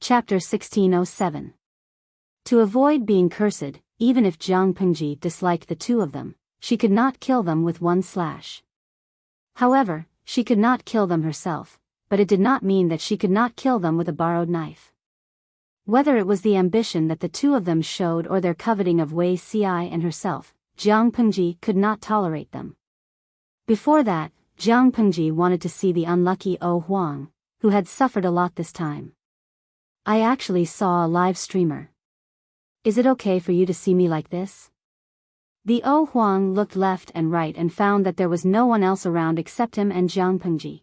Chapter 1607. To avoid being cursed, even if Jiang Pengji disliked the two of them, she could not kill them with one slash. However, she could not kill them herself, but it did not mean that she could not kill them with a borrowed knife. Whether it was the ambition that the two of them showed or their coveting of Wei Xi and herself, Jiang Pengji could not tolerate them. Before that, Jiang Pengji wanted to see the unlucky O Huang, who had suffered a lot this time. I actually saw a live streamer. Is it okay for you to see me like this? The O Huang looked left and right and found that there was no one else around except him and Jiang Pengji.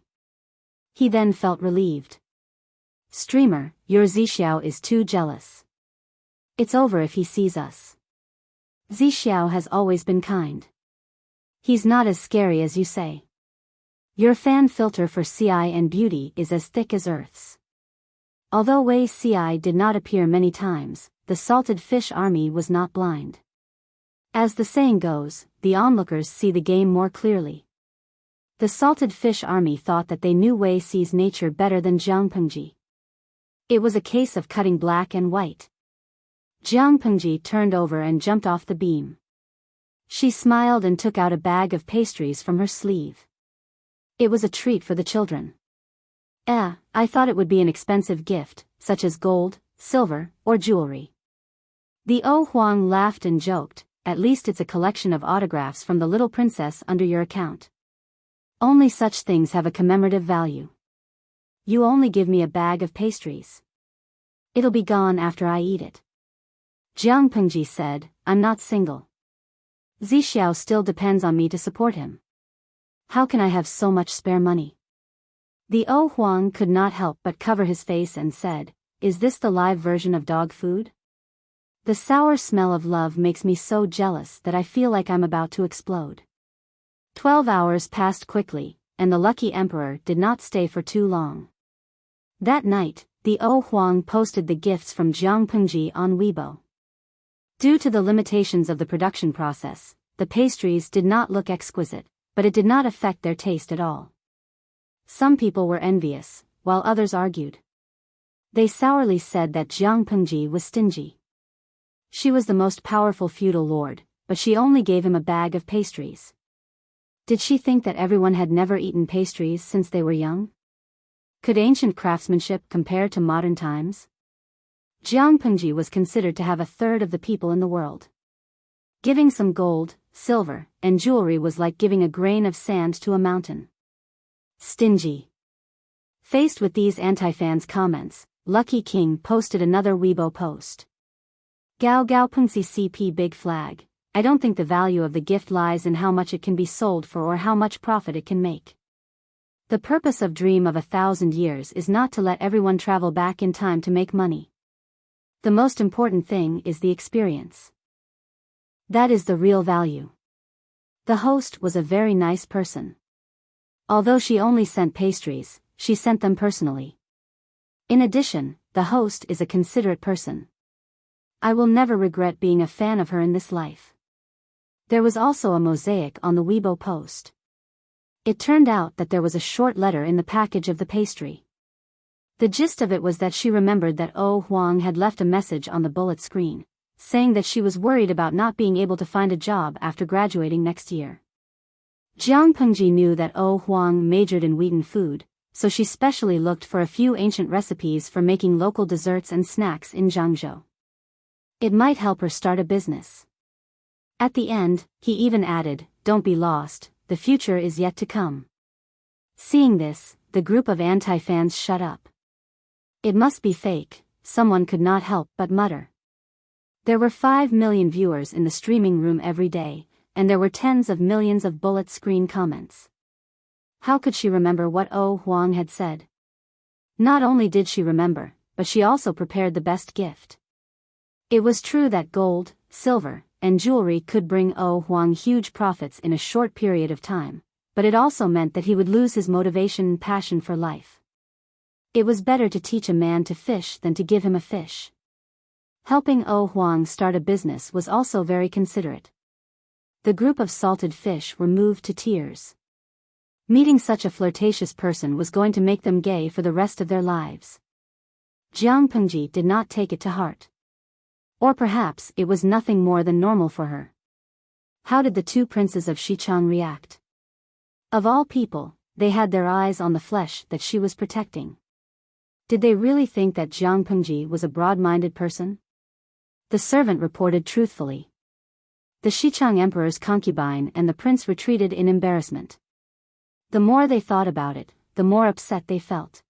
He then felt relieved. Streamer, your Zixiao is too jealous. It's over if he sees us. Zixiao has always been kind. He's not as scary as you say. Your fan filter for CI and beauty is as thick as Earth's. Although Wei Ci did not appear many times, the salted fish army was not blind. As the saying goes, the onlookers see the game more clearly. The salted fish army thought that they knew Wei Ci's nature better than Jiang Pengji. It was a case of cutting black and white. Jiang Pengji turned over and jumped off the beam. She smiled and took out a bag of pastries from her sleeve. It was a treat for the children. I thought it would be an expensive gift, such as gold, silver, or jewelry. The O Huang laughed and joked, at least it's a collection of autographs from the little princess under your account. Only such things have a commemorative value. You only give me a bag of pastries. It'll be gone after I eat it. Jiang Pengji said, I'm not single. Zixiao still depends on me to support him. How can I have so much spare money? The O Huang could not help but cover his face and said, Is this the live version of dog food? The sour smell of love makes me so jealous that I feel like I'm about to explode. 12 hours passed quickly, and the lucky emperor did not stay for too long. That night, the O Huang posted the gifts from Jiang Pengji on Weibo. Due to the limitations of the production process, the pastries did not look exquisite, but it did not affect their taste at all. Some people were envious, while others argued. They sourly said that Jiang Pengji was stingy. She was the most powerful feudal lord, but she only gave him a bag of pastries. Did she think that everyone had never eaten pastries since they were young? Could ancient craftsmanship compare to modern times? Jiang Pengji was considered to have a third of the people in the world. Giving some gold, silver, and jewelry was like giving a grain of sand to a mountain. Stingy. Faced with these anti-fans' comments, Lucky King posted another Weibo post. Gao Gao Pengsi CP Big Flag. I don't think the value of the gift lies in how much it can be sold for or how much profit it can make. The purpose of Dream of 1,000 Years is not to let everyone travel back in time to make money. The most important thing is the experience. That is the real value. The host was a very nice person. Although she only sent pastries, she sent them personally. In addition, the host is a considerate person. I will never regret being a fan of her in this life. There was also a mosaic on the Weibo post. It turned out that there was a short letter in the package of the pastry. The gist of it was that she remembered that O Huang had left a message on the bullet screen, saying that she was worried about not being able to find a job after graduating next year. Jiang Pengji knew that O Huang majored in wheaten food, so she specially looked for a few ancient recipes for making local desserts and snacks in Zhangzhou. It might help her start a business. At the end, he even added, Don't be lost, the future is yet to come. Seeing this, the group of anti-fans shut up. It must be fake, someone could not help but mutter. There were 5 million viewers in the streaming room every day, and there were tens of millions of bullet screen comments. How could she remember what O Huang had said? Not only did she remember, but she also prepared the best gift. It was true that gold, silver, and jewelry could bring O Huang huge profits in a short period of time, but it also meant that he would lose his motivation and passion for life. It was better to teach a man to fish than to give him a fish. Helping O Huang start a business was also very considerate. The group of salted fish were moved to tears. Meeting such a flirtatious person was going to make them gay for the rest of their lives. Jiang Pengji did not take it to heart. Or perhaps it was nothing more than normal for her. How did the two princes of Xichang react? Of all people, they had their eyes on the flesh that she was protecting. Did they really think that Jiang Pengji was a broad-minded person? The servant reported truthfully. The Xichang emperor's concubine and the prince retreated in embarrassment. The more they thought about it, the more upset they felt.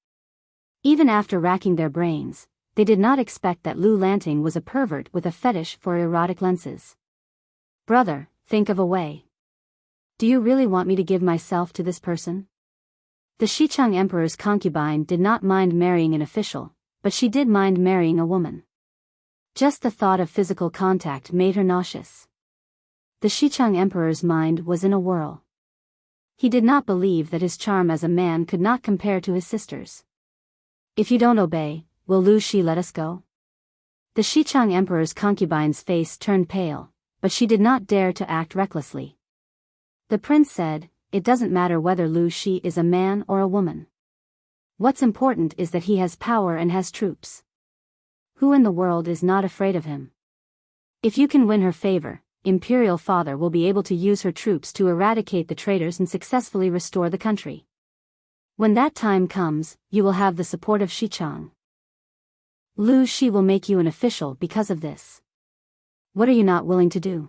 Even after racking their brains, they did not expect that Lu Lanting was a pervert with a fetish for erotic lenses. Brother, think of a way. Do you really want me to give myself to this person? The Xichang emperor's concubine did not mind marrying an official, but she did mind marrying a woman. Just the thought of physical contact made her nauseous. The Xichang emperor's mind was in a whirl. He did not believe that his charm as a man could not compare to his sister's. If you don't obey, will Lu Shi let us go? The Xichang emperor's concubine's face turned pale, but she did not dare to act recklessly. The prince said, "It doesn't matter whether Lu Shi is a man or a woman. What's important is that he has power and has troops. Who in the world is not afraid of him? If you can win her favor, Imperial Father will be able to use her troops to eradicate the traitors and successfully restore the country. When that time comes, you will have the support of Xichang. Lu Shi will make you an official because of this. What are you not willing to do?"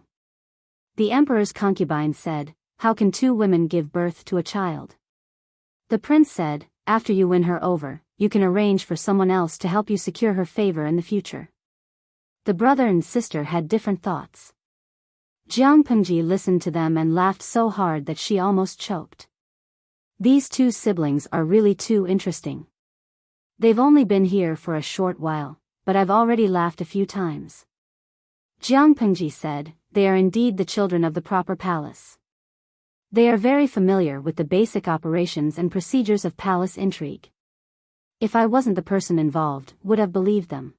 The emperor's concubine said, "How can two women give birth to a child?" The prince said, "After you win her over, you can arrange for someone else to help you secure her favor in the future." The brother and sister had different thoughts. Jiang Pengji listened to them and laughed so hard that she almost choked. These two siblings are really too interesting. They've only been here for a short while, but I've already laughed a few times. Jiang Pengji said, "They are indeed the children of the proper palace. They are very familiar with the basic operations and procedures of palace intrigue. If I wasn't the person involved, would have believed them."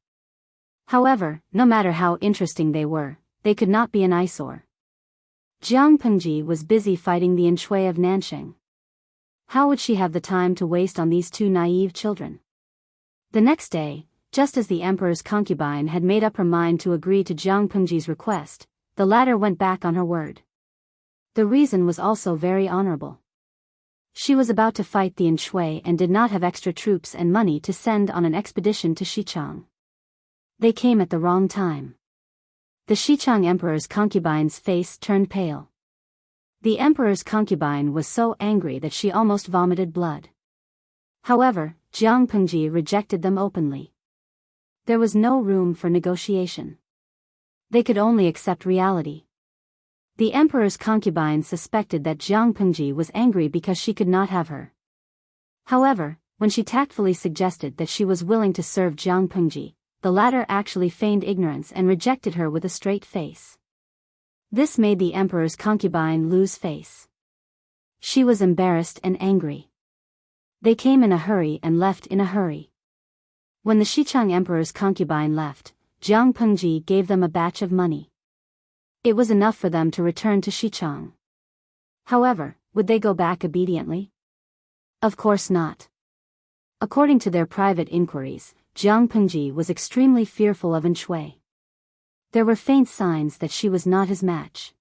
However, no matter how interesting they could not be an eyesore. Jiang Pengji was busy fighting the Enchui of Nansheng. How would she have the time to waste on these two naive children? The next day, just as the emperor's concubine had made up her mind to agree to Jiang Pengji's request, the latter went back on her word. The reason was also very honorable. She was about to fight the Enchui and did not have extra troops and money to send on an expedition to Xichang. They came at the wrong time. The Xichang emperor's concubine's face turned pale. The emperor's concubine was so angry that she almost vomited blood. However, Jiang Pengji rejected them openly. There was no room for negotiation. They could only accept reality. The emperor's concubine suspected that Jiang Pengji was angry because she could not have her. However, when she tactfully suggested that she was willing to serve Jiang Pengji, the latter actually feigned ignorance and rejected her with a straight face. This made the emperor's concubine lose face. She was embarrassed and angry. They came in a hurry and left in a hurry. When the Xichang emperor's concubine left, Jiang Pengji gave them a batch of money. It was enough for them to return to Xichang. However, would they go back obediently? Of course not. According to their private inquiries, Jiang Pengji was extremely fearful of Enchui. There were faint signs that she was not his match.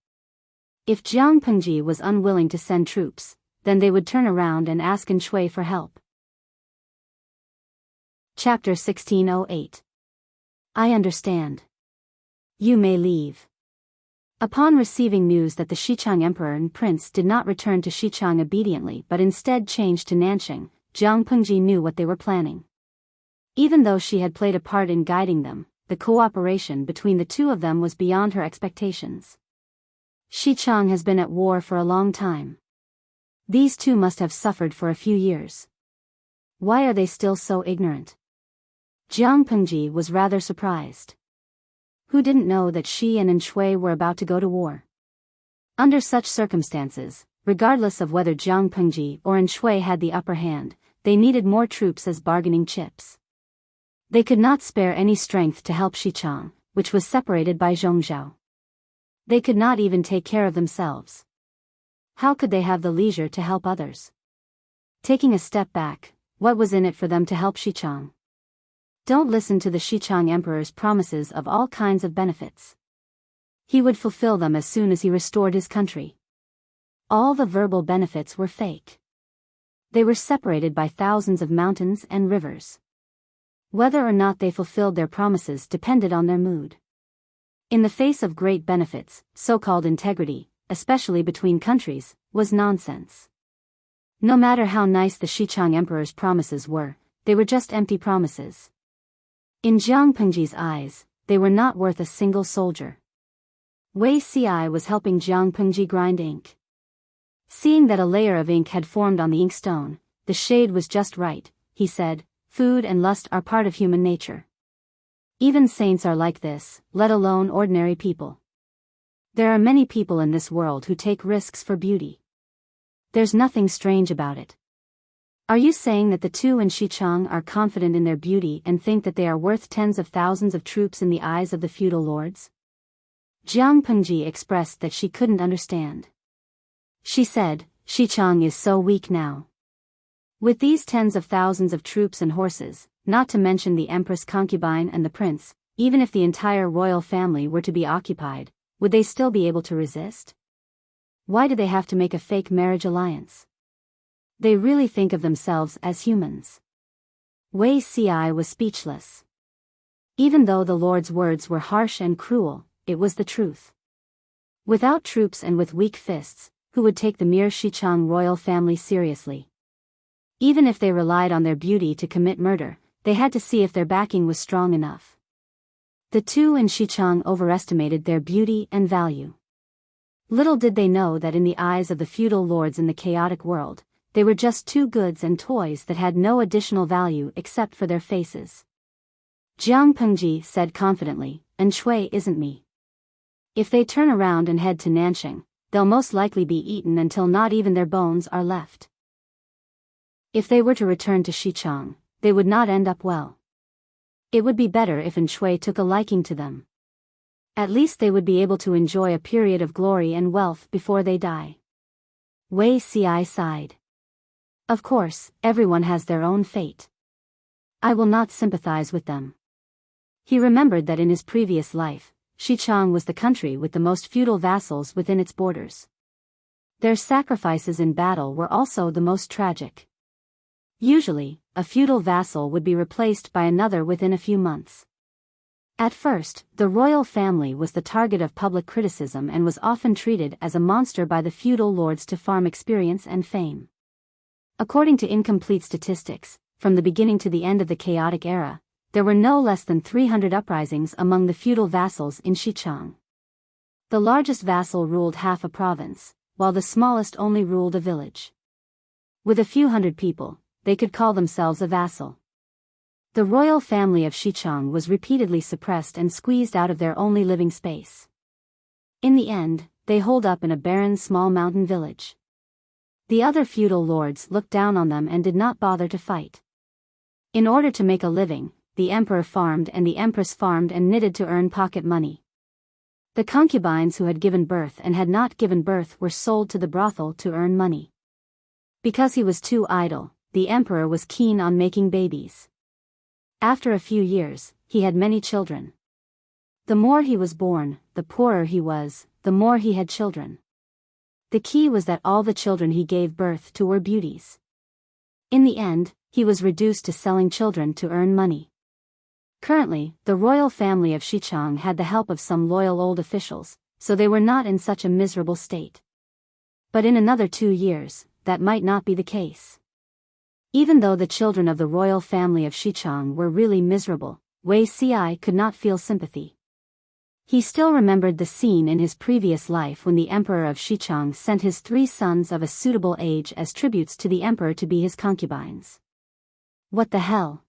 If Jiang Pengji was unwilling to send troops, then they would turn around and ask Enchui for help. Chapter 1608. I understand. You may leave. Upon receiving news that the Xichang emperor and prince did not return to Xichang obediently but instead changed to Nansheng, Jiang Pengji knew what they were planning. Even though she had played a part in guiding them, the cooperation between the two of them was beyond her expectations. Xichang has been at war for a long time. These two must have suffered for a few years. Why are they still so ignorant? Jiang Pengji was rather surprised. Who didn't know that she and Enchui were about to go to war? Under such circumstances, regardless of whether Jiang Pengji or Enchui had the upper hand, they needed more troops as bargaining chips. They could not spare any strength to help Xichang, which was separated by Zhongzhou. They could not even take care of themselves. How could they have the leisure to help others? Taking a step back, what was in it for them to help Xichang? Don't listen to the Xichang Emperor's promises of all kinds of benefits. He would fulfill them as soon as he restored his country. All the verbal benefits were fake. They were separated by thousands of mountains and rivers. Whether or not they fulfilled their promises depended on their mood. In the face of great benefits, so-called integrity, especially between countries, was nonsense. No matter how nice the Xichang Emperor's promises were, they were just empty promises. In Jiang Pengji's eyes, they were not worth a single soldier. Wei Ci was helping Jiang Pengji grind ink. Seeing that a layer of ink had formed on the inkstone, the shade was just right, he said, food and lust are part of human nature. Even saints are like this, let alone ordinary people. There are many people in this world who take risks for beauty. There's nothing strange about it. Are you saying that the two in Xichang are confident in their beauty and think that they are worth tens of thousands of troops in the eyes of the feudal lords? Jiang Pengji expressed that she couldn't understand. She said, Xichang is so weak now. With these tens of thousands of troops and horses, not to mention the Empress concubine and the prince, even if the entire royal family were to be occupied, would they still be able to resist? Why do they have to make a fake marriage alliance? They really think of themselves as humans. Wei Ci was speechless. Even though the Lord's words were harsh and cruel, it was the truth. Without troops and with weak fists, who would take the mere Xichang royal family seriously? Even if they relied on their beauty to commit murder, they had to see if their backing was strong enough. The two in Xichang overestimated their beauty and value. Little did they know that in the eyes of the feudal lords in the chaotic world, they were just two goods and toys that had no additional value except for their faces. Jiang Pengji said confidently, "Enshui isn't me. If they turn around and head to Nanxing, they'll most likely be eaten until not even their bones are left. If they were to return to Xichang, they would not end up well. It would be better if Enshui took a liking to them. At least they would be able to enjoy a period of glory and wealth before they die." Wei Ci sighed. Of course, everyone has their own fate. I will not sympathize with them. He remembered that in his previous life, Xichang was the country with the most feudal vassals within its borders. Their sacrifices in battle were also the most tragic. Usually, a feudal vassal would be replaced by another within a few months. At first, the royal family was the target of public criticism and was often treated as a monster by the feudal lords to farm experience and fame. According to incomplete statistics, from the beginning to the end of the chaotic era, there were no less than 300 uprisings among the feudal vassals in Xichang. The largest vassal ruled half a province, while the smallest only ruled a village. With a few hundred people, they could call themselves a vassal. The royal family of Xichang was repeatedly suppressed and squeezed out of their only living space. In the end, they holed up in a barren small mountain village. The other feudal lords looked down on them and did not bother to fight. In order to make a living, the emperor farmed and the empress farmed and knitted to earn pocket money. The concubines who had given birth and had not given birth were sold to the brothel to earn money. Because he was too idle, the emperor was keen on making babies. After a few years, he had many children. The more he was born, the poorer he was, the more he had children. The key was that all the children he gave birth to were beauties. In the end, he was reduced to selling children to earn money. Currently, the royal family of Xichang had the help of some loyal old officials, so they were not in such a miserable state. But in another 2 years, that might not be the case. Even though the children of the royal family of Xichang were really miserable, Wei Ci could not feel sympathy. He still remembered the scene in his previous life when the emperor of Xichang sent his 3 sons of a suitable age as tributes to the emperor to be his concubines. What the hell?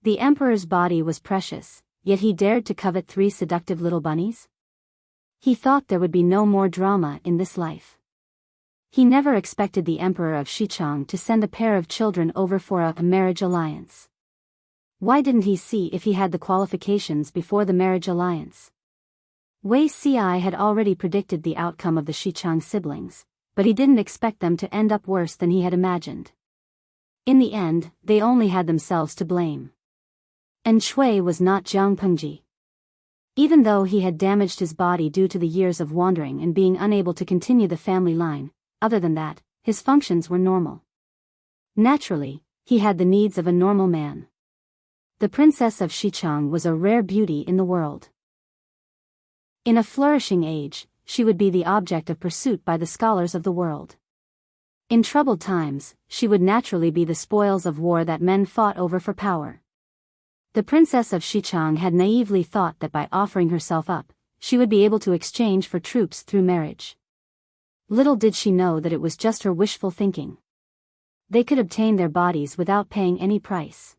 The emperor's body was precious, yet he dared to covet 3 seductive little bunnies? He thought there would be no more drama in this life. He never expected the emperor of Xichang to send a pair of children over for a marriage alliance. Why didn't he see if he had the qualifications before the marriage alliance? Wei Ci had already predicted the outcome of the Xichang siblings, but he didn't expect them to end up worse than he had imagined. In the end, they only had themselves to blame. And Shui was not Jiang Pengji. Even though he had damaged his body due to the years of wandering and being unable to continue the family line, other than that, his functions were normal. Naturally, he had the needs of a normal man. The princess of Xichang was a rare beauty in the world. In a flourishing age, she would be the object of pursuit by the scholars of the world. In troubled times, she would naturally be the spoils of war that men fought over for power. The princess of Xichang had naively thought that by offering herself up, she would be able to exchange for troops through marriage. Little did she know that it was just her wishful thinking. They could obtain their bodies without paying any price.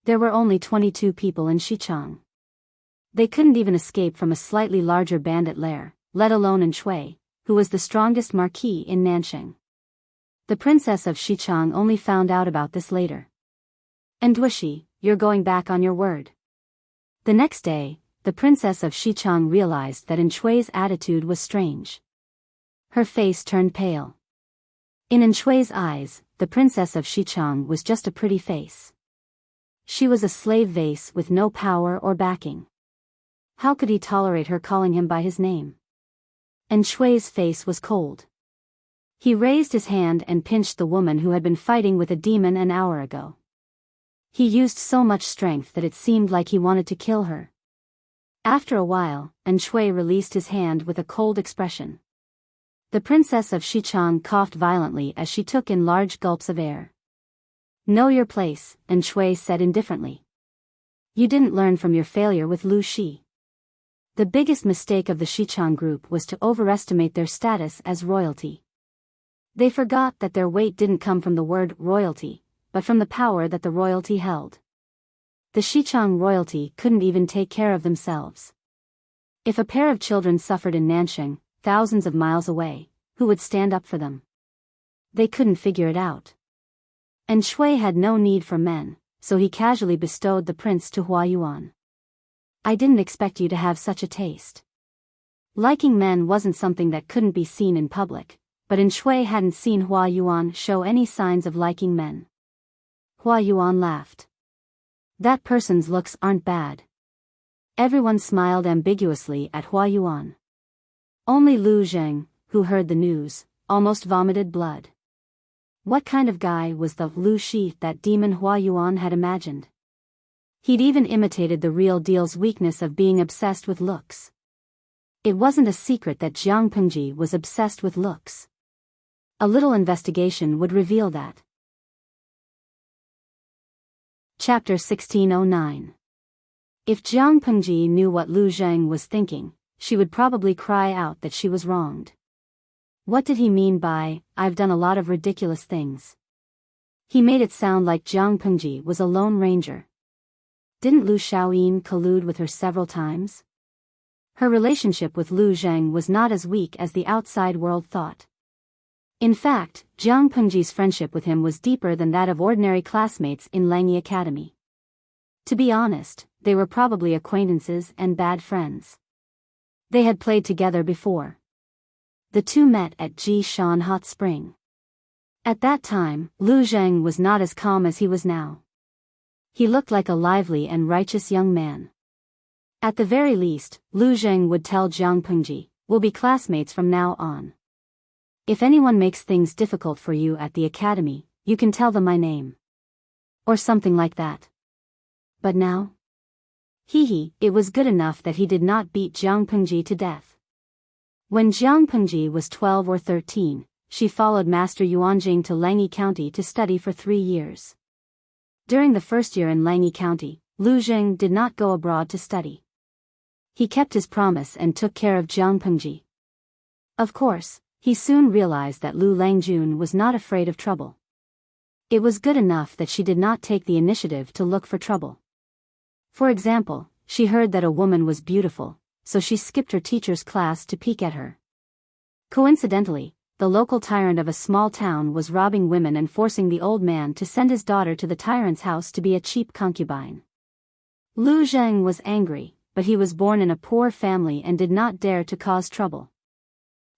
There were only 22 people in Xichang. They couldn't even escape from a slightly larger bandit lair, let alone in Shui, who was the strongest marquis in Nanxing. The princess of Xichang only found out about this later. And Duishi, you're going back on your word. The next day, the princess of Xichang realized that Shui's attitude was strange. Her face turned pale. In Shui's eyes, the princess of Xichang was just a pretty face. She was a slave vase with no power or backing. How could he tolerate her calling him by his name? And Shui's face was cold. He raised his hand and pinched the woman who had been fighting with a demon an hour ago. He used so much strength that it seemed like he wanted to kill her. After a while, Shui released his hand with a cold expression. The princess of Xichang coughed violently as she took in large gulps of air. Know your place, Shui said indifferently. You didn't learn from your failure with Lu Shi. The biggest mistake of the Xichang group was to overestimate their status as royalty. They forgot that their weight didn't come from the word royalty, but from the power that the royalty held. The Xichang royalty couldn't even take care of themselves. If a pair of children suffered in Nanxing, thousands of miles away, who would stand up for them? They couldn't figure it out. And Shui had no need for men, so he casually bestowed the prince to Hua Yuan. I didn't expect you to have such a taste. Liking men wasn't something that couldn't be seen in public, but Shui hadn't seen Hua Yuan show any signs of liking men. Hua Yuan laughed. That person's looks aren't bad. Everyone smiled ambiguously at Hua Yuan. Only Lu Zheng, who heard the news, almost vomited blood. What kind of guy was the Lu Shi that demon Hua Yuan had imagined? He'd even imitated the real deal's weakness of being obsessed with looks. It wasn't a secret that Jiang Pengji was obsessed with looks. A little investigation would reveal that. Chapter 1609. If Jiang Pengji knew what Lu Zheng was thinking, she would probably cry out that she was wronged. What did he mean by, I've done a lot of ridiculous things? He made it sound like Jiang Pengji was a lone ranger. Didn't Lu Shaoyin collude with her several times? Her relationship with Lu Zheng was not as weak as the outside world thought. In fact, Jiang Pengji's friendship with him was deeper than that of ordinary classmates in Langyi Academy. To be honest, they were probably acquaintances and bad friends. They had played together before. The two met at Jishan Hot Spring. At that time, Lu Zheng was not as calm as he was now. He looked like a lively and righteous young man. At the very least, Lu Zheng would tell Jiang Pengji, we'll be classmates from now on. If anyone makes things difficult for you at the academy, you can tell them my name. Or something like that. But now? It was good enough that he did not beat Jiang Pengji to death. When Jiang Pengji was 12 or 13, she followed Master Yuanjing to Langyi County to study for 3 years. During the first year in Langyi County, Lu Zheng did not go abroad to study. He kept his promise and took care of Jiang Pengji. Of course, he soon realized that Lu Langjun was not afraid of trouble. It was good enough that she did not take the initiative to look for trouble. For example, she heard that a woman was beautiful, so she skipped her teacher's class to peek at her. Coincidentally, the local tyrant of a small town was robbing women and forcing the old man to send his daughter to the tyrant's house to be a cheap concubine. Lu Zheng was angry, but he was born in a poor family and did not dare to cause trouble.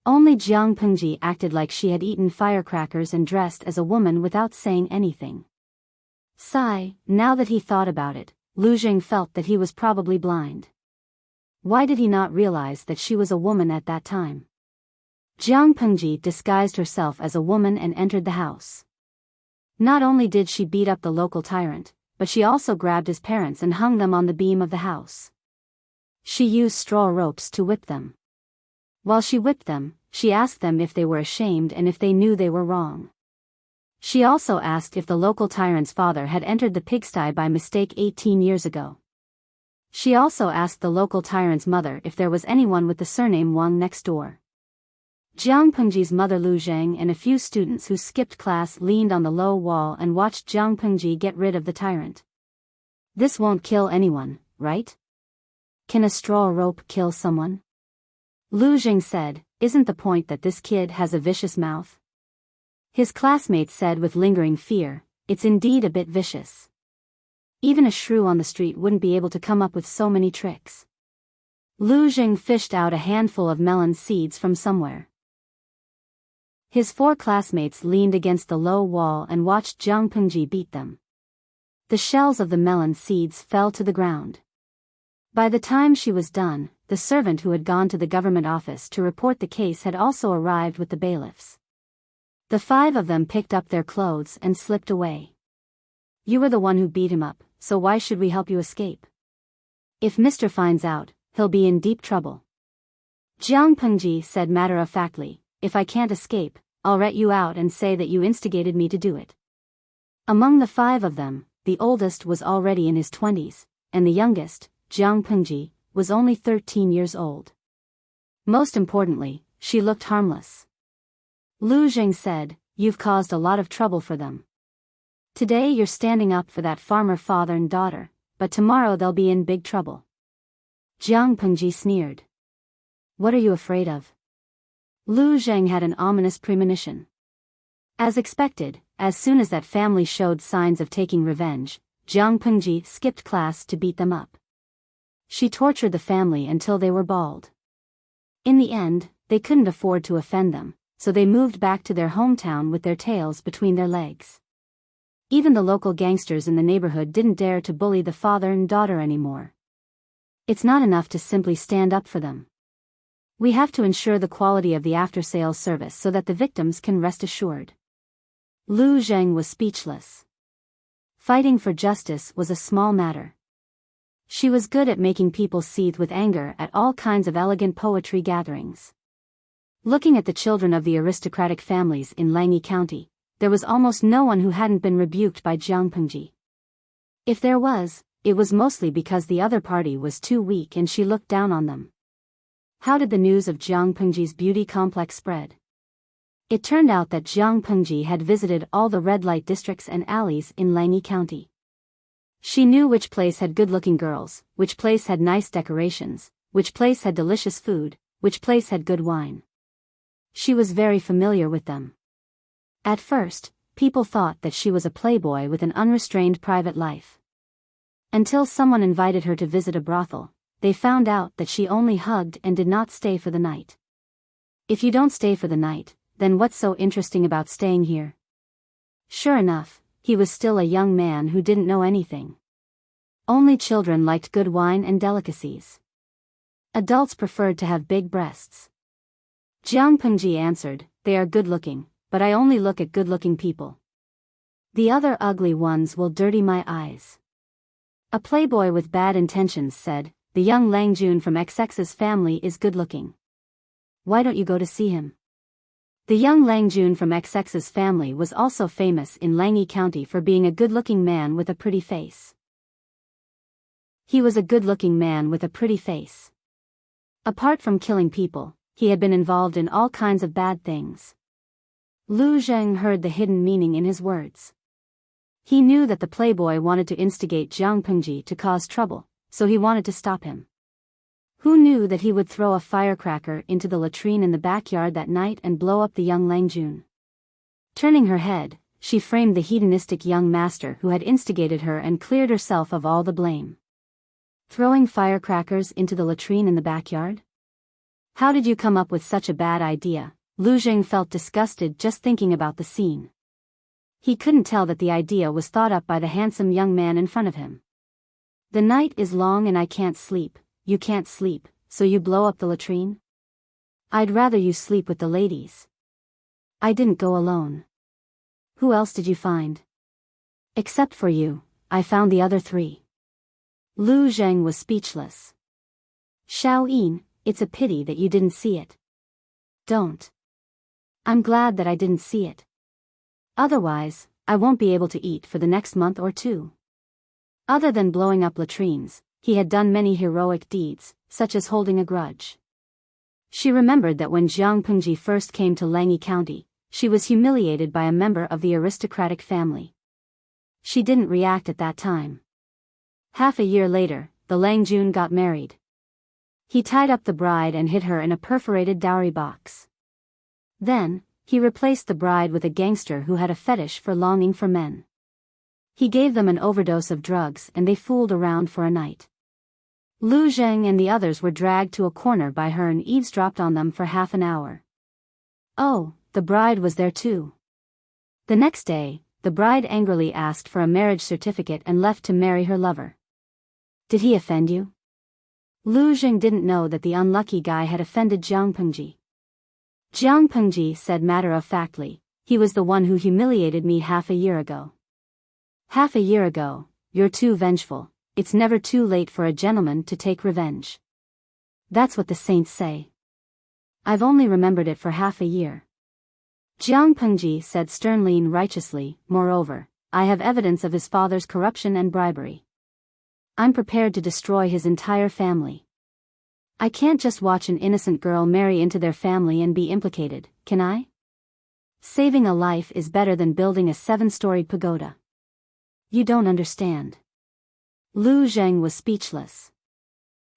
Only Jiang Pengji acted like she had eaten firecrackers and dressed as a woman without saying anything. Sigh, now that he thought about it, Lu Jing felt that he was probably blind. Why did he not realize that she was a woman at that time? Jiang Pengji disguised herself as a woman and entered the house. Not only did she beat up the local tyrant, but she also grabbed his parents and hung them on the beam of the house. She used straw ropes to whip them. While she whipped them, she asked them if they were ashamed and if they knew they were wrong. She also asked if the local tyrant's father had entered the pigsty by mistake 18 years ago. She also asked the local tyrant's mother if there was anyone with the surname Wang next door. Jiang Pengji's mother Lu Zhang and a few students who skipped class leaned on the low wall and watched Jiang Pengji get rid of the tyrant. This won't kill anyone, right? Can a straw rope kill someone? Lu Zhang said, isn't the point that this kid has a vicious mouth? His classmates said with lingering fear, it's indeed a bit vicious. Even a shrew on the street wouldn't be able to come up with so many tricks. Lu Zhang fished out a handful of melon seeds from somewhere. His 4 classmates leaned against the low wall and watched Jiang Pengji beat them. The shells of the melon seeds fell to the ground. By the time she was done, the servant who had gone to the government office to report the case had also arrived with the bailiffs. The 5 of them picked up their clothes and slipped away. You were the one who beat him up, so why should we help you escape? If Mr. finds out, he'll be in deep trouble. Jiang Pengji said matter-of-factly, if I can't escape, I'll rat you out and say that you instigated me to do it. Among the 5 of them, the oldest was already in his 20s, and the youngest, Jiang Pengji, was only 13 years old. Most importantly, she looked harmless. Lu Jing said, you've caused a lot of trouble for them. Today you're standing up for that farmer father and daughter, but tomorrow they'll be in big trouble. Jiang Pengji sneered. What are you afraid of? Lu Zhang had an ominous premonition. As expected, as soon as that family showed signs of taking revenge, Jiang Pengji skipped class to beat them up. She tortured the family until they were bald. In the end, they couldn't afford to offend them, so they moved back to their hometown with their tails between their legs. Even the local gangsters in the neighborhood didn't dare to bully the father and daughter anymore. It's not enough to simply stand up for them. We have to ensure the quality of the after-sales service so that the victims can rest assured. Lu Zhang was speechless. Fighting for justice was a small matter. She was good at making people seethe with anger at all kinds of elegant poetry gatherings. Looking at the children of the aristocratic families in Langyi County, there was almost no one who hadn't been rebuked by Jiang Pengji. If there was, it was mostly because the other party was too weak and she looked down on them. How did the news of Jiang Pengji's beauty complex spread? It turned out that Jiang Pengji had visited all the red light districts and alleys in Langyi County. She knew which place had good-looking girls, which place had nice decorations, which place had delicious food, which place had good wine. She was very familiar with them. At first, people thought that she was a playboy with an unrestrained private life. Until someone invited her to visit a brothel, they found out that she only hugged and did not stay for the night. If you don't stay for the night, then what's so interesting about staying here? Sure enough, he was still a young man who didn't know anything. Only children liked good wine and delicacies. Adults preferred to have big breasts. Jiang Pengji answered, they are good-looking, but I only look at good-looking people. The other ugly ones will dirty my eyes. A playboy with bad intentions said, the young Lang Jun from XX's family is good-looking. Why don't you go to see him? The young Lang Jun from XX's family was also famous in Langyi County for being a good-looking man with a pretty face. He was a good-looking man with a pretty face. Apart from killing people, he had been involved in all kinds of bad things. Lu Zhang heard the hidden meaning in his words. He knew that the playboy wanted to instigate Jiang Pengji to cause trouble, so he wanted to stop him. Who knew that he would throw a firecracker into the latrine in the backyard that night and blow up the young Lang Jun? Turning her head, she framed the hedonistic young master who had instigated her and cleared herself of all the blame. Throwing firecrackers into the latrine in the backyard? How did you come up with such a bad idea? Lu Jing felt disgusted just thinking about the scene. He couldn't tell that the idea was thought up by the handsome young man in front of him. The night is long and I can't sleep. You can't sleep, so you blow up the latrine? I'd rather you sleep with the ladies. I didn't go alone. Who else did you find? Except for you, I found the other 3. Lu Zheng was speechless. Xiao Yin, it's a pity that you didn't see it. Don't. I'm glad that I didn't see it. Otherwise, I won't be able to eat for the next month or 2. Other than blowing up latrines, he had done many heroic deeds, such as holding a grudge. She remembered that when Jiang Pengji first came to Langyi County, she was humiliated by a member of the aristocratic family. She didn't react at that time. Half a year later, the Langjun got married. He tied up the bride and hid her in a perforated dowry box. Then, he replaced the bride with a gangster who had a fetish for longing for men. He gave them an overdose of drugs and they fooled around for a night. Lu Zheng and the others were dragged to a corner by her and eavesdropped on them for half an hour. Oh, the bride was there too. The next day, the bride angrily asked for a marriage certificate and left to marry her lover. Did he offend you? Lu Zheng didn't know that the unlucky guy had offended Jiang Pengji. Jiang Pengji said matter-of-factly, he was the one who humiliated me half a year ago. Half a year ago, you're too vengeful, it's never too late for a gentleman to take revenge. That's what the saints say. I've only remembered it for half a year. Jiang Pengji said sternly and righteously, moreover, I have evidence of his father's corruption and bribery. I'm prepared to destroy his entire family. I can't just watch an innocent girl marry into their family and be implicated, can I? Saving a life is better than building a 7-storied pagoda. You don't understand. Lu Zheng was speechless.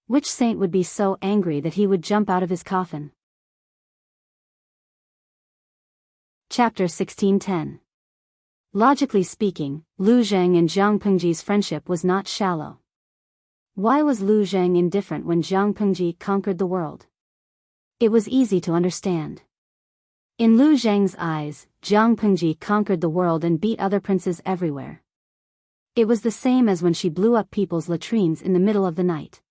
Which saint would be so angry that he would jump out of his coffin? Chapter 1610. Logically speaking, Lu Zheng and Jiang Pengji's friendship was not shallow. Why was Lu Zheng indifferent when Jiang Pengji conquered the world? It was easy to understand. In Lu Zheng's eyes, Jiang Pengji conquered the world and beat other princes everywhere. It was the same as when she blew up people's latrines in the middle of the night.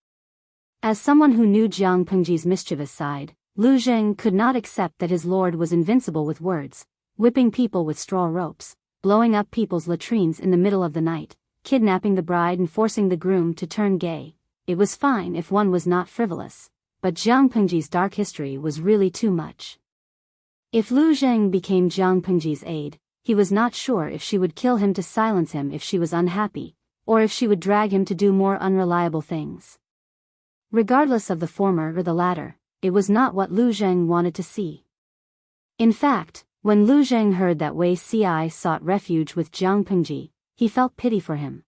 As someone who knew Jiang Pengji's mischievous side, Lu Zheng could not accept that his lord was invincible with words, whipping people with straw ropes, blowing up people's latrines in the middle of the night, kidnapping the bride and forcing the groom to turn gay. It was fine if one was not frivolous, but Jiang Pengji's dark history was really too much. If Lu Zheng became Jiang Pengji's aide, he was not sure if she would kill him to silence him if she was unhappy, or if she would drag him to do more unreliable things. Regardless of the former or the latter, it was not what Lu Zheng wanted to see. In fact, when Lu Zheng heard that Wei Ci sought refuge with Jiang Pengji, he felt pity for him.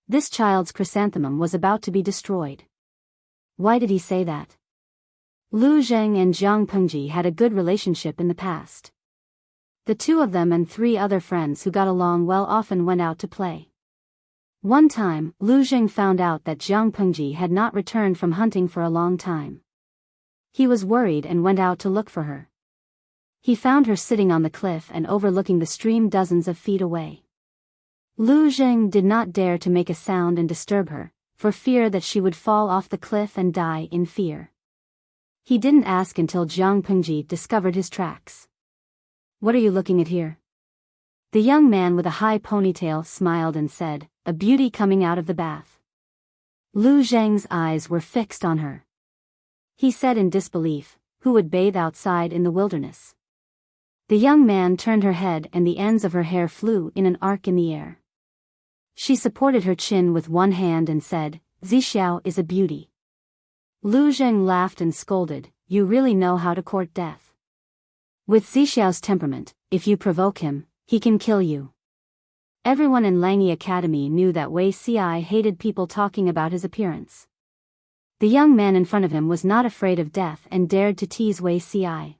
This child's chrysanthemum was about to be destroyed. Why did he say that? Lu Zheng and Jiang Pengji had a good relationship in the past. The 2 of them and 3 other friends who got along well often went out to play. One time, Lu Zheng found out that Jiang Pengji had not returned from hunting for a long time. He was worried and went out to look for her. He found her sitting on the cliff and overlooking the stream dozens of feet away. Lu Zheng did not dare to make a sound and disturb her, for fear that she would fall off the cliff and die in fear. He didn't ask until Jiang Pengji discovered his tracks. What are you looking at here? The young man with a high ponytail smiled and said, a beauty coming out of the bath. Lu Zheng's eyes were fixed on her. He said in disbelief, who would bathe outside in the wilderness? The young man turned her head and the ends of her hair flew in an arc in the air. She supported her chin with one hand and said, Zixiao is a beauty. Lu Zheng laughed and scolded, you really know how to court death. With Zixiao's temperament, if you provoke him, he can kill you. Everyone in Langyi Academy knew that Wei Ci hated people talking about his appearance. The young man in front of him was not afraid of death and dared to tease Wei Ci.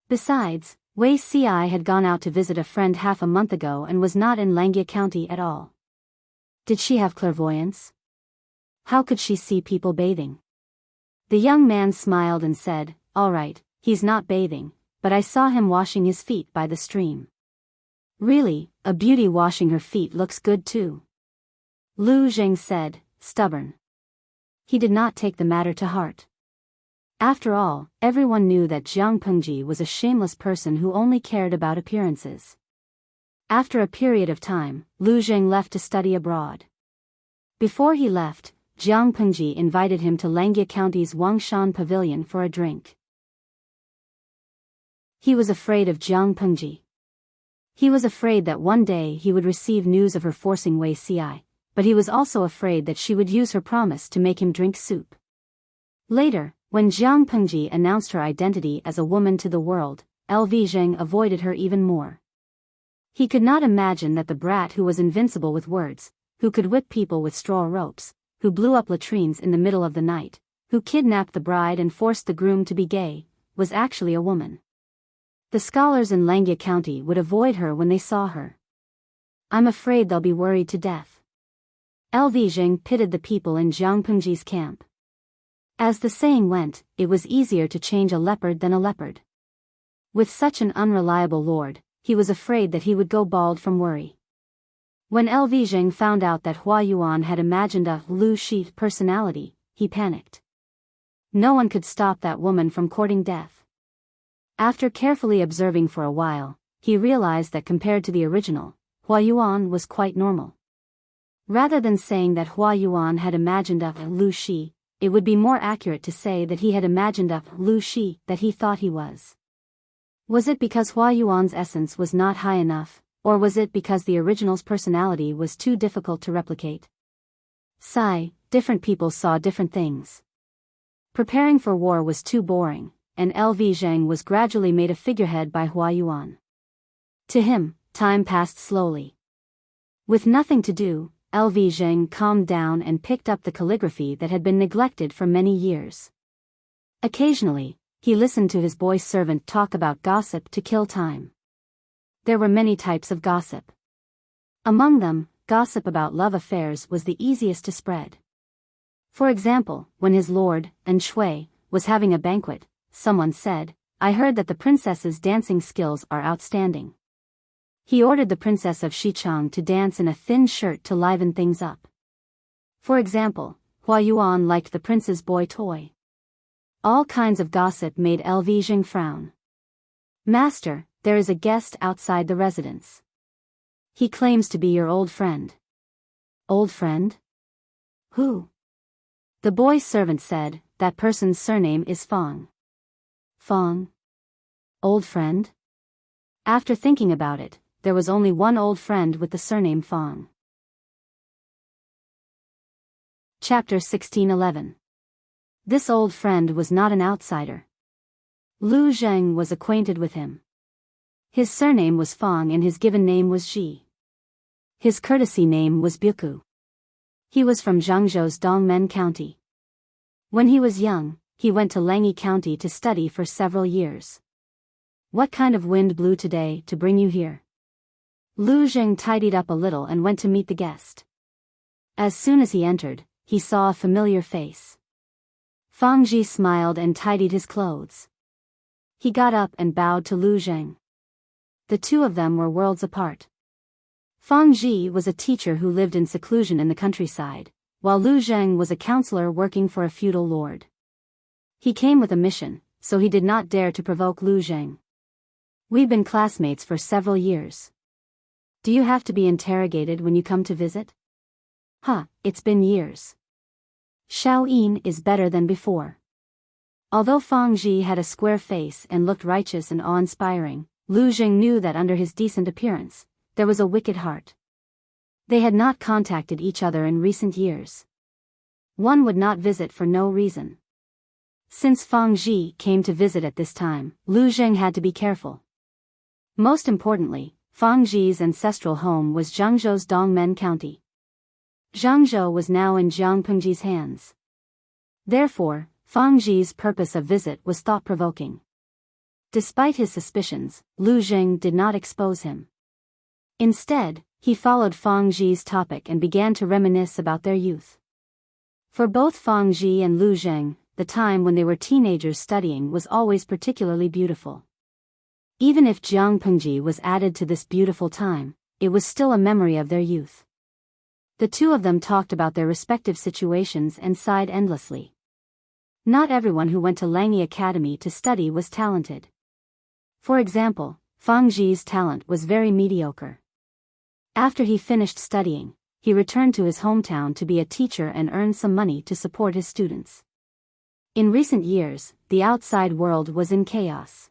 Besides, Wei Ci had gone out to visit a friend half a month ago and was not in Langyi County at all. Did she have clairvoyance? How could she see people bathing? The young man smiled and said, all right, he's not bathing, but I saw him washing his feet by the stream. Really, a beauty washing her feet looks good too. Lu Zheng said, stubborn. He did not take the matter to heart. After all, everyone knew that Jiang Pengji was a shameless person who only cared about appearances. After a period of time, Lu Zheng left to study abroad. Before he left, Jiang Pengji invited him to Langya County's Wangshan Pavilion for a drink. He was afraid of Jiang Pengji. He was afraid that one day he would receive news of her forcing Wei Ci, but he was also afraid that she would use her promise to make him drink soup. Later, when Jiang Pengji announced her identity as a woman to the world, LV Zheng avoided her even more. He could not imagine that the brat who was invincible with words, who could whip people with straw ropes, who blew up latrines in the middle of the night, who kidnapped the bride and forced the groom to be gay, was actually a woman. The scholars in Langya County would avoid her when they saw her. I'm afraid they'll be worried to death. LV Zheng pitied the people in Jiang Pengji's camp. As the saying went, it was easier to change a leopard than a leopard. With such an unreliable lord, he was afraid that he would go bald from worry. When LV Zheng found out that Hua Yuan had imagined a Lu Shi personality, he panicked. No one could stop that woman from courting death. After carefully observing for a while, he realized that compared to the original, Hua Yuan was quite normal. Rather than saying that Hua Yuan had imagined a Lu Shi, it would be more accurate to say that he had imagined a Lu Shi that he thought he was. Was it because Hua Yuan's essence was not high enough, or was it because the original's personality was too difficult to replicate? Different people saw different things. Preparing for war was too boring, and LV Zheng was gradually made a figurehead by Hua Yuan. To him, time passed slowly. With nothing to do, LV Zheng calmed down and picked up the calligraphy that had been neglected for many years. Occasionally, he listened to his boy servant talk about gossip to kill time. There were many types of gossip. Among them, gossip about love affairs was the easiest to spread. For example, when his lord, Enchanting, was having a banquet, someone said, "I heard that the princess's dancing skills are outstanding." He ordered the princess of Xichang to dance in a thin shirt to liven things up. For example, Hua Yuan liked the prince's boy toy. All kinds of gossip made LV Zheng frown. "Master, there is a guest outside the residence. He claims to be your old friend." "Old friend? Who?" The boy's servant said, "That person's surname is Fang." "Fang? Old friend?" After thinking about it, there was only one old friend with the surname Fang. Chapter 1611. This old friend was not an outsider. Lu Zheng was acquainted with him. His surname was Fang and his given name was Ji. His courtesy name was Buku. He was from Zhangzhou's Dongmen County. When he was young, he went to Langyi County to study for several years. "What kind of wind blew today to bring you here?" Lu Zheng tidied up a little and went to meet the guest. As soon as he entered, he saw a familiar face. Fang Ji smiled and tidied his clothes. He got up and bowed to Lu Zheng. The two of them were worlds apart. Fang Ji was a teacher who lived in seclusion in the countryside, while Lu Zheng was a counselor working for a feudal lord. He came with a mission, so he did not dare to provoke Lu Zheng. "We've been classmates for several years. Do you have to be interrogated when you come to visit?" It's been years." Xiao Yin is better than before. Although Fang Ji had a square face and looked righteous and awe-inspiring, Lu Zheng knew that under his decent appearance, there was a wicked heart. They had not contacted each other in recent years. One would not visit for no reason. Since Fang Ji came to visit at this time, Lu Zheng had to be careful. Most importantly, Fang Ji's ancestral home was Zhangzhou's Dongmen County. Zhangzhou was now in Jiang Pengji's hands. Therefore, Fang Ji's purpose of visit was thought-provoking. Despite his suspicions, Lu Zheng did not expose him. Instead, he followed Fang Ji's topic and began to reminisce about their youth. For both Fang Ji and Lu Zheng, the time when they were teenagers studying was always particularly beautiful. Even if Jiang Pengji was added to this beautiful time, it was still a memory of their youth. The two of them talked about their respective situations and sighed endlessly. Not everyone who went to Langi Academy to study was talented. For example, Fang Ji's talent was very mediocre. After he finished studying, he returned to his hometown to be a teacher and earn some money to support his students. In recent years, the outside world was in chaos.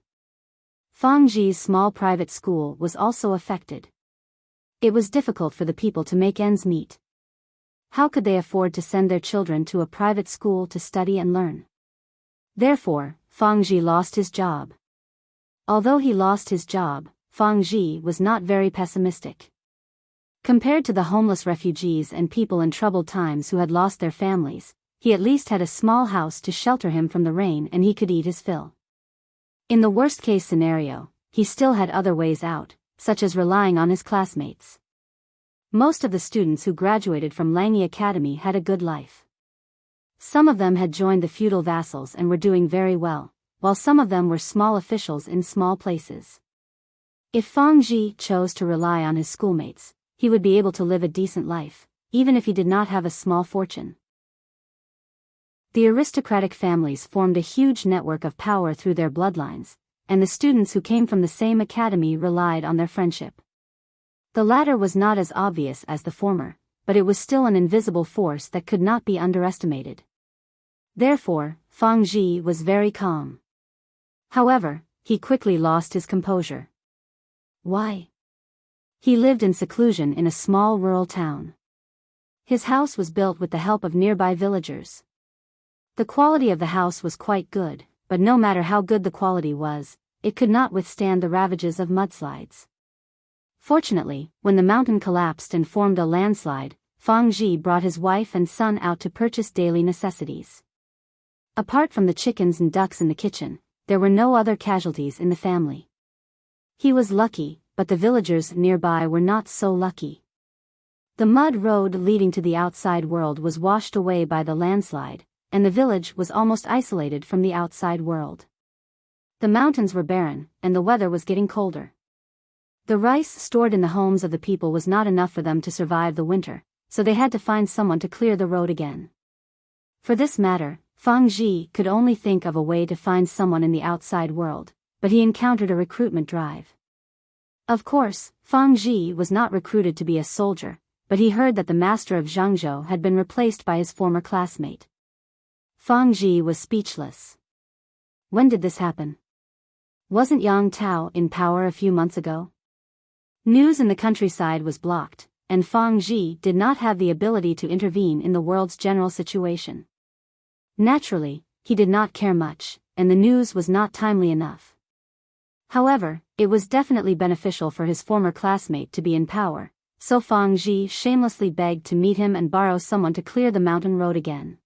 Fang Ji's small private school was also affected. It was difficult for the people to make ends meet. How could they afford to send their children to a private school to study and learn? Therefore, Fang Ji lost his job. Although he lost his job, Fang Ji was not very pessimistic. Compared to the homeless refugees and people in troubled times who had lost their families, he at least had a small house to shelter him from the rain and he could eat his fill. In the worst-case scenario, he still had other ways out, such as relying on his classmates. Most of the students who graduated from Langi Academy had a good life. Some of them had joined the feudal vassals and were doing very well, while some of them were small officials in small places. If Fang Ji chose to rely on his schoolmates, he would be able to live a decent life, even if he did not have a small fortune. The aristocratic families formed a huge network of power through their bloodlines, and the students who came from the same academy relied on their friendship. The latter was not as obvious as the former, but it was still an invisible force that could not be underestimated. Therefore, Fang Ji was very calm. However, he quickly lost his composure. Why? He lived in seclusion in a small rural town. His house was built with the help of nearby villagers. The quality of the house was quite good, but no matter how good the quality was, it could not withstand the ravages of mudslides. Fortunately, when the mountain collapsed and formed a landslide, Fang Ji brought his wife and son out to purchase daily necessities. Apart from the chickens and ducks in the kitchen, there were no other casualties in the family. He was lucky, but the villagers nearby were not so lucky. The mud road leading to the outside world was washed away by the landslide, and the village was almost isolated from the outside world. The mountains were barren, and the weather was getting colder. The rice stored in the homes of the people was not enough for them to survive the winter, so they had to find someone to clear the road again. For this matter, Fang Ji could only think of a way to find someone in the outside world, but he encountered a recruitment drive. Of course, Fang Ji was not recruited to be a soldier, but he heard that the master of Zhangzhou had been replaced by his former classmate. Fang Ji was speechless. When did this happen? Wasn't Yang Tao in power a few months ago? News in the countryside was blocked, and Fang Ji did not have the ability to intervene in the world's general situation. Naturally, he did not care much, and the news was not timely enough. However, it was definitely beneficial for his former classmate to be in power, so Fang Ji shamelessly begged to meet him and borrow someone to clear the mountain road again.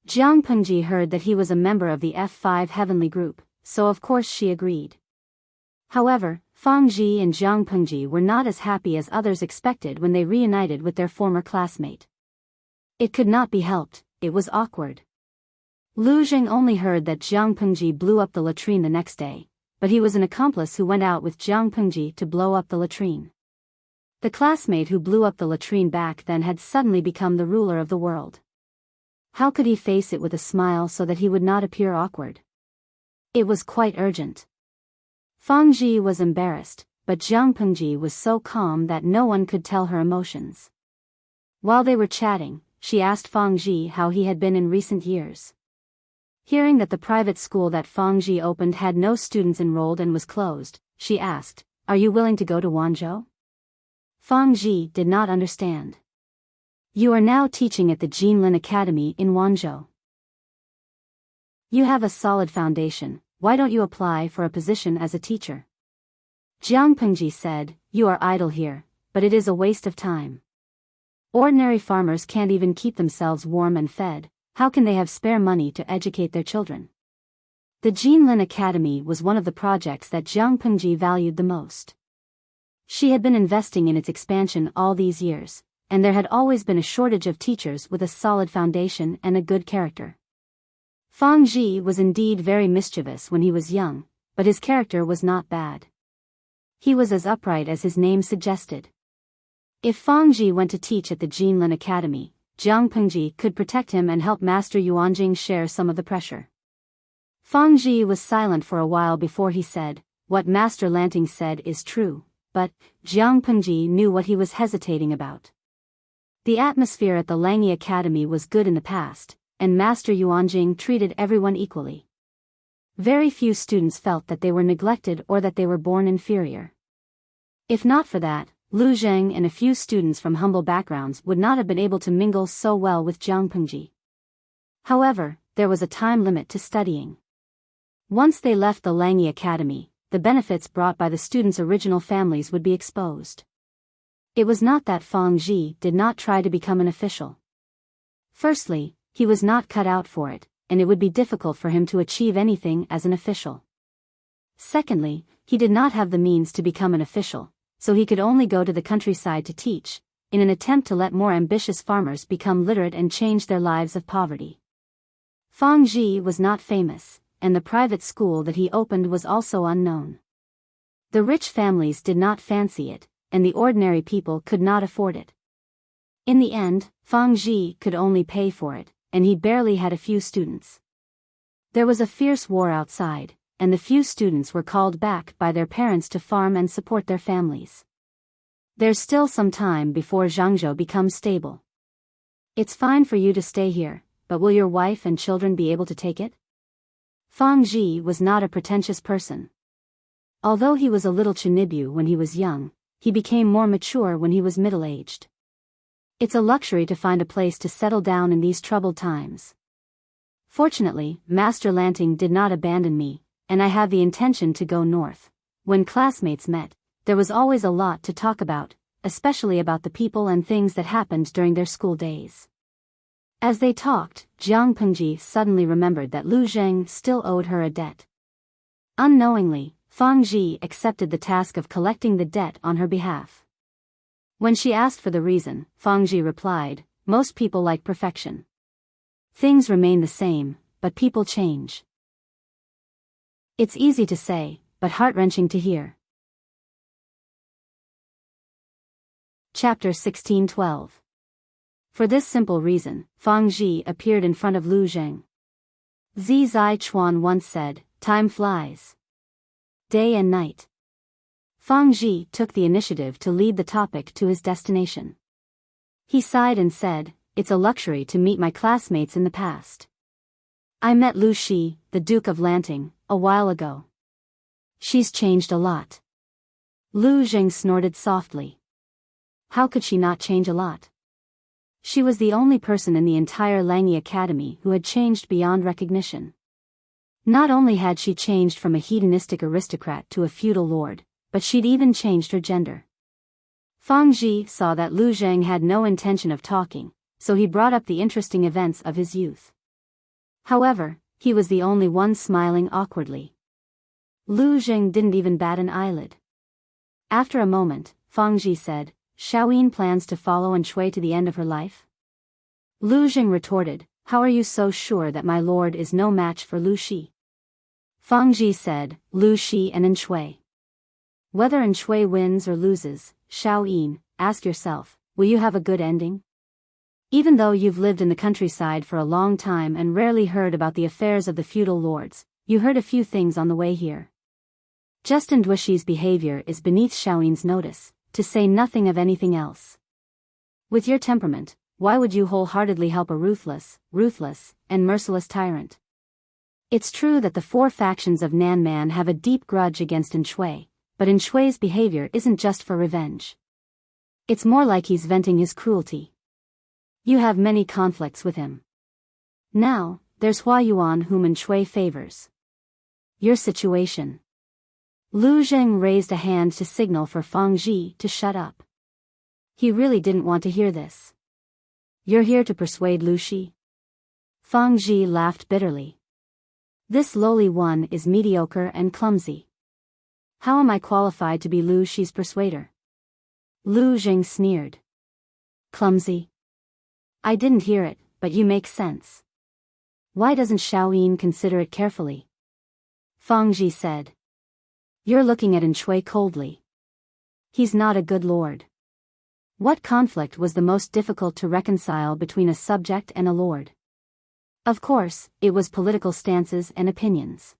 Jiang Pengji heard that he was a member of the F5 Heavenly Group, so of course she agreed. However, Fang Ji and Jiang Pengji were not as happy as others expected when they reunited with their former classmate. It could not be helped, it was awkward. Lu Jing only heard that Jiang Pengji blew up the latrine the next day, but he was an accomplice who went out with Jiang Pengji to blow up the latrine. The classmate who blew up the latrine back then had suddenly become the ruler of the world. How could he face it with a smile so that he would not appear awkward? It was quite urgent. Fang Ji was embarrassed, but Jiang Pengji was so calm that no one could tell her emotions. While they were chatting, she asked Fang Ji how he had been in recent years. Hearing that the private school that Fang Ji opened had no students enrolled and was closed, she asked, "Are you willing to go to Wanzhou?" Fang Ji did not understand. "You are now teaching at the Jinlin Academy in Wanzhou. You have a solid foundation, why don't you apply for a position as a teacher?" Jiang Pengji said, "You are idle here, but it is a waste of time. Ordinary farmers can't even keep themselves warm and fed, how can they have spare money to educate their children?" The Jinlin Academy was one of the projects that Jiang Pengji valued the most. She had been investing in its expansion all these years, and there had always been a shortage of teachers with a solid foundation and a good character. Fang Ji was indeed very mischievous when he was young, but his character was not bad. He was as upright as his name suggested. If Fang Ji went to teach at the Jinlin Academy, Jiang Pengji could protect him and help Master Yuanjing share some of the pressure. Fang Ji was silent for a while before he said, "What Master Lanting said is true," but Jiang Pengji knew what he was hesitating about. The atmosphere at the Langyi Academy was good in the past, and Master Yuanjing treated everyone equally. Very few students felt that they were neglected or that they were born inferior. If not for that, Lu Zheng and a few students from humble backgrounds would not have been able to mingle so well with Jiang Pengji. However, there was a time limit to studying. Once they left the Langyi Academy, the benefits brought by the students' original families would be exposed. It was not that Fang Ji did not try to become an official. Firstly, he was not cut out for it, and it would be difficult for him to achieve anything as an official. Secondly, he did not have the means to become an official, so he could only go to the countryside to teach, in an attempt to let more ambitious farmers become literate and change their lives of poverty. Fang Ji was not famous, and the private school that he opened was also unknown. The rich families did not fancy it, and the ordinary people could not afford it. In the end, Fang Ji could only pay for it, and he barely had a few students. There was a fierce war outside, and the few students were called back by their parents to farm and support their families. There's still some time before Zhangzhou becomes stable. It's fine for you to stay here, but will your wife and children be able to take it? Fang Ji was not a pretentious person. Although he was a little chinibyu when he was young, he became more mature when he was middle-aged. It's a luxury to find a place to settle down in these troubled times. Fortunately, Master Lanting did not abandon me, and I have the intention to go north. When classmates met, there was always a lot to talk about, especially about the people and things that happened during their school days. As they talked, Jiang Pengji suddenly remembered that Lu Zheng still owed her a debt. Unknowingly, Fang Ji accepted the task of collecting the debt on her behalf. When she asked for the reason, Fang Ji replied, "Most people like perfection. Things remain the same, but people change." It's easy to say, but heart-wrenching to hear. Chapter 16:12. For this simple reason, Fang Ji appeared in front of Lu Zheng. Zi Zai Chuan once said, "Time flies. Day and night." Fang Ji took the initiative to lead the topic to his destination. He sighed and said, "It's a luxury to meet my classmates in the past. I met Lu Shi, the Duke of Lanting, a while ago. She's changed a lot." Lu Zheng snorted softly. How could she not change a lot? She was the only person in the entire Langyi Academy who had changed beyond recognition. Not only had she changed from a hedonistic aristocrat to a feudal lord, but she'd even changed her gender. Fang Ji saw that Lu Zheng had no intention of talking, so he brought up the interesting events of his youth. However, he was the only one smiling awkwardly. Lu Zheng didn't even bat an eyelid. After a moment, Fang Ji said, "Xiaoyin plans to follow Enchanting to the end of her life?" Lu Zheng retorted, "How are you so sure that my lord is no match for Lu Shi?" Fang Ji said, "Lu Shi and Enchanting. Whether Enchanting wins or loses, Xiaoyin, ask yourself, will you have a good ending? Even though you've lived in the countryside for a long time and rarely heard about the affairs of the feudal lords, you heard a few things on the way here. Justin Duishi's behavior is beneath Xiaoyin's notice, to say nothing of anything else. With your temperament, why would you wholeheartedly help a ruthless, and merciless tyrant? It's true that the four factions of Nanman have a deep grudge against Enchanting, but Enchanting's behavior isn't just for revenge. It's more like he's venting his cruelty. You have many conflicts with him. Now, there's Hua Yuan whom Enchanting favors. Your situation." Lu Zheng raised a hand to signal for Fang Ji to shut up. He really didn't want to hear this. "You're here to persuade Lu Shi?" Fang Ji laughed bitterly. "This lowly one is mediocre and clumsy. How am I qualified to be Lu Shi's persuader?" Lu Zheng sneered. "Clumsy? I didn't hear it, but you make sense. Why doesn't Xiaoyin consider it carefully?" Fang Ji said. "You're looking at Enchanting coldly. He's not a good lord. What conflict was the most difficult to reconcile between a subject and a lord? Of course, it was political stances and opinions.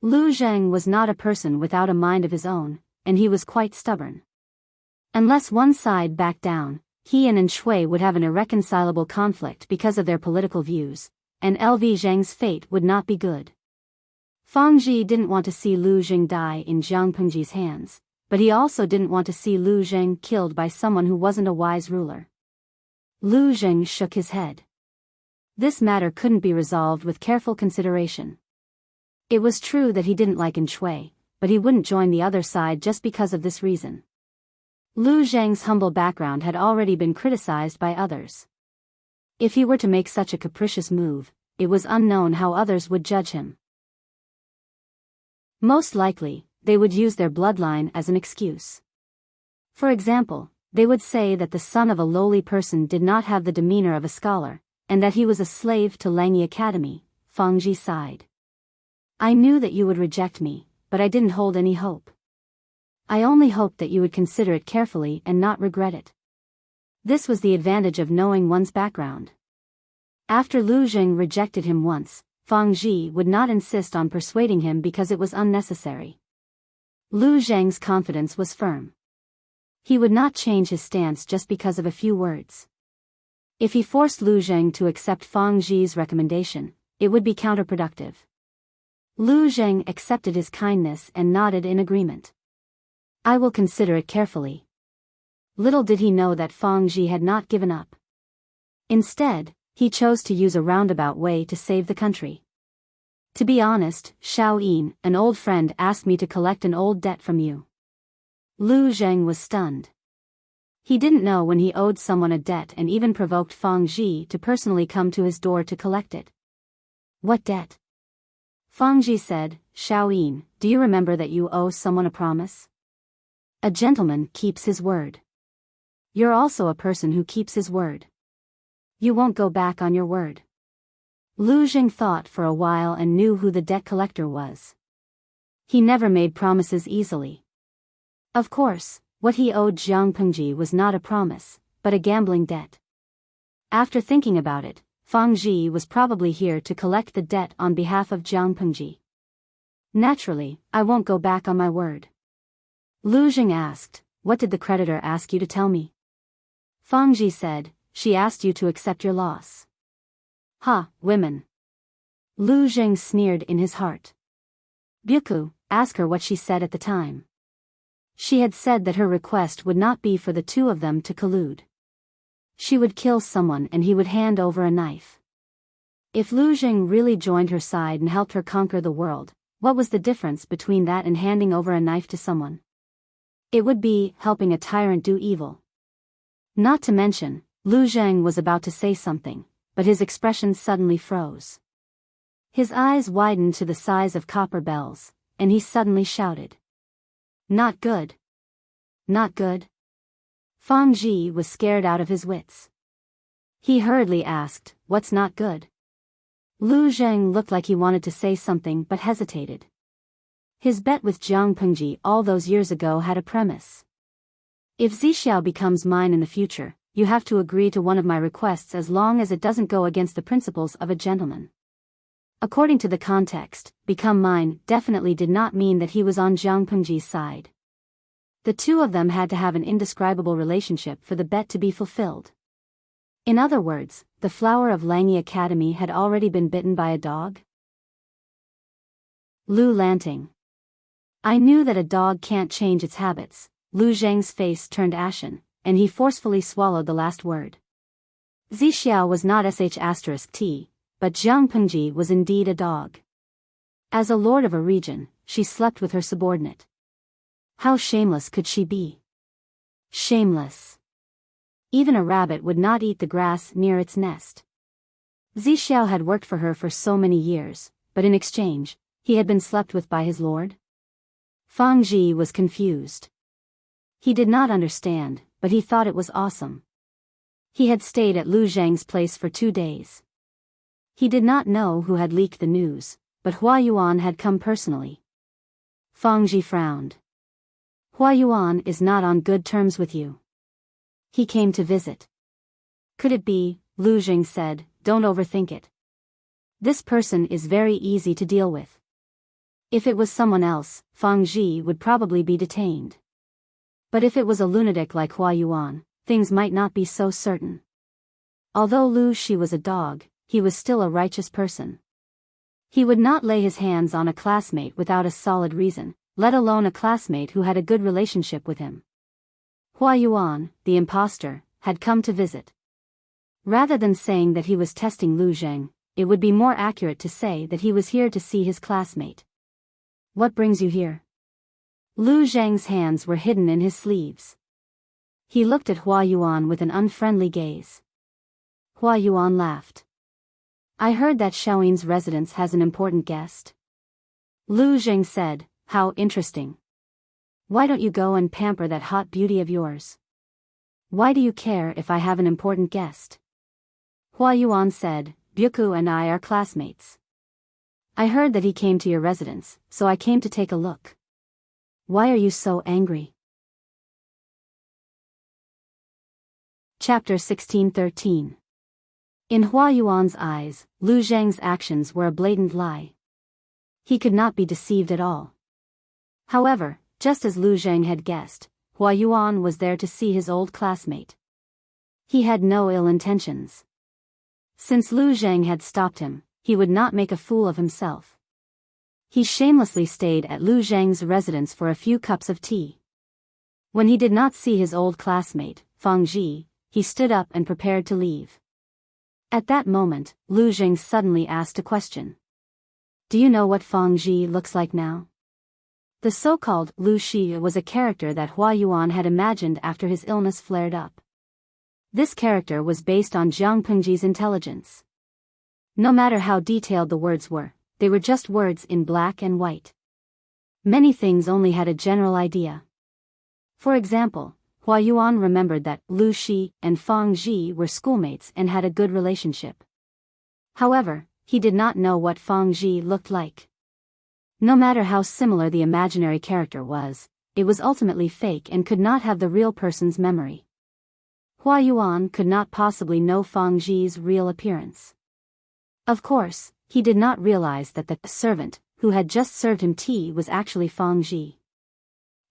Lu Zheng was not a person without a mind of his own, and he was quite stubborn. Unless one side backed down, he and Shui would have an irreconcilable conflict because of their political views, and LV Zheng's fate would not be good. Fang Ji didn't want to see Lu Zheng die in Jiang Pengji's hands, but he also didn't want to see Lu Zheng killed by someone who wasn't a wise ruler. Lu Zheng shook his head. This matter couldn't be resolved with careful consideration. It was true that he didn't like Shui, but he wouldn't join the other side just because of this reason. Lu Zheng's humble background had already been criticized by others. If he were to make such a capricious move, it was unknown how others would judge him. Most likely, they would use their bloodline as an excuse. For example, they would say that the son of a lowly person did not have the demeanor of a scholar, and that he was a slave to Langyi Academy. Fang Ji sighed. I knew that you would reject me, but I didn't hold any hope. I only hoped that you would consider it carefully and not regret it. This was the advantage of knowing one's background. After Lu Zheng rejected him once, Fang Ji would not insist on persuading him because it was unnecessary. Lu Zheng's confidence was firm. He would not change his stance just because of a few words. If he forced Lu Zheng to accept Fang Ji's recommendation, it would be counterproductive. Lu Zheng accepted his kindness and nodded in agreement. I will consider it carefully. Little did he know that Fang Ji had not given up. Instead, he chose to use a roundabout way to save the country. To be honest, Xiao Yin, an old friend, asked me to collect an old debt from you. Lu Zheng was stunned. He didn't know when he owed someone a debt and even provoked Fang Ji to personally come to his door to collect it. What debt? Fang Ji said, Xiao Yin, do you remember that you owe someone a promise? A gentleman keeps his word. You're also a person who keeps his word. You won't go back on your word. Lu Zheng thought for a while and knew who the debt collector was. He never made promises easily. Of course, what he owed Jiang Pengji was not a promise, but a gambling debt. After thinking about it, Fang Ji was probably here to collect the debt on behalf of Jiang Pengji. Naturally, I won't go back on my word. Lu Zheng asked, what did the creditor ask you to tell me? Fang Ji said, she asked you to accept your loss. Ha, women. Lu Zheng sneered in his heart. Byuku, ask her what she said at the time. She had said that her request would not be for the two of them to collude. She would kill someone and he would hand over a knife. If Lu Zheng really joined her side and helped her conquer the world, what was the difference between that and handing over a knife to someone? It would be helping a tyrant do evil. Not to mention, Lu Zheng was about to say something, but his expression suddenly froze. His eyes widened to the size of copper bells, and he suddenly shouted. Not good. Not good. Fang Ji was scared out of his wits. He hurriedly asked, what's not good? Lu Zheng looked like he wanted to say something but hesitated. His bet with Jiang Pengji all those years ago had a premise. If Zixiao becomes mine in the future, you have to agree to one of my requests as long as it doesn't go against the principles of a gentleman. According to the context, become mine definitely did not mean that he was on Jiang Pengji's side. The two of them had to have an indescribable relationship for the bet to be fulfilled. In other words, the flower of Langyi Academy had already been bitten by a dog? Lu Lanting. I knew that a dog can't change its habits. Lu Zheng's face turned ashen, and he forcefully swallowed the last word. Zixiao was not sh*t, but Jiang Pengji was indeed a dog. As a lord of a region, she slept with her subordinate. How shameless could she be? Shameless. Even a rabbit would not eat the grass near its nest. Zixiao had worked for her for so many years, but in exchange, he had been slept with by his lord? Fang Ji was confused. He did not understand, but he thought it was awesome. He had stayed at Lu Zheng's place for 2 days. He did not know who had leaked the news, but Hua Yuan had come personally. Fang Ji frowned. Hua Yuan is not on good terms with you. He came to visit. Could it be? Lu Jing said, don't overthink it. This person is very easy to deal with. If it was someone else, Fang Ji would probably be detained. But if it was a lunatic like Hua Yuan, things might not be so certain. Although Lu Shi was a dog, he was still a righteous person. He would not lay his hands on a classmate without a solid reason, let alone a classmate who had a good relationship with him. Hua Yuan, the impostor, had come to visit. Rather than saying that he was testing Lu Zheng, it would be more accurate to say that he was here to see his classmate. What brings you here? Lu Zheng's hands were hidden in his sleeves. He looked at Hua Yuan with an unfriendly gaze. Hua Yuan laughed. I heard that Xiaoyin's residence has an important guest. Lu Zheng said, how interesting. Why don't you go and pamper that hot beauty of yours? Why do you care if I have an important guest? Hua Yuan said, Byuku and I are classmates. I heard that he came to your residence, so I came to take a look. Why are you so angry? Chapter 16:13. In Hua Yuan's eyes, Lu Zheng's actions were a blatant lie. He could not be deceived at all. However, just as Lu Zheng had guessed, Hua Yuan was there to see his old classmate. He had no ill intentions. Since Lu Zheng had stopped him, he would not make a fool of himself. He shamelessly stayed at Lu Zheng's residence for a few cups of tea. When he did not see his old classmate, Fang Ji, he stood up and prepared to leave. At that moment, Lu Zheng suddenly asked a question. Do you know what Fang Ji looks like now? The so-called Lu Shi was a character that Hua Yuan had imagined after his illness flared up. This character was based on Jiang Pengji's intelligence. No matter how detailed the words were, they were just words in black and white. Many things only had a general idea. For example, Hua Yuan remembered that Lu Shi and Fang Ji were schoolmates and had a good relationship. However, he did not know what Fang Ji looked like. No matter how similar the imaginary character was, it was ultimately fake and could not have the real person's memory. Hua Yuan could not possibly know Fang Ji's real appearance. Of course, he did not realize that the servant, who had just served him tea, was actually Fang Ji.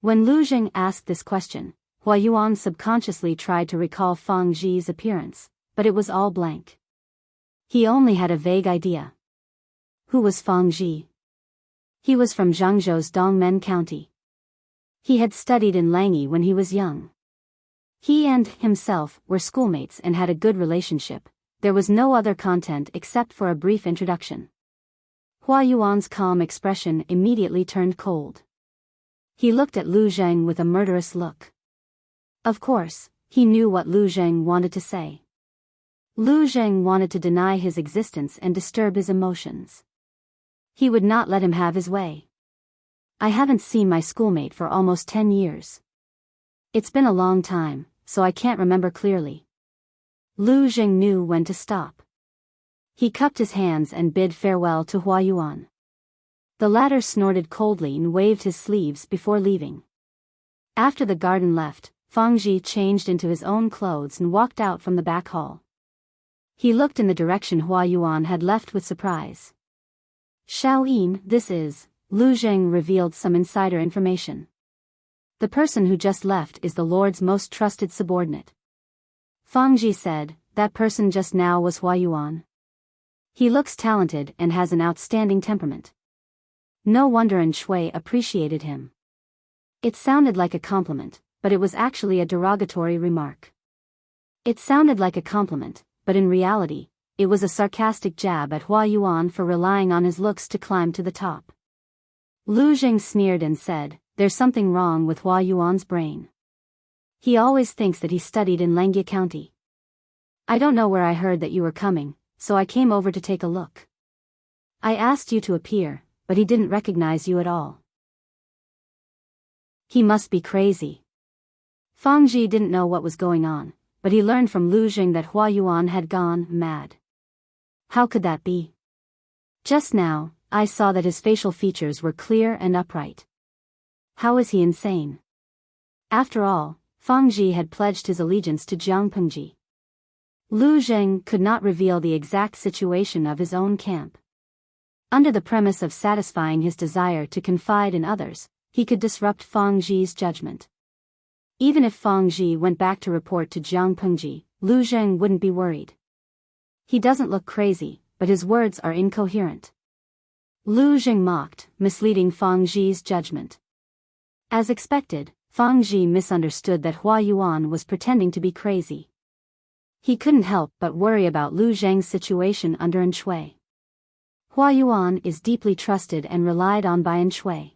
When Lu Zheng asked this question, Hua Yuan subconsciously tried to recall Fang Ji's appearance, but it was all blank. He only had a vague idea. Who was Fang Ji? He was from Zhangzhou's Dongmen County. He had studied in Langyi when he was young. He and himself were schoolmates and had a good relationship. There was no other content except for a brief introduction. Hua Yuan's calm expression immediately turned cold. He looked at Lu Zheng with a murderous look. Of course, he knew what Lu Zheng wanted to say. Lu Zheng wanted to deny his existence and disturb his emotions. He would not let him have his way. I haven't seen my schoolmate for almost 10 years. It's been a long time, so I can't remember clearly. Lu Zheng knew when to stop. He cupped his hands and bid farewell to Hua Yuan. The latter snorted coldly and waved his sleeves before leaving. After the garden left, Fang Ji changed into his own clothes and walked out from the back hall. He looked in the direction Hua Yuan had left with surprise. Xiaoyin, this is, Lu Zheng revealed some insider information. The person who just left is the Lord's most trusted subordinate. Fang Ji said, that person just now was Hua Yuan. He looks talented and has an outstanding temperament. No wonder An Shui appreciated him. It sounded like a compliment, but it was actually a derogatory remark. It sounded like a compliment, but in reality, it was a sarcastic jab at Hua Yuan for relying on his looks to climb to the top. Lu Zheng sneered and said, there's something wrong with Hua Yuan's brain. He always thinks that he studied in Langyi County. I don't know where I heard that you were coming, so I came over to take a look. I asked you to appear, but he didn't recognize you at all. He must be crazy. Fang Ji didn't know what was going on, but he learned from Lu Zheng that Hua Yuan had gone mad. How could that be? Just now, I saw that his facial features were clear and upright. How is he insane? After all, Fang Ji had pledged his allegiance to Jiang Pengji. Lu Zheng could not reveal the exact situation of his own camp. Under the premise of satisfying his desire to confide in others, he could disrupt Fang Ji's judgment. Even if Fang Ji went back to report to Jiang Pengji, Lu Zheng wouldn't be worried. He doesn't look crazy, but his words are incoherent. Lu Zheng mocked, misleading Fang Ji's judgment. As expected, Fang Ji misunderstood that Hua Yuan was pretending to be crazy. He couldn't help but worry about Lu Zheng's situation under Enchanting. Hua Yuan is deeply trusted and relied on by Enchanting.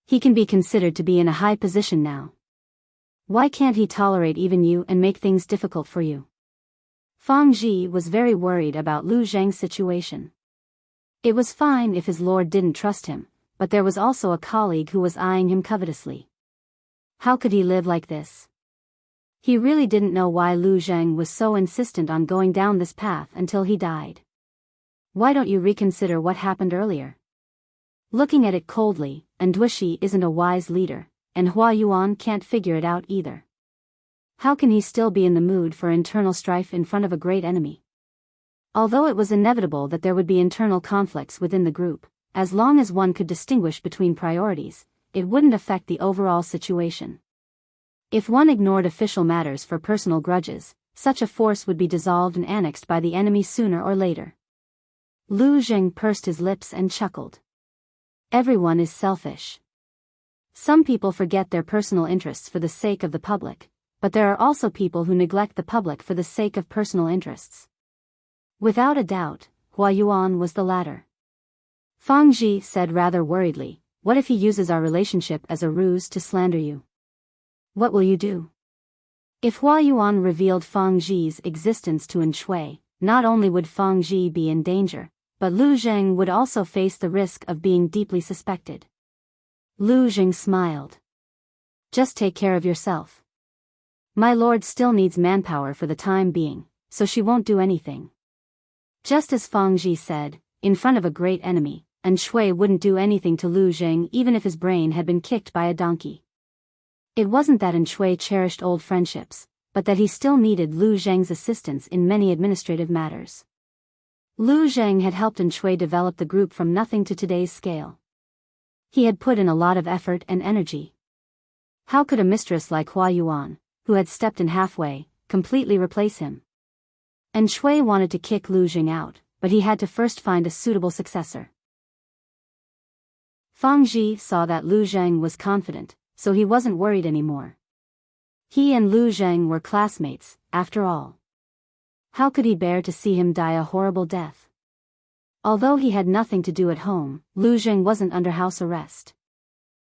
He can be considered to be in a high position now. Why can't he tolerate even you and make things difficult for you? Fang Ji was very worried about Lu Zheng's situation. It was fine if his lord didn't trust him, but there was also a colleague who was eyeing him covetously. How could he live like this? He really didn't know why Lu Zheng was so insistent on going down this path until he died. Why don't you reconsider what happened earlier? Looking at it coldly, Dushi isn't a wise leader, and Hua Yuan can't figure it out either. How can he still be in the mood for internal strife in front of a great enemy? Although it was inevitable that there would be internal conflicts within the group, as long as one could distinguish between priorities, it wouldn't affect the overall situation. If one ignored official matters for personal grudges, such a force would be dissolved and annexed by the enemy sooner or later. Lu Zheng pursed his lips and chuckled. Everyone is selfish. Some people forget their personal interests for the sake of the public, but there are also people who neglect the public for the sake of personal interests. Without a doubt, Hua Yuan was the latter. Fang Ji said rather worriedly, "What if he uses our relationship as a ruse to slander you? What will you do?" If Hua Yuan revealed Fang Ji's existence to Enchanting, not only would Fang Ji be in danger, but Lu Zheng would also face the risk of being deeply suspected. Lu Zheng smiled. "Just take care of yourself. My lord still needs manpower for the time being, so she won't do anything." Just as Fang Ji said, in front of a great enemy, Enchanting wouldn't do anything to Lu Zheng even if his brain had been kicked by a donkey. It wasn't that Enchanting cherished old friendships, but that he still needed Lu Zheng's assistance in many administrative matters. Lu Zheng had helped Enchanting develop the group from nothing to today's scale. He had put in a lot of effort and energy. How could a mistress like Hua Yuan, who had stepped in halfway, completely replace him? Enchanting wanted to kick Lu Zheng out, but he had to first find a suitable successor. Fang Ji saw that Lu Zheng was confident, so he wasn't worried anymore. He and Lu Zheng were classmates, after all. How could he bear to see him die a horrible death? Although he had nothing to do at home, Lu Zheng wasn't under house arrest.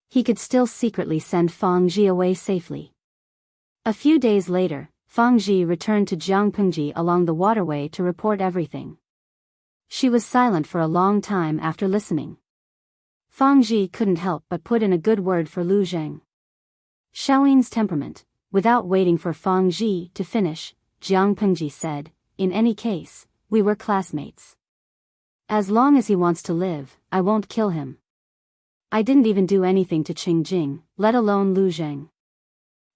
He could still secretly send Fang Ji away safely. A few days later, Fang Ji returned to Jiang Pengji along the waterway to report everything. She was silent for a long time after listening. Fang Ji couldn't help but put in a good word for Lu Zheng. Xiaoyin's temperament. Without waiting for Fang Ji to finish, Jiang Pengji said, "In any case, we were classmates. As long as he wants to live, I won't kill him. I didn't even do anything to Qingjing, let alone Lu Zheng.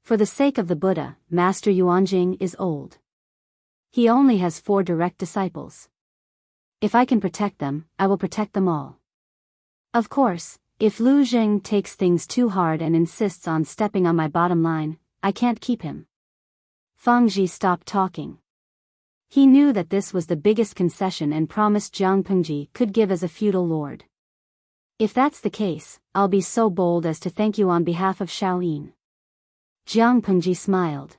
For the sake of the Buddha, Master Yuanjing is old. He only has 4 direct disciples. If I can protect them, I will protect them all. Of course, if Lu Zheng takes things too hard and insists on stepping on my bottom line, I can't keep him." Fang Ji stopped talking. He knew that this was the biggest concession and promise Jiang Pengji could give as a feudal lord. "If that's the case, I'll be so bold as to thank you on behalf of Xiaoyin." Jiang Pengji smiled.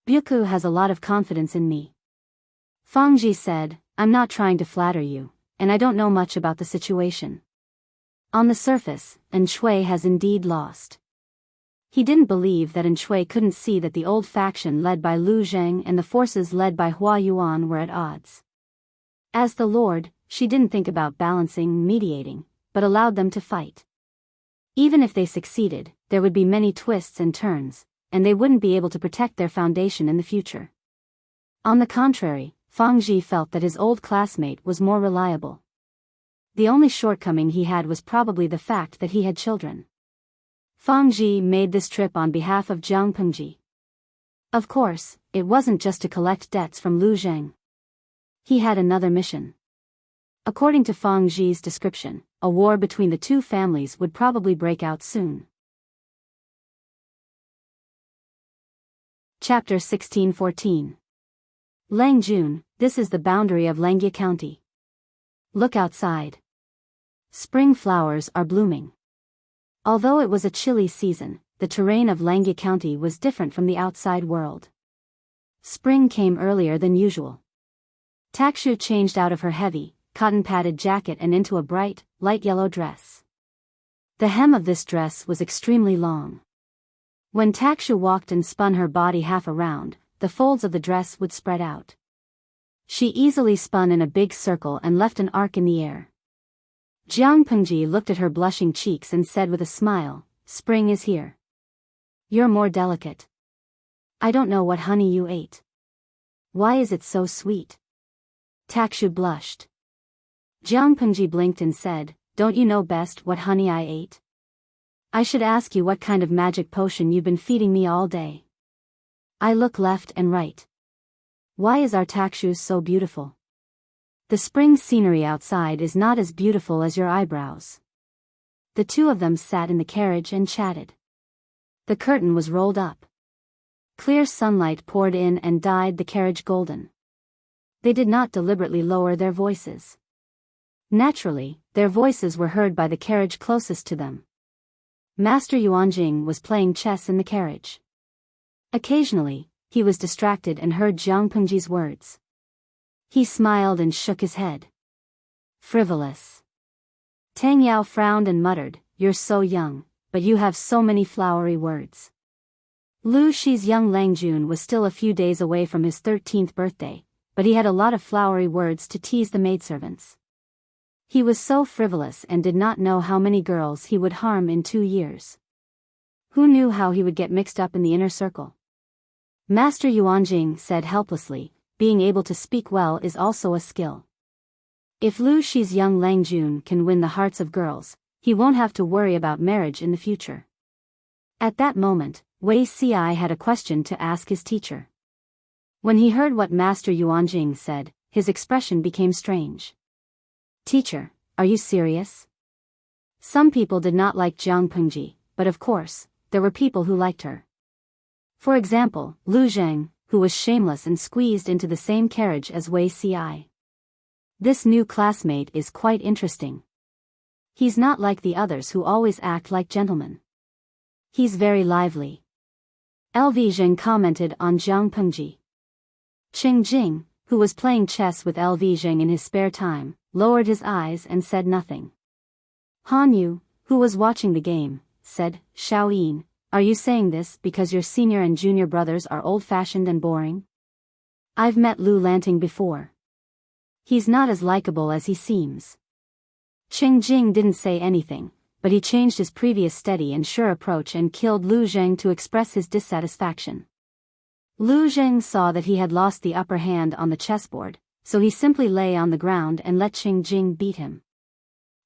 "Buku has a lot of confidence in me." Fang Ji said, "I'm not trying to flatter you, and I don't know much about the situation." On the surface, Enchanting has indeed lost. He didn't believe that Enchanting couldn't see that the old faction led by Lu Zheng and the forces led by Hua Yuan were at odds. As the lord, she didn't think about balancing, mediating, but allowed them to fight. Even if they succeeded, there would be many twists and turns, and they wouldn't be able to protect their foundation in the future. On the contrary, Fang Ji felt that his old classmate was more reliable. The only shortcoming he had was probably the fact that he had children. Fang Ji made this trip on behalf of Jiang Pengji. Of course, it wasn't just to collect debts from Lu Zheng. He had another mission. According to Fang Ji's description, a war between the two families would probably break out soon. Chapter 1614. Langjun, this is the boundary of Langya County. Look outside. Spring flowers are blooming. Although it was a chilly season, the terrain of Langya County was different from the outside world. Spring came earlier than usual. Takshu changed out of her heavy, cotton-padded jacket and into a bright, light yellow dress. The hem of this dress was extremely long. When Takshu walked and spun her body half around, the folds of the dress would spread out. She easily spun in a big circle and left an arc in the air. Jiang Pengji looked at her blushing cheeks and said with a smile, "Spring is here. You're more delicate. I don't know what honey you ate. Why is it so sweet?" Takshu blushed. Jiang Pengji blinked and said, "Don't you know best what honey I ate? I should ask you what kind of magic potion you've been feeding me all day. I look left and right. Why is our Takshu so beautiful? The spring scenery outside is not as beautiful as your eyebrows." The two of them sat in the carriage and chatted. The curtain was rolled up. Clear sunlight poured in and dyed the carriage golden. They did not deliberately lower their voices. Naturally, their voices were heard by the carriage closest to them. Master Yuanjing was playing chess in the carriage. Occasionally, he was distracted and heard Jiang Pengji's words. He smiled and shook his head. Frivolous. Tang Yao frowned and muttered, "You're so young, but you have so many flowery words." Lu Shi's young Langjun was still a few days away from his 13th birthday, but he had a lot of flowery words to tease the maidservants. He was so frivolous and did not know how many girls he would harm in 2 years. Who knew how he would get mixed up in the inner circle? Master Yuanjing said helplessly, "Being able to speak well is also a skill. If Lu Shi's young Langjun can win the hearts of girls, he won't have to worry about marriage in the future." At that moment, Wei Ci had a question to ask his teacher. When he heard what Master Yuanjing said, his expression became strange. "Teacher, are you serious?" Some people did not like Jiang Pengji, but of course, there were people who liked her. For example, Lu Zheng, who was shameless and squeezed into the same carriage as Wei Ci. This new classmate is quite interesting. He's not like the others who always act like gentlemen. He's very lively. LV Zheng commented on Jiang Pengji. Qing Jing, who was playing chess with LV Zheng in his spare time, lowered his eyes and said nothing. Han Yu, who was watching the game, said, "Xiao Yin, are you saying this because your senior and junior brothers are old-fashioned and boring? I've met Lu Lanting before. He's not as likable as he seems." Qing Jing didn't say anything, but he changed his previous steady and sure approach and killed Lu Zheng to express his dissatisfaction. Lu Zheng saw that he had lost the upper hand on the chessboard, so he simply lay on the ground and let Qing Jing beat him.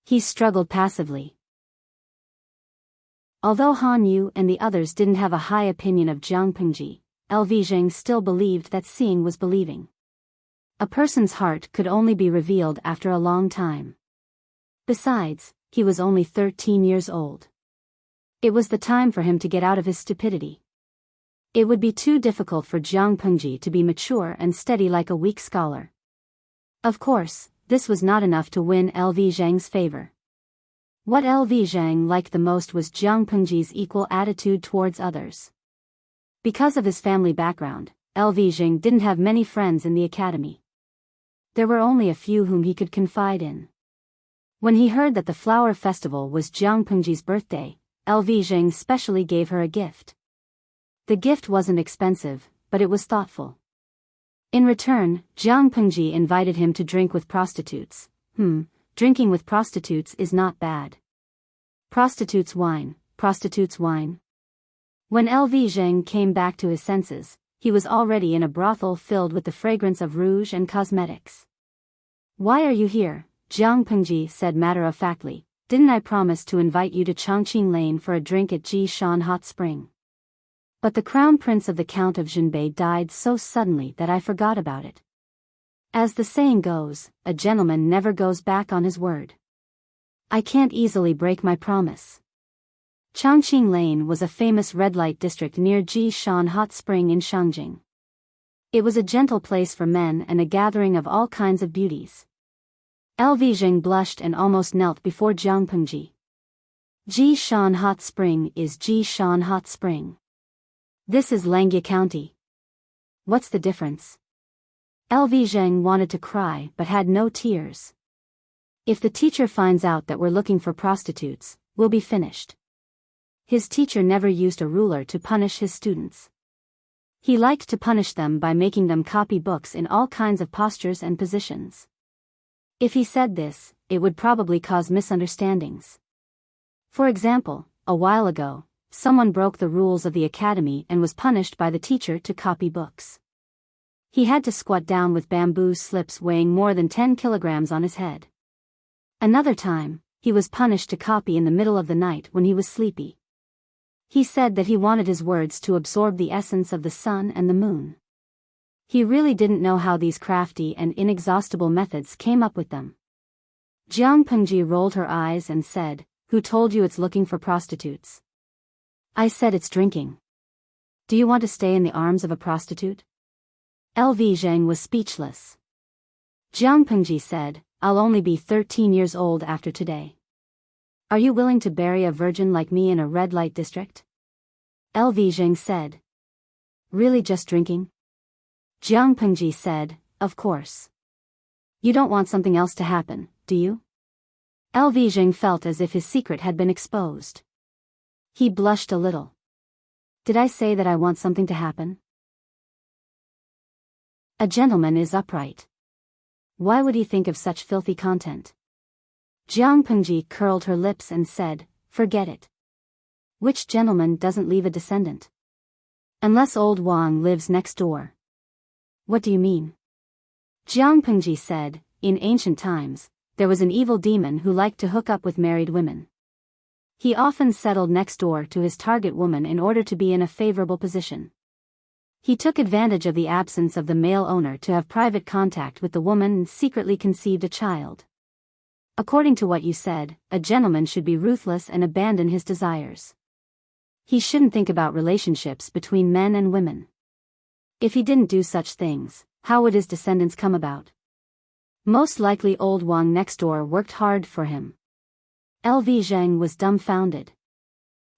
He struggled passively. Although Han Yu and the others didn't have a high opinion of Jiang Pengji, LV Zheng still believed that seeing was believing. A person's heart could only be revealed after a long time. Besides, he was only 13 years old. It was the time for him to get out of his stupidity. It would be too difficult for Jiang Pengji to be mature and steady like a weak scholar. Of course, this was not enough to win LV Zheng's favor. What LV Zheng liked the most was Jiang Pengji's equal attitude towards others. Because of his family background, LV Zheng didn't have many friends in the academy. There were only a few whom he could confide in. When he heard that the flower festival was Jiang Pengji's birthday, LV Zheng specially gave her a gift. The gift wasn't expensive, but it was thoughtful. In return, Jiang Pengji invited him to drink with prostitutes. Drinking with prostitutes is not bad. Prostitutes' wine, prostitutes' wine. When LV Zheng came back to his senses, he was already in a brothel filled with the fragrance of rouge and cosmetics. "Why are you here?" Jiang Pengji said matter-of-factly, Didn't I promise to invite you to Chongqing Lane for a drink at Jishan Hot Spring? But the crown prince of the Count of Jinbei died so suddenly that I forgot about it. As the saying goes, a gentleman never goes back on his word. I can't easily break my promise. Chongqing Lane was a famous red light district near Jishan Hot Spring in Shangjing. It was a gentle place for men and a gathering of all kinds of beauties. Lvijing blushed and almost knelt before Jiang Pengji. Jishan Hot Spring is Jishan Hot Spring. This is Langya County. What's the difference? Lvijing wanted to cry but had no tears. If the teacher finds out that we're looking for prostitutes, we'll be finished. His teacher never used a ruler to punish his students. He liked to punish them by making them copy books in all kinds of postures and positions. If he said this, it would probably cause misunderstandings. For example, a while ago, someone broke the rules of the academy and was punished by the teacher to copy books. He had to squat down with bamboo slips weighing more than 10 kilograms on his head. Another time, he was punished to copy in the middle of the night when he was sleepy. He said that he wanted his words to absorb the essence of the sun and the moon. He really didn't know how these crafty and inexhaustible methods came up with them. Jiang Pengji rolled her eyes and said, "Who told you it's looking for prostitutes?" I said it's drinking. Do you want to stay in the arms of a prostitute? Lvijing was speechless. Jiang Pengji said, "I'll only be 13 years old after today. Are you willing to bury a virgin like me in a red light district?" Lvijing said. Really just drinking? Jiang Pengji said, "Of course. You don't want something else to happen, do you?" Lvijing felt as if his secret had been exposed. He blushed a little. Did I say that I want something to happen? A gentleman is upright. Why would he think of such filthy content? Jiang Pengji curled her lips and said, "Forget it. Which gentleman doesn't leave a descendant? Unless old Wang lives next door." What do you mean? Jiang Pengji said, "In ancient times, there was an evil demon who liked to hook up with married women. He often settled next door to his target woman in order to be in a favorable position. He took advantage of the absence of the male owner to have private contact with the woman and secretly conceived a child. According to what you said, a gentleman should be ruthless and abandon his desires. He shouldn't think about relationships between men and women. If he didn't do such things, how would his descendants come about? Most likely old Wang next door worked hard for him." Lvijing was dumbfounded.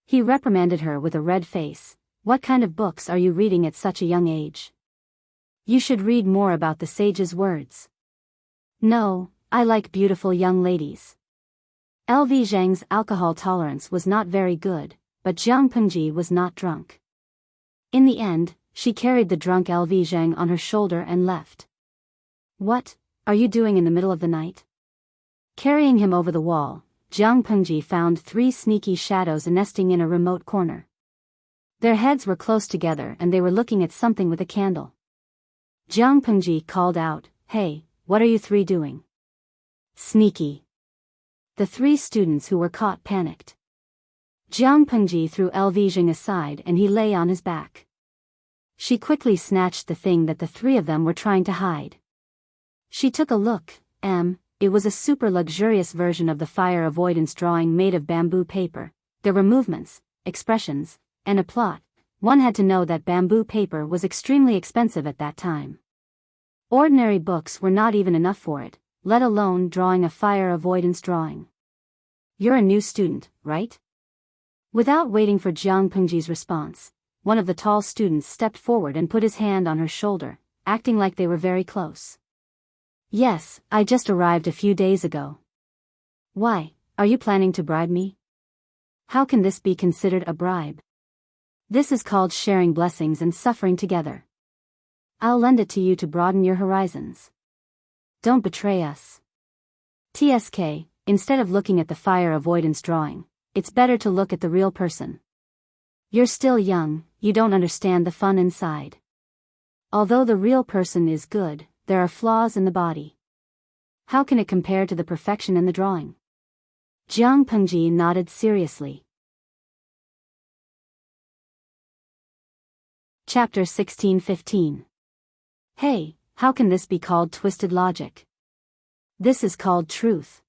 He reprimanded her with a red face. "What kind of books are you reading at such a young age? You should read more about the sage's words." "No, I like beautiful young ladies." Lvijing's alcohol tolerance was not very good, but Jiang Pengji was not drunk. In the end, she carried the drunk Lvijing on her shoulder and left. "What are you doing in the middle of the night?" Carrying him over the wall, Jiang Pengji found 3 sneaky shadows nesting in a remote corner. Their heads were close together and they were looking at something with a candle. Jiang Pengji called out, "Hey, what are you 3 doing?" "Sneaky." The 3 students who were caught panicked. Jiang Pengji threw Lvijing aside and he lay on his back. She quickly snatched the thing that the 3 of them were trying to hide. She took a look, it was a super luxurious version of the fire avoidance drawing made of bamboo paper. There were movements, expressions, and a plot. One had to know that bamboo paper was extremely expensive at that time. Ordinary books were not even enough for it, let alone drawing a fire avoidance drawing. "You're a new student, right?" Without waiting for Jiang Pengji's response, one of the tall students stepped forward and put his hand on her shoulder, acting like they were very close. "Yes, I just arrived a few days ago." "Why, are you planning to bribe me?" "How can this be considered a bribe? This is called sharing blessings and suffering together. I'll lend it to you to broaden your horizons. Don't betray us." "TSK, instead of looking at the fire avoidance drawing, it's better to look at the real person. You're still young, you don't understand the fun inside. Although the real person is good, there are flaws in the body. How can it compare to the perfection in the drawing? Jiang Pengji nodded seriously. Chapter 16:15. Hey, how can this be called twisted logic? This is called truth.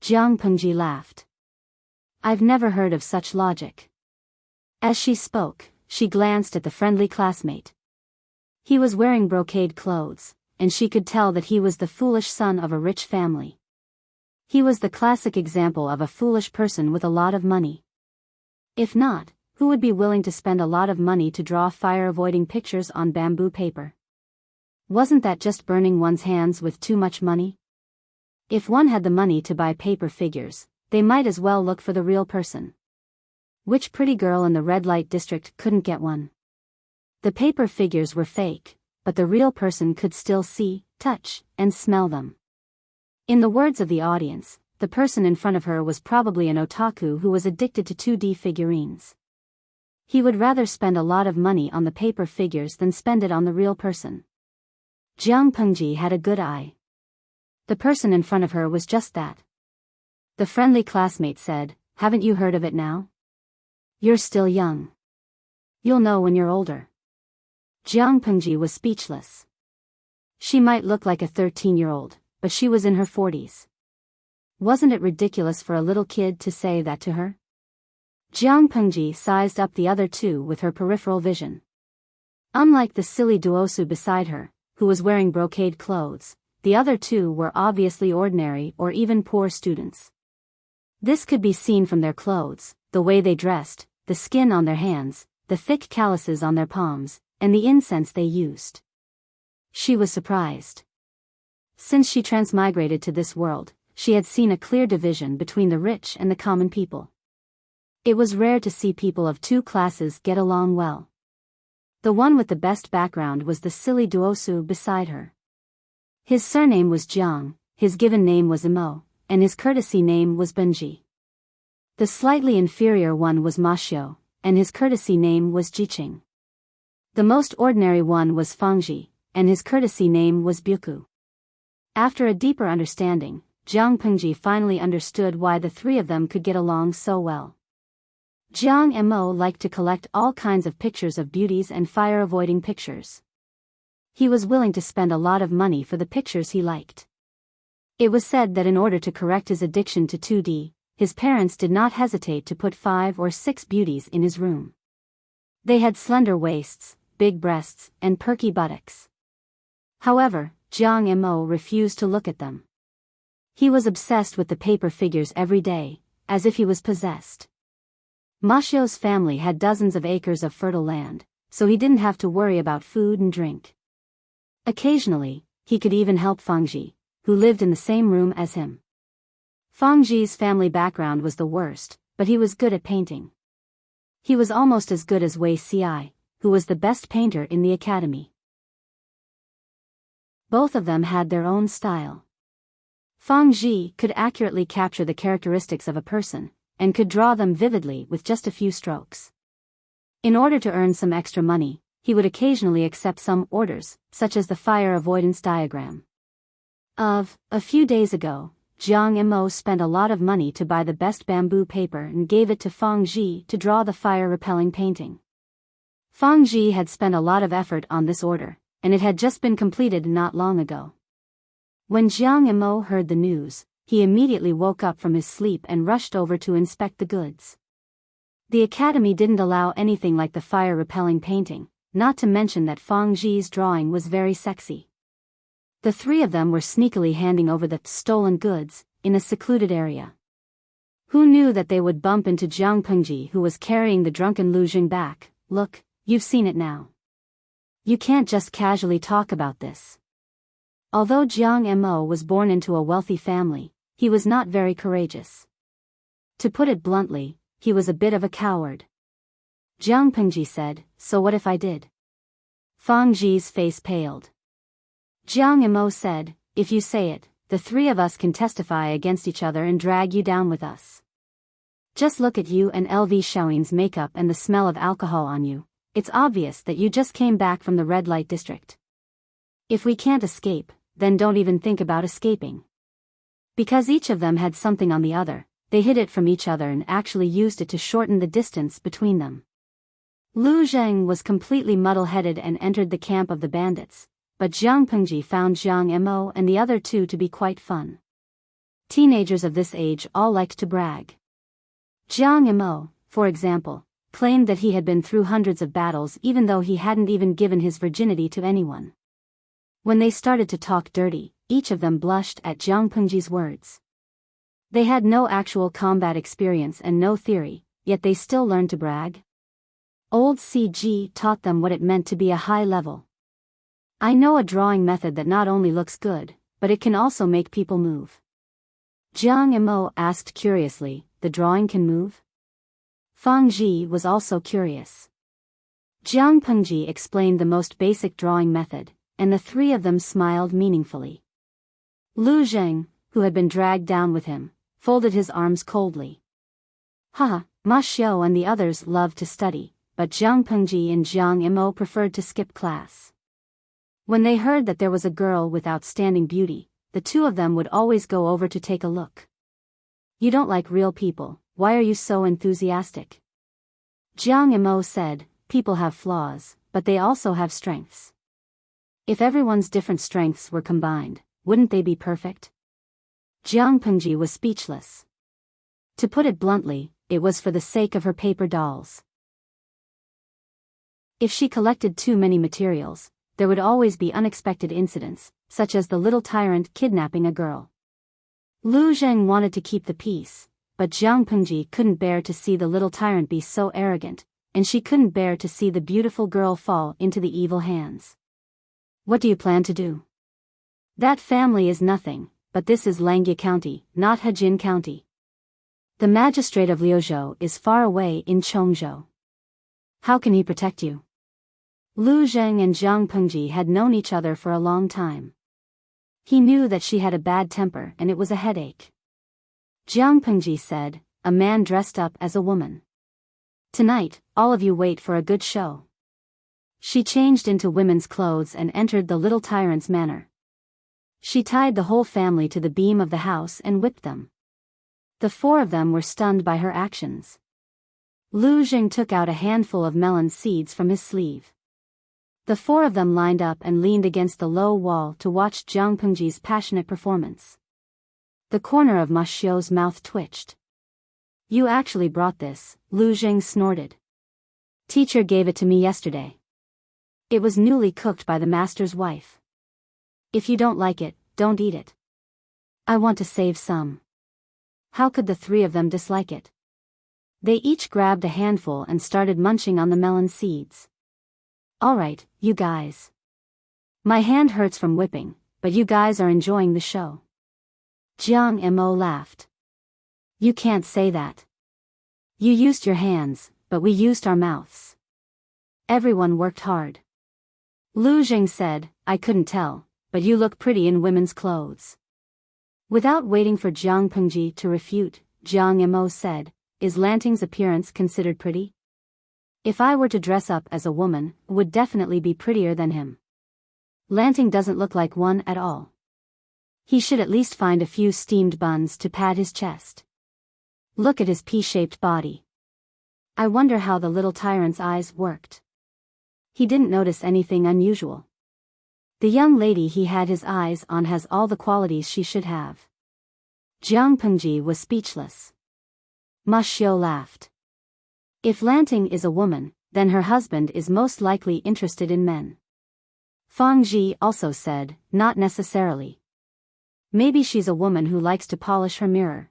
Jiang Pengji laughed. I've never heard of such logic. As she spoke, she glanced at the friendly classmate. He was wearing brocade clothes, and she could tell that he was the foolish son of a rich family. He was the classic example of a foolish person with a lot of money. If not, who would be willing to spend a lot of money to draw fire-avoiding pictures on bamboo paper? Wasn't that just burning one's hands with too much money? If one had the money to buy paper figures, they might as well look for the real person. Which pretty girl in the red light district couldn't get one? The paper figures were fake, but the real person could still see, touch, and smell them. In the words of the audience, the person in front of her was probably an otaku who was addicted to 2D figurines. He would rather spend a lot of money on the paper figures than spend it on the real person. Jiang Pengji had a good eye. The person in front of her was just that. The friendly classmate said, "Haven't you heard of it now? You're still young. You'll know when you're older." Jiang Pengji was speechless. She might look like a 13-year-old, but she was in her 40s. Wasn't it ridiculous for a little kid to say that to her? Jiang Pengji sized up the other two with her peripheral vision. Unlike the silly duosu beside her, who was wearing brocade clothes, the other two were obviously ordinary or even poor students. This could be seen from their clothes, the way they dressed, the skin on their hands, the thick calluses on their palms, and the incense they used. She was surprised. Since she transmigrated to this world, she had seen a clear division between the rich and the common people. It was rare to see people of two classes get along well. The one with the best background was the silly duosu beside her. His surname was Jiang, his given name was Imo, and his courtesy name was Benji. The slightly inferior one was Mashio, and his courtesy name was Jiqing. The most ordinary one was Fangji, and his courtesy name was Byuku. After a deeper understanding, Jiang Pengji finally understood why the three of them could get along so well. Jiang Mo liked to collect all kinds of pictures of beauties and fire-avoiding pictures. He was willing to spend a lot of money for the pictures he liked. It was said that in order to correct his addiction to 2D, his parents did not hesitate to put 5 or 6 beauties in his room. They had slender waists, big breasts, and perky buttocks. However, Jiang Mo refused to look at them. He was obsessed with the paper figures every day, as if he was possessed. Mashio's family had dozens of acres of fertile land, so he didn't have to worry about food and drink. Occasionally, he could even help Fangji, who lived in the same room as him. Fangji's family background was the worst, but he was good at painting. He was almost as good as Wei Ci, who was the best painter in the academy. Both of them had their own style. Fangji could accurately capture the characteristics of a person, and could draw them vividly with just a few strokes. In order to earn some extra money, he would occasionally accept some orders, such as the fire avoidance diagram. A few days ago, Jiang Mo spent a lot of money to buy the best bamboo paper and gave it to Fangji to draw the fire-repelling painting. Fangji had spent a lot of effort on this order, and it had just been completed not long ago. When Jiang Mo heard the news, he immediately woke up from his sleep and rushed over to inspect the goods. The academy didn't allow anything like the fire-repelling painting, not to mention that Fangji's drawing was very sexy. The three of them were sneakily handing over the stolen goods in a secluded area. Who knew that they would bump into Jiang Pengji, who was carrying the drunken Lu Jing back? Look, you've seen it now. You can't just casually talk about this. Although Jiang Mo was born into a wealthy family, he was not very courageous. To put it bluntly, he was a bit of a coward. Jiang Pengji said, "So what if I did?" Fangji's face paled. Jiang Mo said, "If you say it, the three of us can testify against each other and drag you down with us. Just look at you and LV Xiaoyin's makeup and the smell of alcohol on you. It's obvious that you just came back from the red light district. If we can't escape, then don't even think about escaping." Because each of them had something on the other, they hid it from each other and actually used it to shorten the distance between them. Lu Zheng was completely muddle-headed and entered the camp of the bandits, but Jiang Pengji found Jiang Mo and the other two to be quite fun. Teenagers of this age all liked to brag. Jiang Mo, for example, claimed that he had been through hundreds of battles even though he hadn't even given his virginity to anyone. When they started to talk dirty, each of them blushed at Jiang Pengji's words. They had no actual combat experience and no theory, yet they still learned to brag. Old CG taught them what it meant to be a high level. I know a drawing method that not only looks good, but it can also make people move. Jiang Mo asked curiously, the drawing can move? Fang Ji was also curious. Jiang Pengji explained the most basic drawing method, and the three of them smiled meaningfully. Lu Zheng, who had been dragged down with him, folded his arms coldly. Haha, Ma Xiao and the others loved to study, but Jiang Pengji and Jiang Mo preferred to skip class. When they heard that there was a girl with outstanding beauty, the two of them would always go over to take a look. You don't like real people, why are you so enthusiastic? Jiang Mo said, people have flaws, but they also have strengths. If everyone's different strengths were combined, wouldn't they be perfect? Jiang Pengji was speechless. To put it bluntly, it was for the sake of her paper dolls. If she collected too many materials, there would always be unexpected incidents, such as the little tyrant kidnapping a girl. Lu Zheng wanted to keep the peace, but Jiang Pengji couldn't bear to see the little tyrant be so arrogant, and she couldn't bear to see the beautiful girl fall into the evil hands. What do you plan to do? That family is nothing, but this is Langya County, not Hejin County. The magistrate of Liuzhou is far away in Chongzhou. How can he protect you? Lu Zheng and Jiang Pengji had known each other for a long time. He knew that she had a bad temper and it was a headache. Jiang Pengji said, a man dressed up as a woman. Tonight, all of you wait for a good show. She changed into women's clothes and entered the little tyrant's manor. She tied the whole family to the beam of the house and whipped them. The four of them were stunned by her actions. Lu Zheng took out a handful of melon seeds from his sleeve. The four of them lined up and leaned against the low wall to watch Jiang Pengji's passionate performance. The corner of Ma Xiao's mouth twitched. You actually brought this, Lu Zheng snorted. Teacher gave it to me yesterday. It was newly cooked by the master's wife. If you don't like it, don't eat it. I want to save some. How could the three of them dislike it? They each grabbed a handful and started munching on the melon seeds. All right, you guys. My hand hurts from whipping, but you guys are enjoying the show. Jiang Mo laughed. You can't say that. You used your hands, but we used our mouths. Everyone worked hard. Lu Zheng said, I couldn't tell, but you look pretty in women's clothes. Without waiting for Jiang Pengji to refute, Jiang Mo said, is Lanting's appearance considered pretty? If I were to dress up as a woman, would definitely be prettier than him. Lanting doesn't look like one at all. He should at least find a few steamed buns to pad his chest. Look at his pea-shaped body. I wonder how the little tyrant's eyes worked. He didn't notice anything unusual. The young lady he had his eyes on has all the qualities she should have. Jiang Pengji was speechless. Ma Xiao laughed. If Lanting is a woman, then her husband is most likely interested in men. Fang Ji also said, not necessarily. Maybe she's a woman who likes to polish her mirror.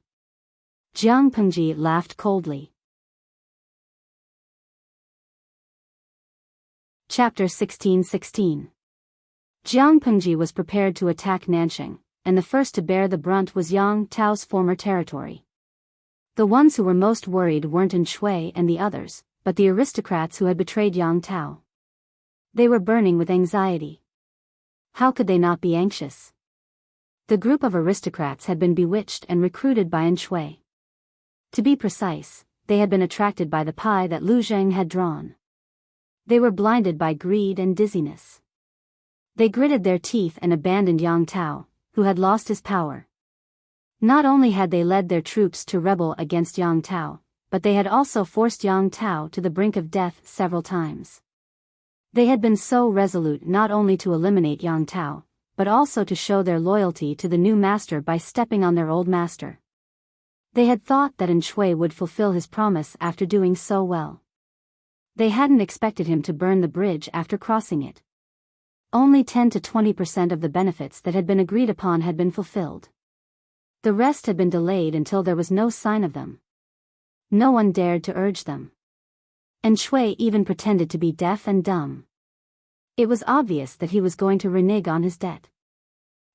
Jiang Pengji laughed coldly. Chapter 16:16. Jiang Pengji was prepared to attack Nanxing, and the first to bear the brunt was Yang Tao's former territory. The ones who were most worried weren't in Shui and the others, but the aristocrats who had betrayed Yang Tao. They were burning with anxiety. How could they not be anxious? The group of aristocrats had been bewitched and recruited by An Shui. To be precise, they had been attracted by the pie that Lu Zheng had drawn. They were blinded by greed and dizziness. They gritted their teeth and abandoned Yang Tao, who had lost his power. Not only had they led their troops to rebel against Yang Tao, but they had also forced Yang Tao to the brink of death several times. They had been so resolute not only to eliminate Yang Tao, but also to show their loyalty to the new master by stepping on their old master. They had thought that Enchanting would fulfill his promise after doing so well. They hadn't expected him to burn the bridge after crossing it. Only 10 to 20% of the benefits that had been agreed upon had been fulfilled. The rest had been delayed until there was no sign of them. No one dared to urge them. Enchanting even pretended to be deaf and dumb. It was obvious that he was going to renege on his debt.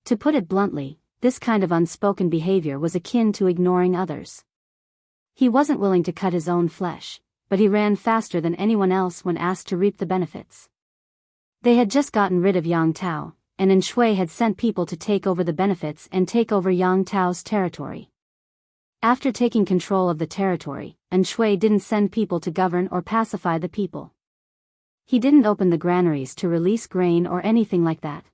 To put it bluntly, this kind of unspoken behavior was akin to ignoring others. He wasn't willing to cut his own flesh, but he ran faster than anyone else when asked to reap the benefits. They had just gotten rid of Yang Tao, and Enchanting had sent people to take over the benefits and take over Yang Tao's territory. After taking control of the territory, Enchanting didn't send people to govern or pacify the people. He didn't open the granaries to release grain or anything like that.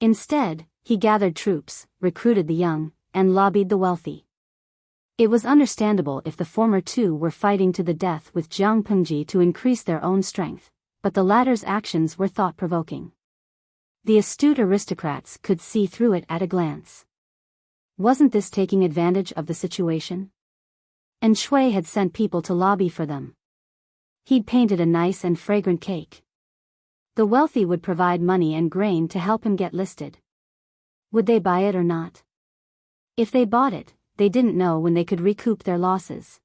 Instead, he gathered troops, recruited the young, and lobbied the wealthy. It was understandable if the former two were fighting to the death with Jiang Pengji to increase their own strength, but the latter's actions were thought-provoking. The astute aristocrats could see through it at a glance. Wasn't this taking advantage of the situation? Enchanting had sent people to lobby for them. He'd painted a nice and fragrant cake. The wealthy would provide money and grain to help him get listed. Would they buy it or not? If they bought it, they didn't know when they could recoup their losses.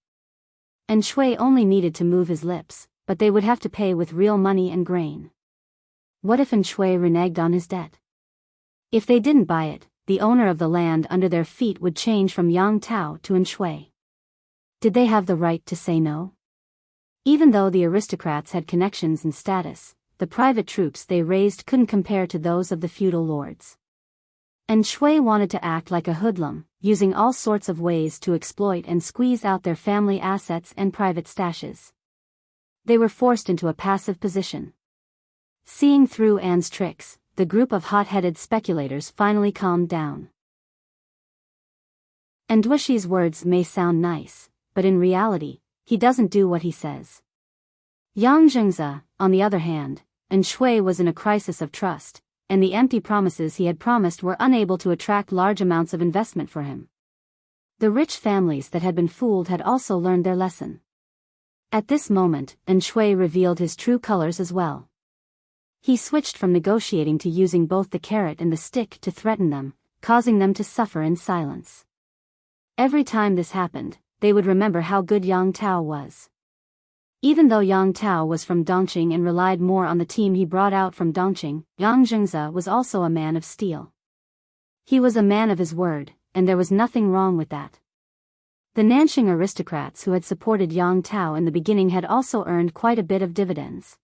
Enchanting only needed to move his lips, but they would have to pay with real money and grain. What if Enchanting reneged on his debt? If they didn't buy it, the owner of the land under their feet would change from Yang Tao to Enchanting. Did they have the right to say no? Even though the aristocrats had connections and status, the private troops they raised couldn't compare to those of the feudal lords. Enchanting wanted to act like a hoodlum, using all sorts of ways to exploit and squeeze out their family assets and private stashes. They were forced into a passive position. Seeing through Anne's tricks, the group of hot-headed speculators finally calmed down. Enduishi's words may sound nice, but in reality, he doesn't do what he says. Yang Zhengzi, on the other hand, Enchanting was in a crisis of trust, and the empty promises he had promised were unable to attract large amounts of investment for him. The rich families that had been fooled had also learned their lesson. At this moment, Enchanting revealed his true colors as well. He switched from negotiating to using both the carrot and the stick to threaten them, causing them to suffer in silence. Every time this happened, they would remember how good Yang Tao was. Even though Yang Tao was from Dongqing and relied more on the team he brought out from Dongqing, Yang Zhengzi was also a man of steel. He was a man of his word, and there was nothing wrong with that. The Nanxing aristocrats who had supported Yang Tao in the beginning had also earned quite a bit of dividends.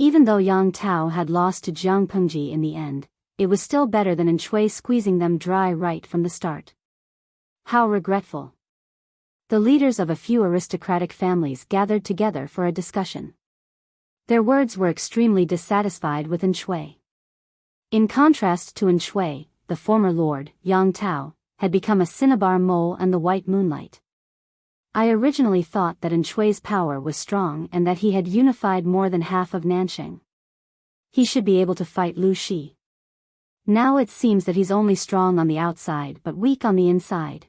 Even though Yang Tao had lost to Jiang Pengji in the end, it was still better than Enchanting squeezing them dry right from the start. How regretful. The leaders of a few aristocratic families gathered together for a discussion. Their words were extremely dissatisfied with Enchanting. In contrast to Enchanting, the former lord, Yang Tao, had become a cinnabar mole and the white moonlight. I originally thought that Enchanting's power was strong and that he had unified more than half of Nanxing. He should be able to fight Lu Shi. Now it seems that he's only strong on the outside but weak on the inside.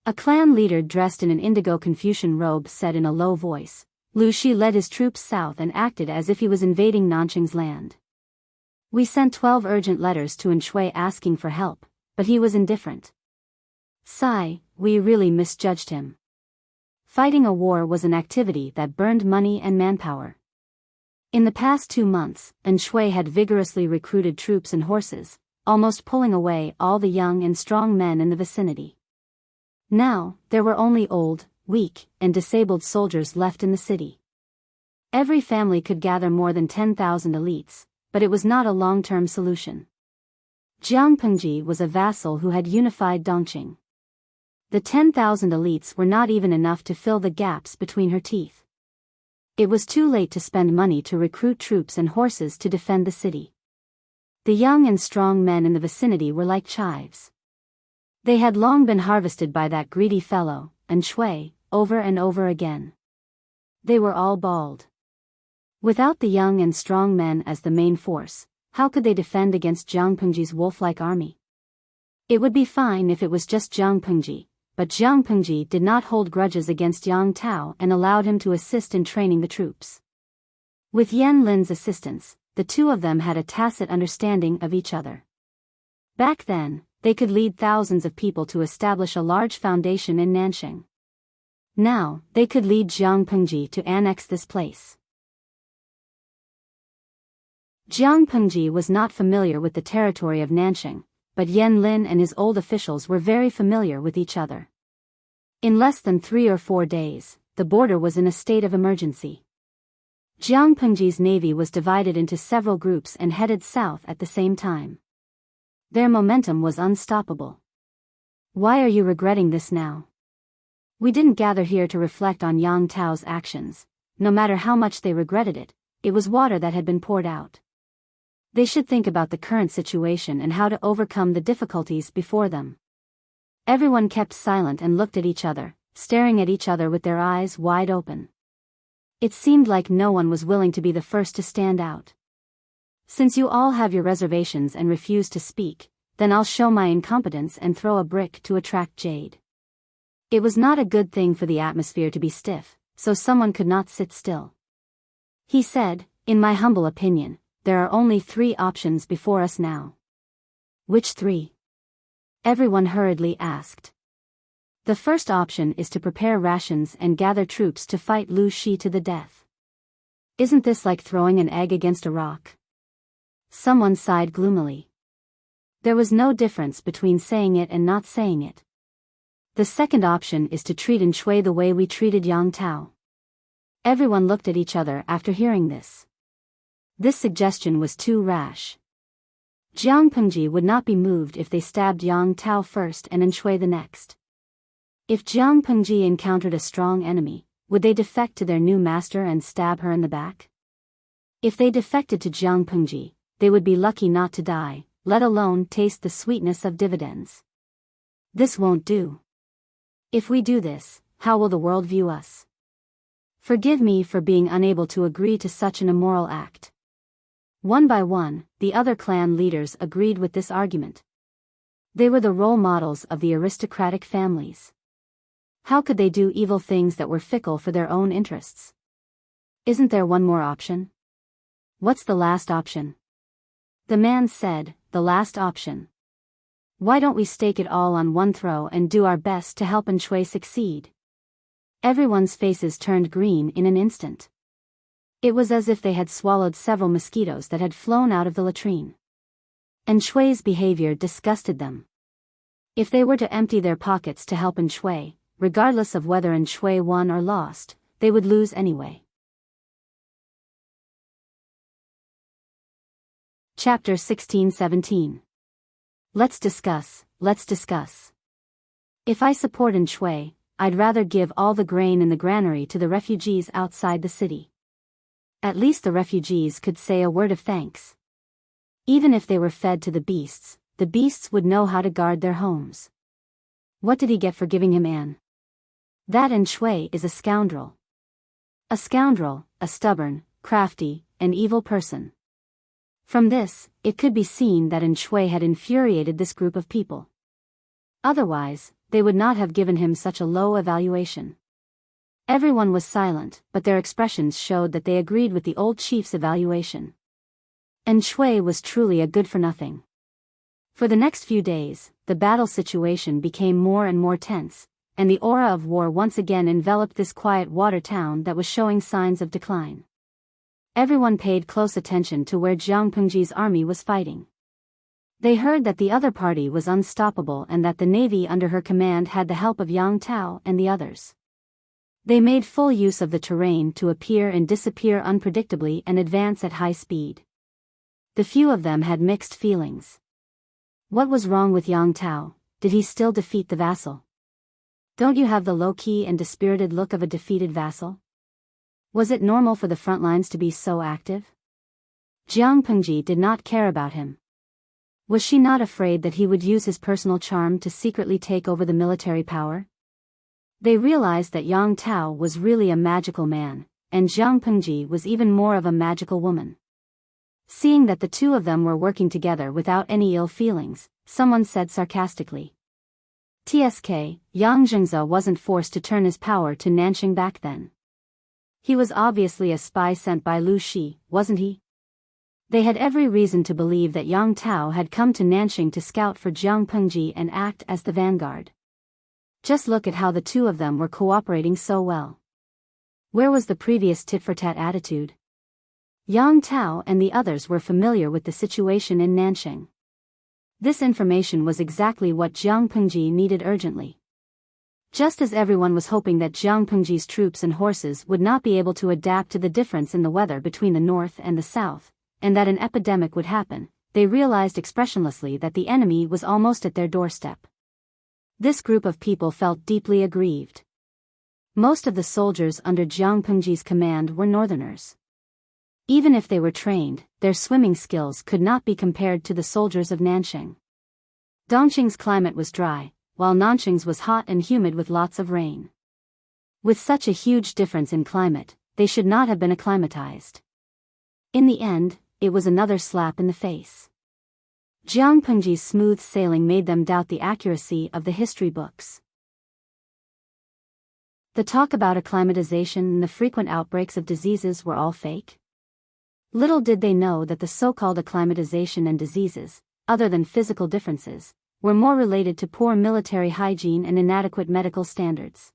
A clan leader dressed in an indigo Confucian robe said in a low voice. Lu Shi led his troops south and acted as if he was invading Nanxing's land. We sent 12 urgent letters to Enchanting asking for help, but he was indifferent. Sigh, we really misjudged him. Fighting a war was an activity that burned money and manpower. In the past 2 months, Enchanting had vigorously recruited troops and horses, almost pulling away all the young and strong men in the vicinity. Now, there were only old, weak, and disabled soldiers left in the city. Every family could gather more than 10,000 elites, but it was not a long-term solution. Jiang Pengji was a vassal who had unified Dongqing. The 10,000 elites were not even enough to fill the gaps between her teeth. It was too late to spend money to recruit troops and horses to defend the city. The young and strong men in the vicinity were like chives. They had long been harvested by that greedy fellow, and Shui, over and over again. They were all bald. Without the young and strong men as the main force, how could they defend against Jiang Pengji's wolf-like army? It would be fine if it was just Jiang Pengji, but Jiang Pengji did not hold grudges against Yang Tao and allowed him to assist in training the troops. With Yan Lin's assistance, the two of them had a tacit understanding of each other. Back then, they could lead thousands of people to establish a large foundation in Nanxing. Now, they could lead Jiang Pengji to annex this place. Jiang Pengji was not familiar with the territory of Nanxing, but Yan Lin and his old officials were very familiar with each other. In less than 3 or 4 days, the border was in a state of emergency. Jiang Pengji's navy was divided into several groups and headed south at the same time. Their momentum was unstoppable. Why are you regretting this now? We didn't gather here to reflect on Yang Tao's actions. No matter how much they regretted it, it was water that had been poured out. They should think about the current situation and how to overcome the difficulties before them. Everyone kept silent and looked at each other, staring at each other with their eyes wide open. It seemed like no one was willing to be the first to stand out. Since you all have your reservations and refuse to speak, then I'll show my incompetence and throw a brick to attract jade. It was not a good thing for the atmosphere to be stiff, so someone could not sit still. He said, in my humble opinion, there are only 3 options before us now. Which 3? Everyone hurriedly asked. The first option is to prepare rations and gather troops to fight Lu Shi to the death. Isn't this like throwing an egg against a rock? Someone sighed gloomily. There was no difference between saying it and not saying it. The second option is to treat Enchui the way we treated Yang Tao. Everyone looked at each other after hearing this. This suggestion was too rash. Jiang Pengji would not be moved if they stabbed Yang Tao first and Enchui the next. If Jiang Pengji encountered a strong enemy, would they defect to their new master and stab her in the back? If they defected to Jiang Pengji, they would be lucky not to die, let alone taste the sweetness of dividends. This won't do. If we do this, how will the world view us? Forgive me for being unable to agree to such an immoral act. One by one, the other clan leaders agreed with this argument. They were the role models of the aristocratic families. How could they do evil things that were fickle for their own interests? Isn't there one more option? What's the last option? The man said, the last option. Why don't we stake it all on one throw and do our best to help Enchui succeed? Everyone's faces turned green in an instant. It was as if they had swallowed several mosquitoes that had flown out of the latrine. Enchui's behavior disgusted them. If they were to empty their pockets to help Enchui, regardless of whether Enchui won or lost, they would lose anyway. Chapter 16-17. Let's discuss. If I support Enchui, I'd rather give all the grain in the granary to the refugees outside the city. At least the refugees could say a word of thanks. Even if they were fed to the beasts would know how to guard their homes. What did he get for giving him Anne? That Enchui is a scoundrel. A scoundrel, a stubborn, crafty, and evil person. From this, it could be seen that Enchui had infuriated this group of people. Otherwise, they would not have given him such a low evaluation. Everyone was silent, but their expressions showed that they agreed with the old chief's evaluation. Enchui was truly a good-for-nothing. For the next few days, the battle situation became more and more tense, and the aura of war once again enveloped this quiet water town that was showing signs of decline. Everyone paid close attention to where Jiang Pengji's army was fighting. They heard that the other party was unstoppable and that the navy under her command had the help of Yang Tao and the others. They made full use of the terrain to appear and disappear unpredictably and advance at high speed. The few of them had mixed feelings. What was wrong with Yang Tao? Did he still defeat the vassal? Don't you have the low-key and dispirited look of a defeated vassal? Was it normal for the front lines to be so active? Jiang Pengji did not care about him. Was she not afraid that he would use his personal charm to secretly take over the military power? They realized that Yang Tao was really a magical man, and Jiang Pengji was even more of a magical woman. Seeing that the two of them were working together without any ill feelings, someone said sarcastically. TSK, Yang Zhengze wasn't forced to turn his power to Nanxing back then. He was obviously a spy sent by Lu Shi, wasn't he? They had every reason to believe that Yang Tao had come to Nanxing to scout for Jiang Pengji and act as the vanguard. Just look at how the two of them were cooperating so well. Where was the previous tit-for-tat attitude? Yang Tao and the others were familiar with the situation in Nanxing. This information was exactly what Jiang Pengji needed urgently. Just as everyone was hoping that Jiang Pengji's troops and horses would not be able to adapt to the difference in the weather between the north and the south, and that an epidemic would happen, they realized expressionlessly that the enemy was almost at their doorstep. This group of people felt deeply aggrieved. Most of the soldiers under Jiang Pengji's command were northerners. Even if they were trained, their swimming skills could not be compared to the soldiers of Nanxing. Dongqing's climate was dry, while Nanxing's was hot and humid with lots of rain. With such a huge difference in climate, they should not have been acclimatized. In the end, it was another slap in the face. Jiang Pengji's smooth sailing made them doubt the accuracy of the history books. The talk about acclimatization and the frequent outbreaks of diseases were all fake. Little did they know that the so-called acclimatization and diseases, other than physical differences, were more related to poor military hygiene and inadequate medical standards.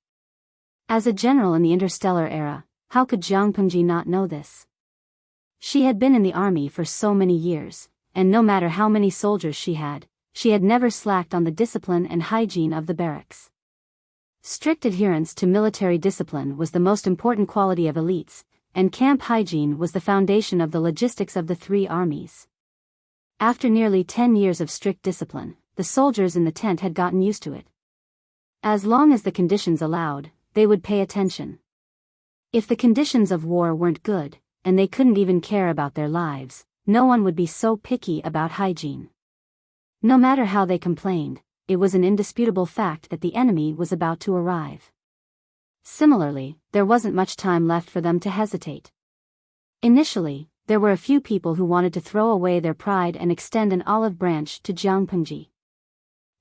As a general in the interstellar era, how could Jiang Pengji not know this? She had been in the army for so many years, and no matter how many soldiers she had never slacked on the discipline and hygiene of the barracks. Strict adherence to military discipline was the most important quality of elites, and camp hygiene was the foundation of the logistics of the three armies. After nearly 10 years of strict discipline, the soldiers in the tent had gotten used to it. As long as the conditions allowed, they would pay attention. If the conditions of war weren't good, and they couldn't even care about their lives, no one would be so picky about hygiene. No matter how they complained, it was an indisputable fact that the enemy was about to arrive. Similarly, there wasn't much time left for them to hesitate. Initially, there were a few people who wanted to throw away their pride and extend an olive branch to Jiang Pengji.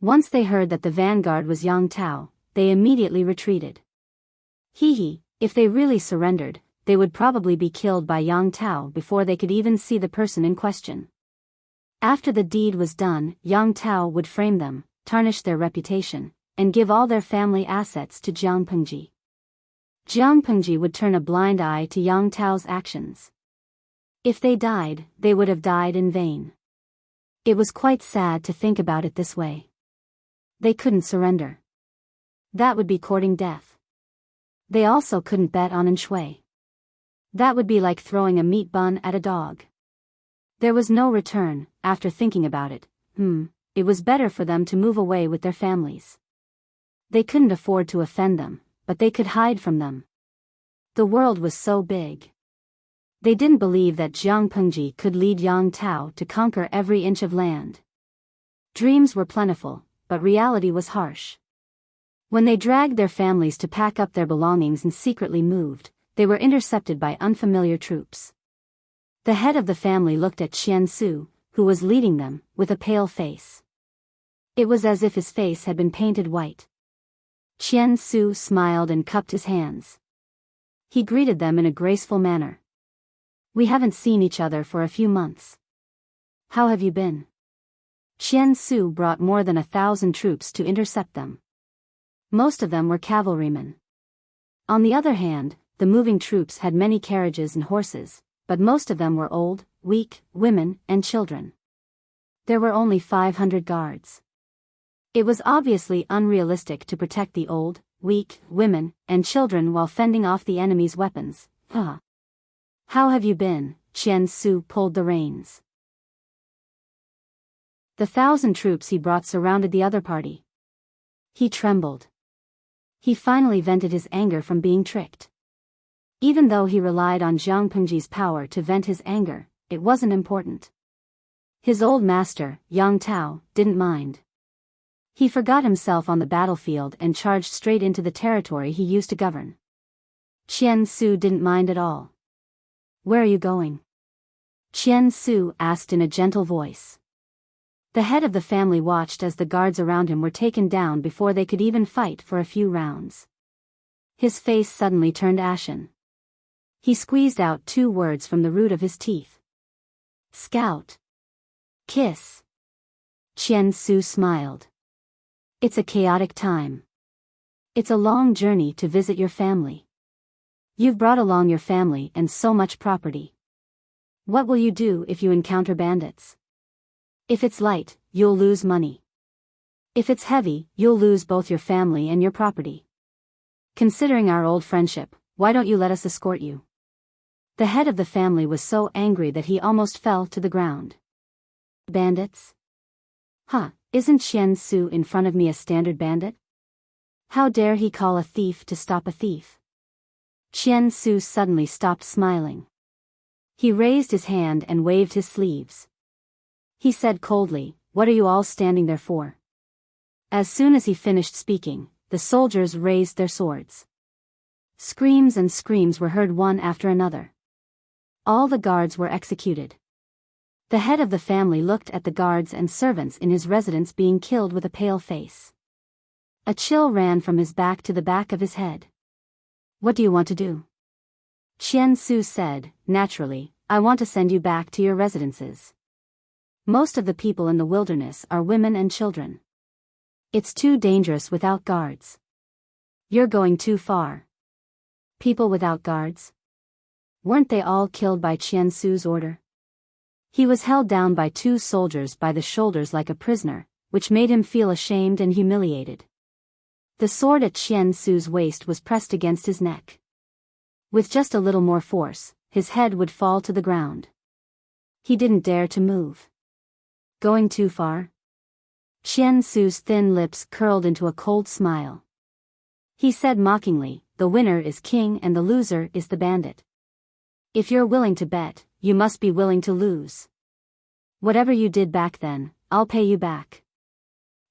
Once they heard that the vanguard was Yang Tao, they immediately retreated. If they really surrendered, they would probably be killed by Yang Tao before they could even see the person in question. After the deed was done, Yang Tao would frame them, tarnish their reputation, and give all their family assets to Jiang Pengji. Jiang Pengji would turn a blind eye to Yang Tao's actions. If they died, they would have died in vain. It was quite sad to think about it this way. They couldn't surrender. That would be courting death. They also couldn't bet on Enshui. That would be like throwing a meat bun at a dog. There was no return. After thinking about it, it was better for them to move away with their families. They couldn't afford to offend them, but they could hide from them. The world was so big. They didn't believe that Jiang Pengji could lead Yang Tao to conquer every inch of land. Dreams were plentiful, but reality was harsh. When they dragged their families to pack up their belongings and secretly moved, they were intercepted by unfamiliar troops. The head of the family looked at Qian Su, who was leading them, with a pale face. It was as if his face had been painted white. Qian Su smiled and cupped his hands. He greeted them in a graceful manner. "We haven't seen each other for a few months. How have you been?" Qian Su brought more than 1,000 troops to intercept them. Most of them were cavalrymen. On the other hand, the moving troops had many carriages and horses, but most of them were old, weak, women, and children. There were only 500 guards. It was obviously unrealistic to protect the old, weak, women, and children while fending off the enemy's weapons. How have you been?" Qian Su pulled the reins. The 1,000 troops he brought surrounded the other party. He trembled. He finally vented his anger from being tricked. Even though he relied on Jiang Pengji's power to vent his anger, it wasn't important. His old master, Yang Tao, didn't mind. He forgot himself on the battlefield and charged straight into the territory he used to govern. Qian Su didn't mind at all. "Where are you going?" Qian Su asked in a gentle voice. The head of the family watched as the guards around him were taken down before they could even fight for a few rounds. His face suddenly turned ashen. He squeezed out 2 words from the root of his teeth. "Scout. Kiss." Qian Su smiled. "It's a chaotic time. It's a long journey to visit your family. You've brought along your family and so much property. What will you do if you encounter bandits? If it's light, you'll lose money. If it's heavy, you'll lose both your family and your property. Considering our old friendship, why don't you let us escort you?" The head of the family was so angry that he almost fell to the ground. "Bandits? Huh, isn't Qian Su in front of me a standard bandit? How dare he call a thief to stop a thief?" Qian Su suddenly stopped smiling. He raised his hand and waved his sleeves. He said coldly, "What are you all standing there for?" As soon as he finished speaking, the soldiers raised their swords. Screams and screams were heard one after another. All the guards were executed. The head of the family looked at the guards and servants in his residence being killed with a pale face. A chill ran from his back to the back of his head. "What do you want to do?" Qian Su said, "Naturally, I want to send you back to your residences. Most of the people in the wilderness are women and children. It's too dangerous without guards. You're going too far." People without guards? Weren't they all killed by Qian Su's order? He was held down by 2 soldiers by the shoulders like a prisoner, which made him feel ashamed and humiliated. The sword at Qian Su's waist was pressed against his neck. With just a little more force, his head would fall to the ground. He didn't dare to move. Going too far? Qian Su's thin lips curled into a cold smile. He said mockingly, "The winner is king and the loser is the bandit. If you're willing to bet, you must be willing to lose. Whatever you did back then, I'll pay you back.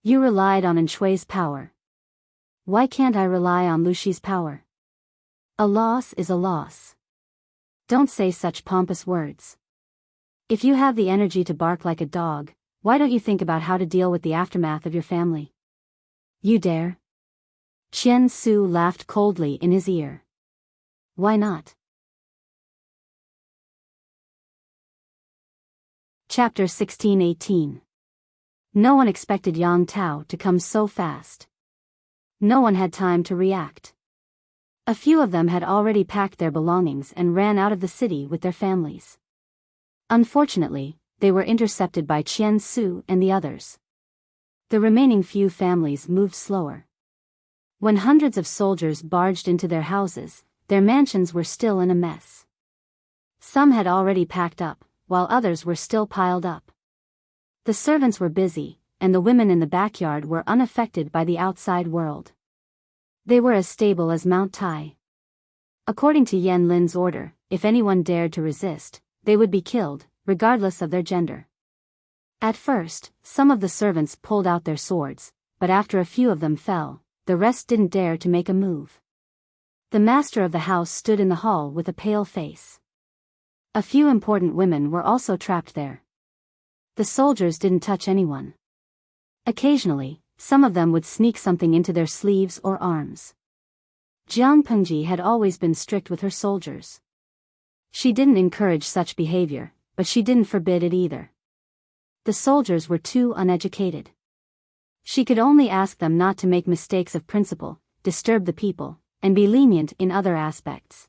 You relied on Enshui's power. Why can't I rely on Luxi's power? A loss is a loss. Don't say such pompous words. If you have the energy to bark like a dog, why don't you think about how to deal with the aftermath of your family? You dare?" Qian Su laughed coldly in his ear. "Why not?" Chapter 16-18. No one expected Yang Tao to come so fast. No one had time to react. A few of them had already packed their belongings and ran out of the city with their families. Unfortunately, they were intercepted by Qian Su and the others. The remaining few families moved slower. When hundreds of soldiers barged into their houses, their mansions were still in a mess. Some had already packed up, while others were still piled up. The servants were busy, and the women in the backyard were unaffected by the outside world. They were as stable as Mount Tai. According to Yan Lin's order, if anyone dared to resist, they would be killed, regardless of their gender. At first, some of the servants pulled out their swords, but after a few of them fell, the rest didn't dare to make a move. The master of the house stood in the hall with a pale face. A few important women were also trapped there. The soldiers didn't touch anyone. Occasionally, some of them would sneak something into their sleeves or arms. Jiang Pengji had always been strict with her soldiers. She didn't encourage such behavior, but she didn't forbid it either. The soldiers were too uneducated. She could only ask them not to make mistakes of principle, disturb the people, and be lenient in other aspects.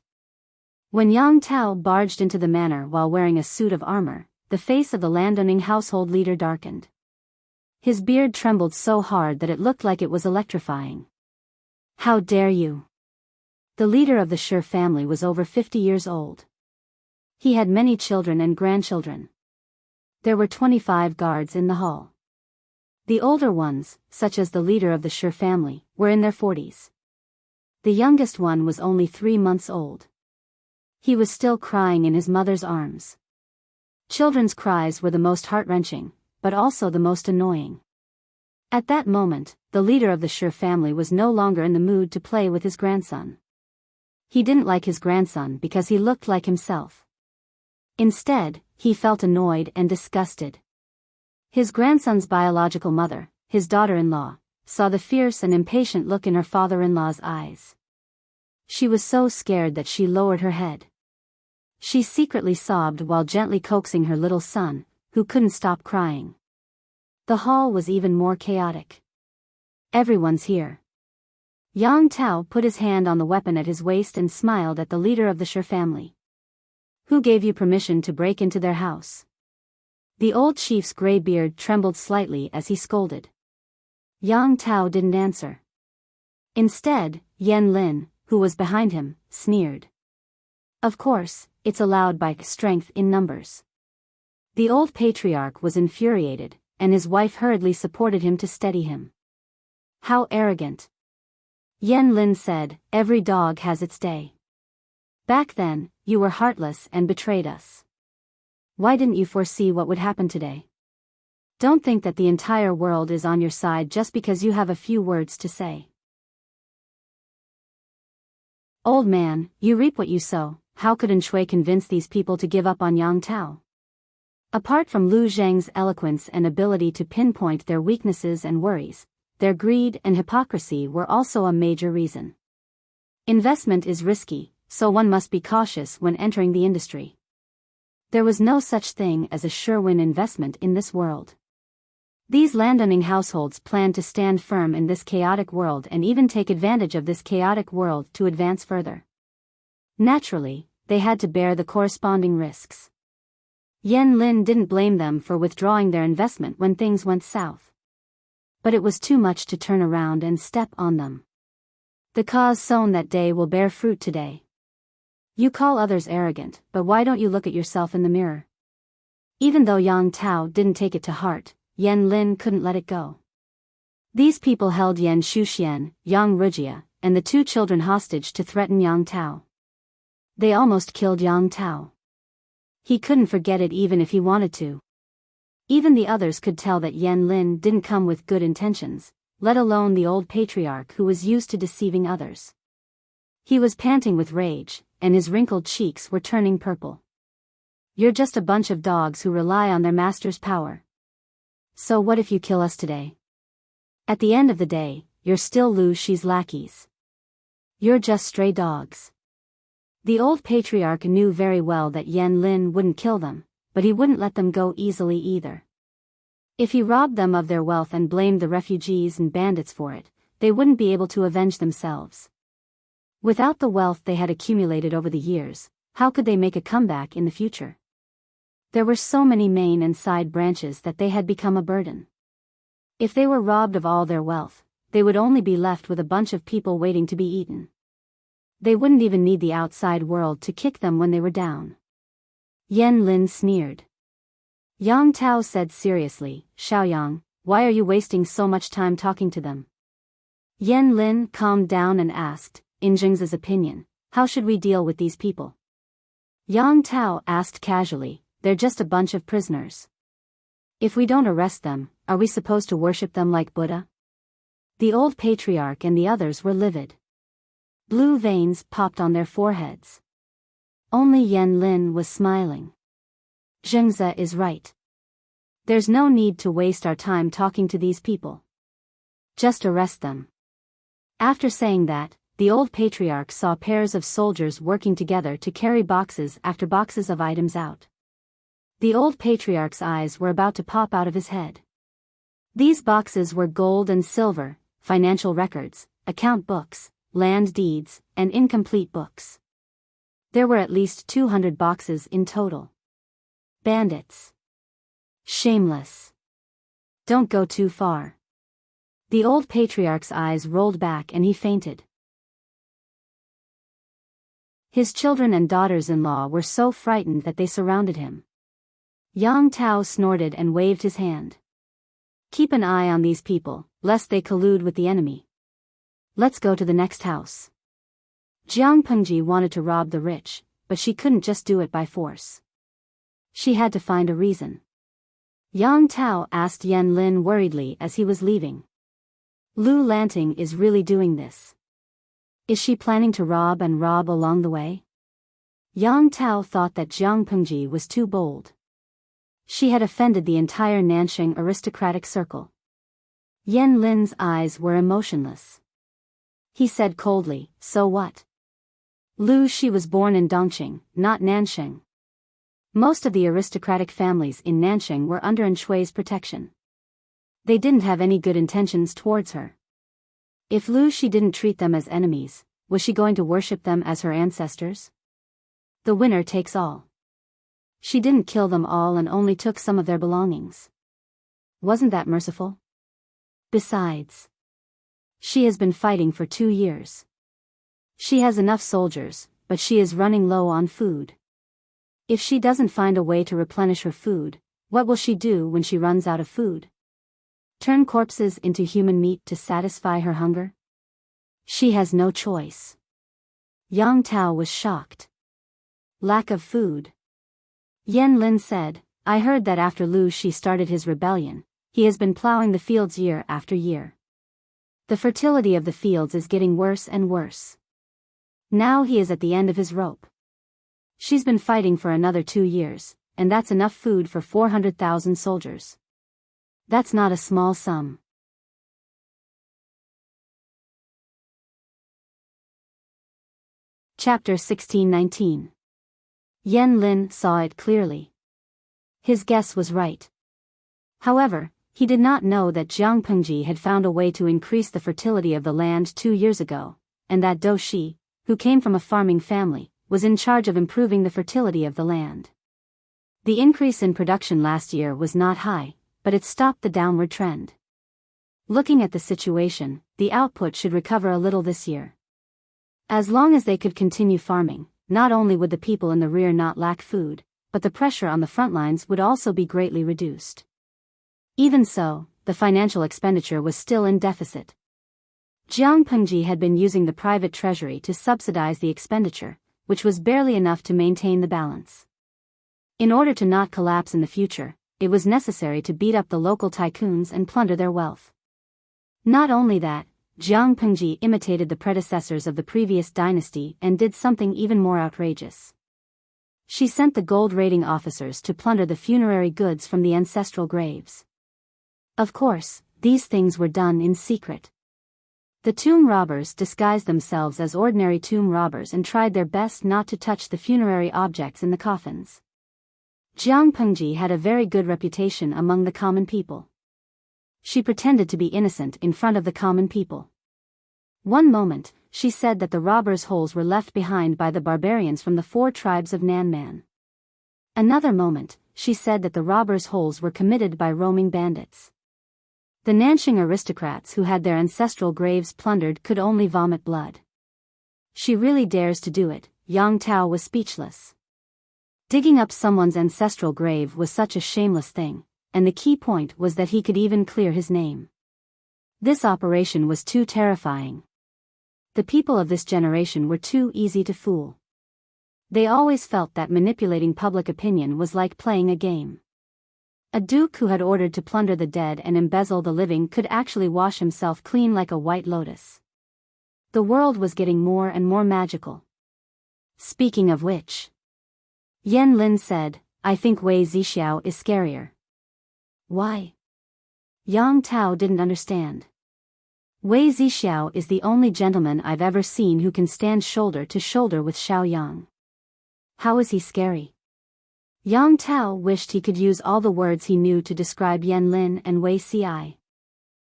When Yang Tao barged into the manor while wearing a suit of armor, the face of the landowning household leader darkened. His beard trembled so hard that it looked like it was electrifying. "How dare you!" The leader of the Shi family was over 50 years old. He had many children and grandchildren. There were 25 guards in the hall. The older ones, such as the leader of the Shi family, were in their 40s. The youngest one was only 3 months old. He was still crying in his mother's arms. Children's cries were the most heart-wrenching, but also the most annoying. At that moment, the leader of the Shi family was no longer in the mood to play with his grandson. He didn't like his grandson because he looked like himself. Instead, he felt annoyed and disgusted. His grandson's biological mother, his daughter-in-law, saw the fierce and impatient look in her father-in-law's eyes. She was so scared that she lowered her head. She secretly sobbed while gently coaxing her little son, who couldn't stop crying. The hall was even more chaotic. Everyone's here. Yang Tao put his hand on the weapon at his waist and smiled at the leader of the Shi family. Who gave you permission to break into their house? The old chief's gray beard trembled slightly as he scolded. Yang Tao didn't answer. Instead, Yan Lin, who was behind him, sneered. Of course, it's allowed by strength in numbers. The old patriarch was infuriated, and his wife hurriedly supported him to steady him. How arrogant. Yan Lin said, every dog has its day. Back then, you were heartless and betrayed us. Why didn't you foresee what would happen today? Don't think that the entire world is on your side just because you have a few words to say. Old man, you reap what you sow. How could Enshui convince these people to give up on Yang Tao? Apart from Lu Zheng's eloquence and ability to pinpoint their weaknesses and worries, their greed and hypocrisy were also a major reason. Investment is risky, so one must be cautious when entering the industry. There was no such thing as a sure-win investment in this world. These landowning households planned to stand firm in this chaotic world and even take advantage of this chaotic world to advance further. Naturally, they had to bear the corresponding risks. Yan Lin didn't blame them for withdrawing their investment when things went south. But it was too much to turn around and step on them. The cause sown that day will bear fruit today. You call others arrogant, but why don't you look at yourself in the mirror? Even though Yang Tao didn't take it to heart, Yan Lin couldn't let it go. These people held Yan Shuxian, Yang Rujia, and the two children hostage to threaten Yang Tao. They almost killed Yang Tao. He couldn't forget it even if he wanted to. Even the others could tell that Yan Lin didn't come with good intentions, let alone the old patriarch who was used to deceiving others. He was panting with rage, and his wrinkled cheeks were turning purple. You're just a bunch of dogs who rely on their master's power. So what if you kill us today? At the end of the day, you're still Lu Shi's lackeys. You're just stray dogs. The old patriarch knew very well that Yan Lin wouldn't kill them, but he wouldn't let them go easily either. If he robbed them of their wealth and blamed the refugees and bandits for it, they wouldn't be able to avenge themselves. Without the wealth they had accumulated over the years, how could they make a comeback in the future? There were so many main and side branches that they had become a burden. If they were robbed of all their wealth, they would only be left with a bunch of people waiting to be eaten. They wouldn't even need the outside world to kick them when they were down. Yan Lin sneered. Yang Tao said seriously, Xiaoyang, why are you wasting so much time talking to them? Yan Lin calmed down and asked, in Jing's opinion, how should we deal with these people? Yang Tao asked casually, they're just a bunch of prisoners. If we don't arrest them, are we supposed to worship them like Buddha? The old patriarch and the others were livid. Blue veins popped on their foreheads. Only Yan Lin was smiling. Zhengze is right. There's no need to waste our time talking to these people. Just arrest them. After saying that, the old patriarch saw pairs of soldiers working together to carry boxes after boxes of items out. The old patriarch's eyes were about to pop out of his head. These boxes were gold and silver, financial records, account books, land deeds, and incomplete books. There were at least 200 boxes in total. Bandits. Shameless. Don't go too far. The old patriarch's eyes rolled back and he fainted. His children and daughters-in-law were so frightened that they surrounded him. Yang Tao snorted and waved his hand. Keep an eye on these people, lest they collude with the enemy. Let's go to the next house. Jiang Pengji wanted to rob the rich, but she couldn't just do it by force. She had to find a reason. Yang Tao asked Yan Lin worriedly as he was leaving. Lu Lanting is really doing this. Is she planning to rob along the way? Yang Tao thought that Jiang Pengji was too bold. She had offended the entire Nanxing aristocratic circle. Yan Lin's eyes were emotionless. He said coldly, "So what? Lu Shi was born in Dongqing, not Nanxing. Most of the aristocratic families in Nanxing were under Enshui's protection. They didn't have any good intentions towards her. If Lu Shi didn't treat them as enemies, was she going to worship them as her ancestors? The winner takes all. She didn't kill them all and only took some of their belongings. Wasn't that merciful? Besides, she has been fighting for 2 years. She has enough soldiers, but she is running low on food. If she doesn't find a way to replenish her food, what will she do when she runs out of food? Turn corpses into human meat to satisfy her hunger? She has no choice." Yang Tao was shocked. Lack of food. Yan Lin said, "I heard that after Lu Shi started his rebellion, he has been plowing the fields year after year. The fertility of the fields is getting worse and worse. Now he is at the end of his rope. She's been fighting for another 2 years, and that's enough food for 400,000 soldiers. That's not a small sum." Chapter 1619. Yan Lin saw it clearly. His guess was right. However, he did not know that Jiang Pengji had found a way to increase the fertility of the land 2 years ago, and that Do Shi, who came from a farming family, was in charge of improving the fertility of the land. The increase in production last year was not high, but it stopped the downward trend. Looking at the situation, the output should recover a little this year. As long as they could continue farming, not only would the people in the rear not lack food, but the pressure on the front lines would also be greatly reduced. Even so, the financial expenditure was still in deficit. Jiang Pengji had been using the private treasury to subsidize the expenditure, which was barely enough to maintain the balance. In order to not collapse in the future, it was necessary to beat up the local tycoons and plunder their wealth. Not only that, Jiang Pengji imitated the predecessors of the previous dynasty and did something even more outrageous. She sent the gold raiding officers to plunder the funerary goods from the ancestral graves. Of course, these things were done in secret. The tomb robbers disguised themselves as ordinary tomb robbers and tried their best not to touch the funerary objects in the coffins. Jiang Pengji had a very good reputation among the common people. She pretended to be innocent in front of the common people. One moment, she said that the robbers' holes were left behind by the barbarians from the 4 tribes of Nanman. Another moment, she said that the robbers' holes were committed by roaming bandits. The Nanxing aristocrats who had their ancestral graves plundered could only vomit blood. She really dares to do it. Yang Tao was speechless. Digging up someone's ancestral grave was such a shameless thing, and the key point was that he could even clear his name. This operation was too terrifying. The people of this generation were too easy to fool. They always felt that manipulating public opinion was like playing a game. A duke who had ordered to plunder the dead and embezzle the living could actually wash himself clean like a white lotus. The world was getting more and more magical. Speaking of which, Yan Lin said, "I think Wei Zixiao is scarier." Why? Yang Tao didn't understand. Wei Zixiao is the only gentleman I've ever seen who can stand shoulder to shoulder with Xiao Yang. How is he scary? Yang Tao wished he could use all the words he knew to describe Yan Lin and Wei Ci.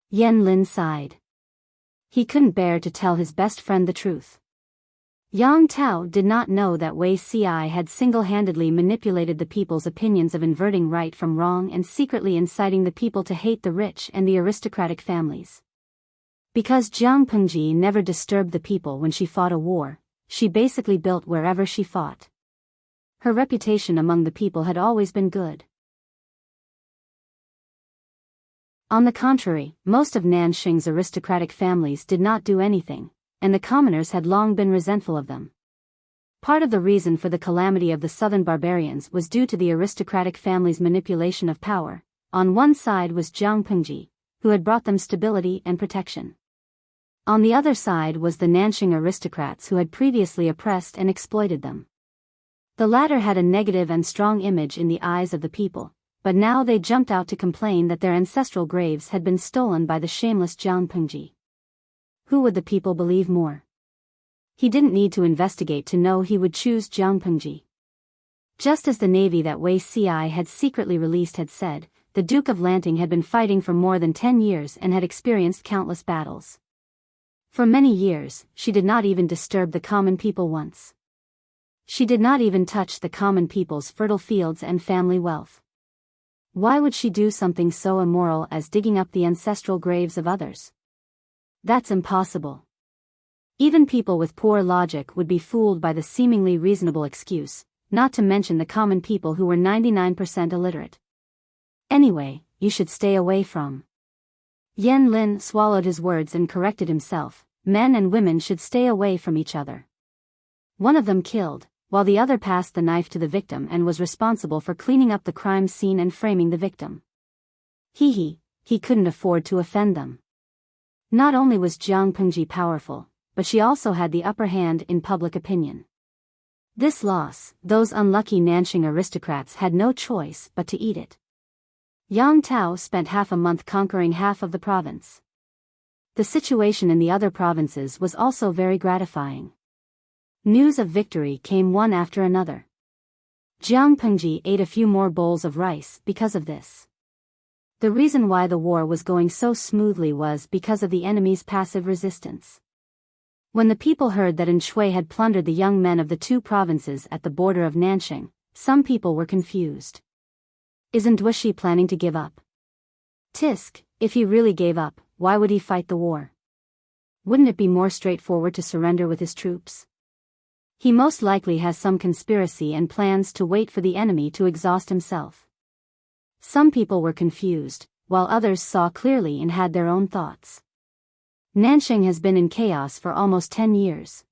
Yan Lin sighed. He couldn't bear to tell his best friend the truth. Yang Tao did not know that Wei Ci had single-handedly manipulated the people's opinions of inverting right from wrong and secretly inciting the people to hate the rich and the aristocratic families. Because Jiang Pengji never disturbed the people when she fought a war, she basically built wherever she fought. Her reputation among the people had always been good. On the contrary, most of Nanxing's aristocratic families did not do anything, and the commoners had long been resentful of them. Part of the reason for the calamity of the southern barbarians was due to the aristocratic family's manipulation of power. On one side was Jiang Pengji, who had brought them stability and protection. On the other side was the Nanxing aristocrats who had previously oppressed and exploited them. The latter had a negative and strong image in the eyes of the people, but now they jumped out to complain that their ancestral graves had been stolen by the shameless Jiang Pengji. Who would the people believe more? He didn't need to investigate to know he would choose Jiang Pengji. Just as the navy that Wei Ci had secretly released had said, the Duke of Lanting had been fighting for more than 10 years and had experienced countless battles. For many years, she did not even disturb the common people once. She did not even touch the common people's fertile fields and family wealth. Why would she do something so immoral as digging up the ancestral graves of others? That's impossible. Even people with poor logic would be fooled by the seemingly reasonable excuse, not to mention the common people who were 99% illiterate. Anyway, you should stay away from. Yan Lin swallowed his words and corrected himself. Men and women should stay away from each other. One of them killed, while the other passed the knife to the victim and was responsible for cleaning up the crime scene and framing the victim. He couldn't afford to offend them. Not only was Jiang Pengji powerful, but she also had the upper hand in public opinion. This loss, those unlucky Nanxing aristocrats had no choice but to eat it. Yang Tao spent half a month conquering half of the province. The situation in the other provinces was also very gratifying. News of victory came one after another. Jiang Pengji ate a few more bowls of rice because of this. The reason why the war was going so smoothly was because of the enemy's passive resistance. When the people heard that Shui had plundered the young men of the two provinces at the border of Nanxing, some people were confused. Isn't Dushi planning to give up? Tisk, if he really gave up, why would he fight the war? Wouldn't it be more straightforward to surrender with his troops? He most likely has some conspiracy and plans to wait for the enemy to exhaust himself. Some people were confused, while others saw clearly and had their own thoughts. Nanxing has been in chaos for almost 10 years.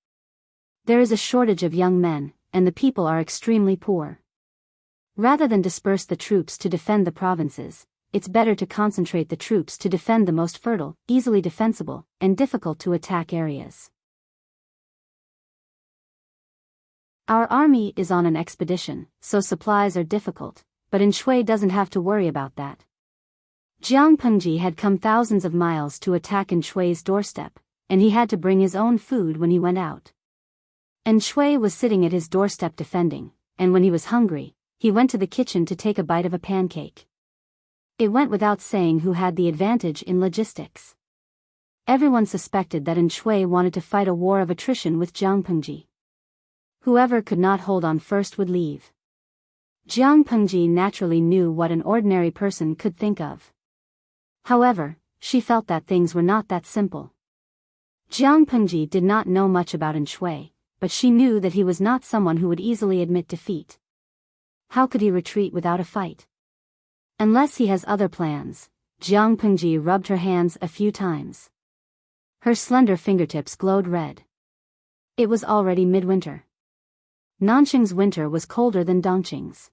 There is a shortage of young men, and the people are extremely poor. Rather than disperse the troops to defend the provinces, it's better to concentrate the troops to defend the most fertile, easily defensible, and difficult to attack areas. Our army is on an expedition, so supplies are difficult, but Shui doesn't have to worry about that. Jiang Pengji had come thousands of miles to attack Shui's doorstep, and he had to bring his own food when he went out. Shui was sitting at his doorstep defending, and when he was hungry, he went to the kitchen to take a bite of a pancake. It went without saying who had the advantage in logistics. Everyone suspected that Shui wanted to fight a war of attrition with Jiang Pengji. Whoever could not hold on first would leave. Jiang Pengji naturally knew what an ordinary person could think of. However, she felt that things were not that simple. Jiang Pengji did not know much about Shui, but she knew that he was not someone who would easily admit defeat. How could he retreat without a fight? Unless he has other plans. Jiang Pengji rubbed her hands a few times. Her slender fingertips glowed red. It was already midwinter. Nanxing's winter was colder than Dongqing's.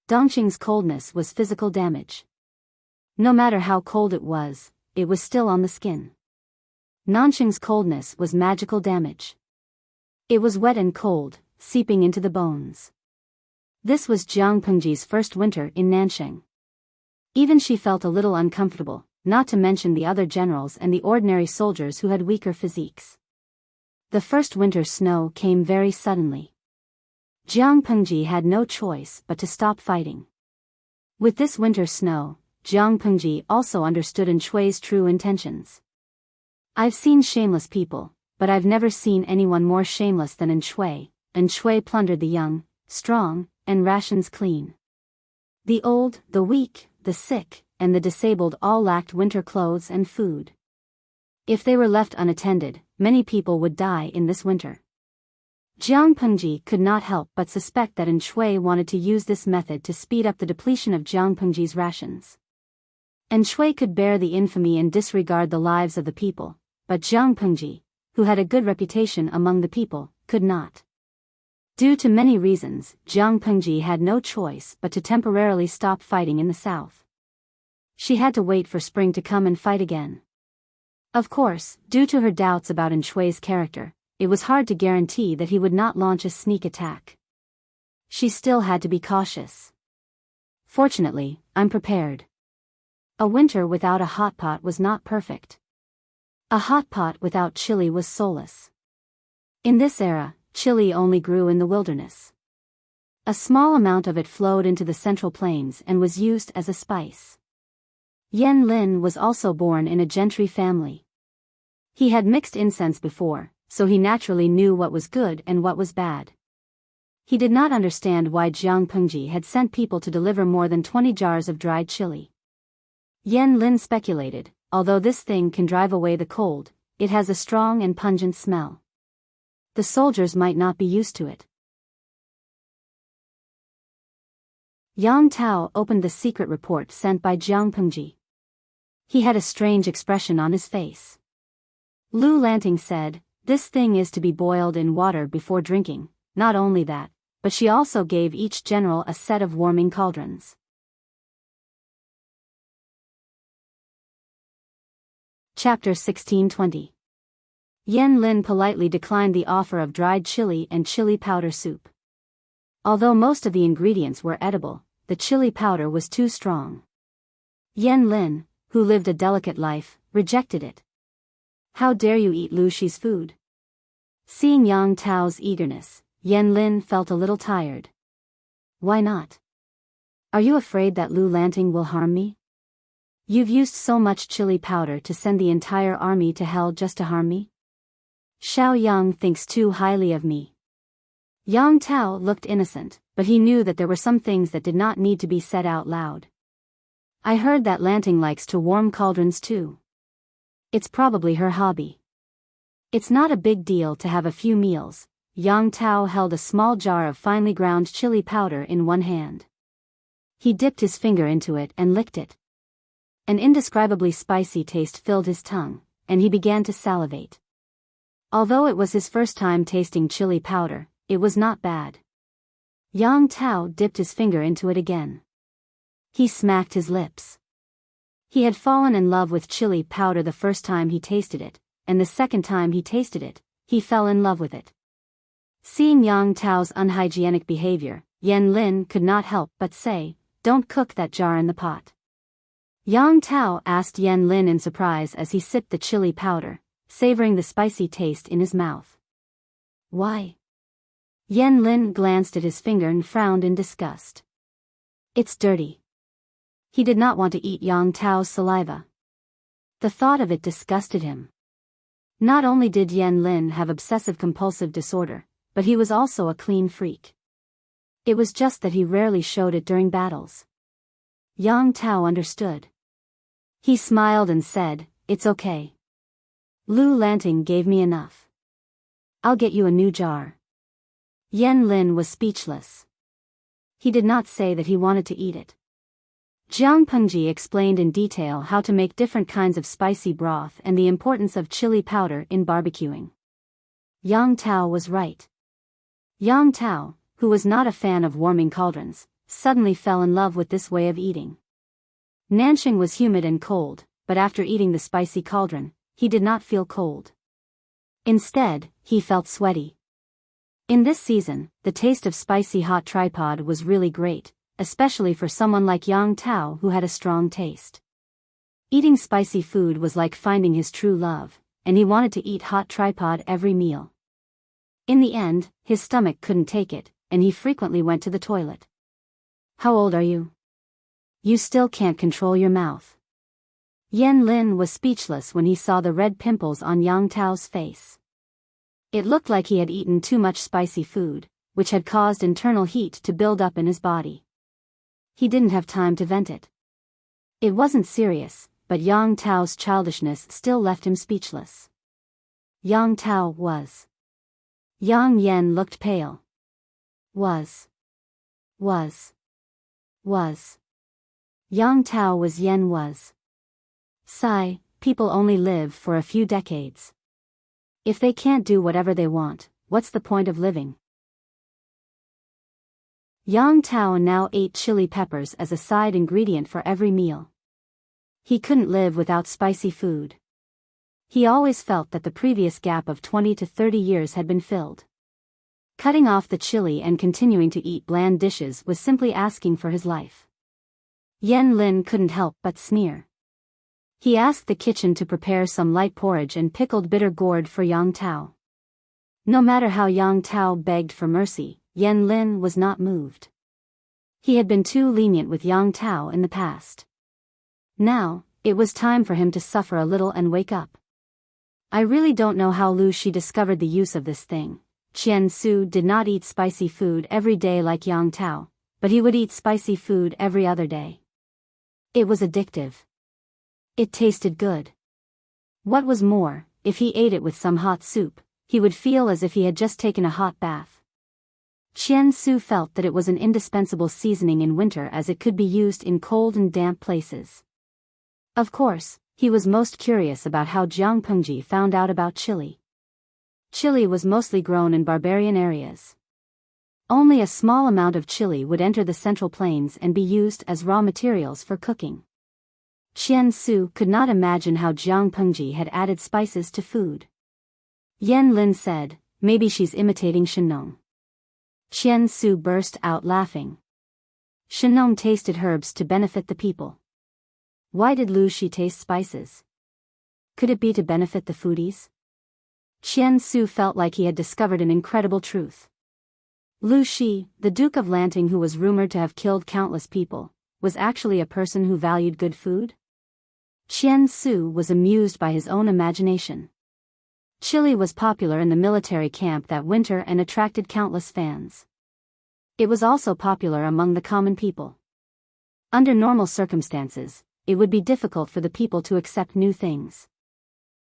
Dongqing's coldness was physical damage. No matter how cold it was still on the skin. Nanxing's coldness was magical damage. It was wet and cold, seeping into the bones. This was Jiang Pengji's first winter in Nanxing. Even she felt a little uncomfortable, not to mention the other generals and the ordinary soldiers who had weaker physiques. The first winter snow came very suddenly. Jiang Pengji had no choice but to stop fighting. With this winter snow, Jiang Pengji also understood Shui's true intentions. I've seen shameless people, but I've never seen anyone more shameless than Shui. Shui plundered the young, strong, and rations clean. The old, the weak, the sick, and the disabled all lacked winter clothes and food. If they were left unattended, many people would die in this winter. Jiang Pengji could not help but suspect that Shui wanted to use this method to speed up the depletion of Jiang Pengji's rations. Shui could bear the infamy and disregard the lives of the people, but Jiang Pengji, who had a good reputation among the people, could not. Due to many reasons, Jiang Pengji had no choice but to temporarily stop fighting in the south. She had to wait for spring to come and fight again. Of course, due to her doubts about Shui's character, it was hard to guarantee that he would not launch a sneak attack. She still had to be cautious. Fortunately, I'm prepared. A winter without a hot pot was not perfect. A hot pot without chili was soulless. In this era, chili only grew in the wilderness. A small amount of it flowed into the Central Plains and was used as a spice. Yan Lin was also born in a gentry family. He had mixed incense before, so he naturally knew what was good and what was bad. He did not understand why Jiang Pengji had sent people to deliver more than 20 jars of dried chili. Yan Lin speculated, although this thing can drive away the cold, it has a strong and pungent smell. The soldiers might not be used to it. Yang Tao opened the secret report sent by Jiang Pengji. He had a strange expression on his face. Lu Lanting said, "This thing is to be boiled in water before drinking." Not only that, but she also gave each general a set of warming cauldrons. Chapter 1620. Yan Lin politely declined the offer of dried chili and chili powder soup. Although most of the ingredients were edible, the chili powder was too strong. Yan Lin, who lived a delicate life, rejected it. "How dare you eat Lu Shi's food?" Seeing Yang Tao's eagerness, Yan Lin felt a little tired. "Why not? Are you afraid that Lu Lanting will harm me? You've used so much chili powder to send the entire army to hell just to harm me? Xiao Yang thinks too highly of me." Yang Tao looked innocent, but he knew that there were some things that did not need to be said out loud. "I heard that Lanting likes to warm cauldrons too. It's probably her hobby. It's not a big deal to have a few meals." Yang Tao held a small jar of finely ground chili powder in one hand. He dipped his finger into it and licked it. An indescribably spicy taste filled his tongue, and he began to salivate. Although it was his first time tasting chili powder, it was not bad. Yang Tao dipped his finger into it again. He smacked his lips. He had fallen in love with chili powder the first time he tasted it, and the second time he tasted it, he fell in love with it. Seeing Yang Tao's unhygienic behavior, Yan Lin could not help but say, "Don't cook that jar in the pot." Yang Tao asked Yan Lin in surprise as he sipped the chili powder, savoring the spicy taste in his mouth. "Why?" Yan Lin glanced at his finger and frowned in disgust. "It's dirty." He did not want to eat Yang Tao's saliva. The thought of it disgusted him. Not only did Yan Lin have obsessive-compulsive disorder, but he was also a clean freak. It was just that he rarely showed it during battles. Yang Tao understood. He smiled and said, "It's okay. Lu Lanting gave me enough. I'll get you a new jar." Yan Lin was speechless. He did not say that he wanted to eat it. Jiang Pengji explained in detail how to make different kinds of spicy broth and the importance of chili powder in barbecuing. Yang Tao was right. Yang Tao, who was not a fan of warming cauldrons, suddenly fell in love with this way of eating. Nanxing was humid and cold, but after eating the spicy cauldron, he did not feel cold. Instead, he felt sweaty. In this season, the taste of spicy hot tripod was really great, especially for someone like Yang Tao who had a strong taste. Eating spicy food was like finding his true love, and he wanted to eat hot tripod every meal. In the end, his stomach couldn't take it, and he frequently went to the toilet. "How old are you? You still can't control your mouth." Yan Lin was speechless when he saw the red pimples on Yang Tao's face. It looked like he had eaten too much spicy food, which had caused internal heat to build up in his body. He didn't have time to vent it. It wasn't serious, but Yang Tao's childishness still left him speechless. Yang Tao was. Yang Yan looked pale. Was. Yang Tao was Yan was. Sigh, people only live for a few decades. If they can't do whatever they want, what's the point of living? Yang Tao now ate chili peppers as a side ingredient for every meal. He couldn't live without spicy food. He always felt that the previous gap of 20 to 30 years had been filled. Cutting off the chili and continuing to eat bland dishes was simply asking for his life. Yan Lin couldn't help but sneer. He asked the kitchen to prepare some light porridge and pickled bitter gourd for Yang Tao. No matter how Yang Tao begged for mercy, Yan Lin was not moved. He had been too lenient with Yang Tao in the past. Now, it was time for him to suffer a little and wake up. I really don't know how Lu Shi discovered the use of this thing. Qian Su did not eat spicy food every day like Yang Tao, but he would eat spicy food every other day. It was addictive. It tasted good. What was more, if he ate it with some hot soup, he would feel as if he had just taken a hot bath. Qian Su felt that it was an indispensable seasoning in winter as it could be used in cold and damp places. Of course, he was most curious about how Jiang Pengji found out about chili. Chili was mostly grown in barbarian areas. Only a small amount of chili would enter the Central Plains and be used as raw materials for cooking. Qian Su could not imagine how Jiang Pengji had added spices to food. Yan Lin said, "Maybe she's imitating Shenong." Qian Su burst out laughing. Shenong tasted herbs to benefit the people. Why did Lu Shi taste spices? Could it be to benefit the foodies? Qian Su felt like he had discovered an incredible truth. Lu Shi, the Duke of Lanting who was rumored to have killed countless people, was actually a person who valued good food? Qian Su was amused by his own imagination. Chili was popular in the military camp that winter and attracted countless fans. It was also popular among the common people. Under normal circumstances, it would be difficult for the people to accept new things.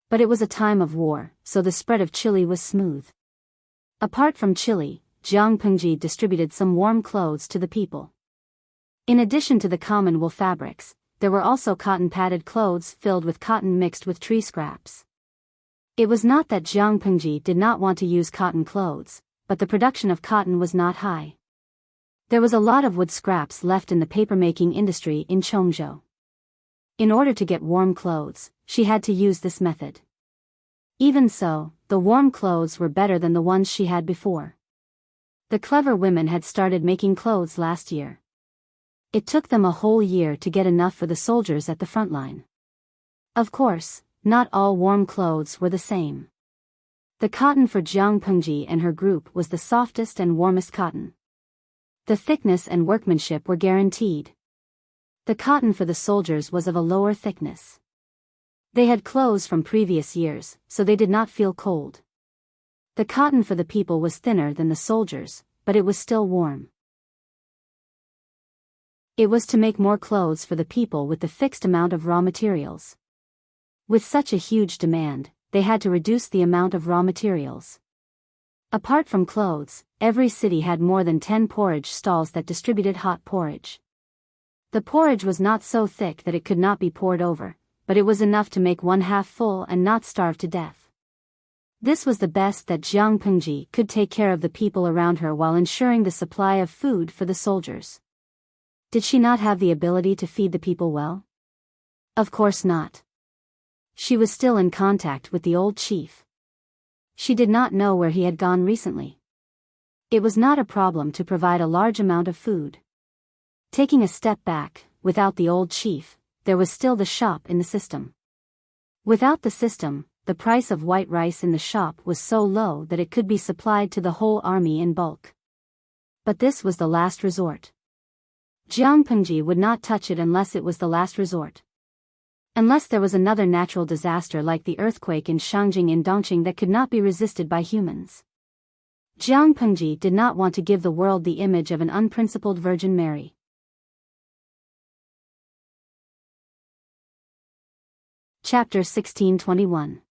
But it was a time of war, so the spread of chili was smooth. Apart from chili, Jiang Pengji distributed some warm clothes to the people. In addition to the common wool fabrics, there were also cotton-padded clothes filled with cotton mixed with tree scraps. It was not that Jiang Pengji did not want to use cotton clothes, but the production of cotton was not high. There was a lot of wood scraps left in the papermaking industry in Chongzhou. In order to get warm clothes, she had to use this method. Even so, the warm clothes were better than the ones she had before. The clever women had started making clothes last year. It took them a whole year to get enough for the soldiers at the front line. Of course, not all warm clothes were the same. The cotton for Jiang Pengji and her group was the softest and warmest cotton. The thickness and workmanship were guaranteed. The cotton for the soldiers was of a lower thickness. They had clothes from previous years, so they did not feel cold. The cotton for the people was thinner than the soldiers, but it was still warm. It was to make more clothes for the people with the fixed amount of raw materials. With such a huge demand, they had to reduce the amount of raw materials. Apart from clothes, every city had more than 10 porridge stalls that distributed hot porridge. The porridge was not so thick that it could not be poured over, but it was enough to make one half full and not starve to death. This was the best that Jiang Pengji could take care of the people around her while ensuring the supply of food for the soldiers. Did she not have the ability to feed the people well? Of course not. She was still in contact with the old chief. She did not know where he had gone recently. It was not a problem to provide a large amount of food. Taking a step back, without the old chief, there was still the shop in the system. Without the system, the price of white rice in the shop was so low that it could be supplied to the whole army in bulk. But this was the last resort. Jiang Pengji would not touch it unless it was the last resort. Unless there was another natural disaster like the earthquake in Shangjing in Dongqing that could not be resisted by humans. Jiang Pengji did not want to give the world the image of an unprincipled Virgin Mary. Chapter 1621.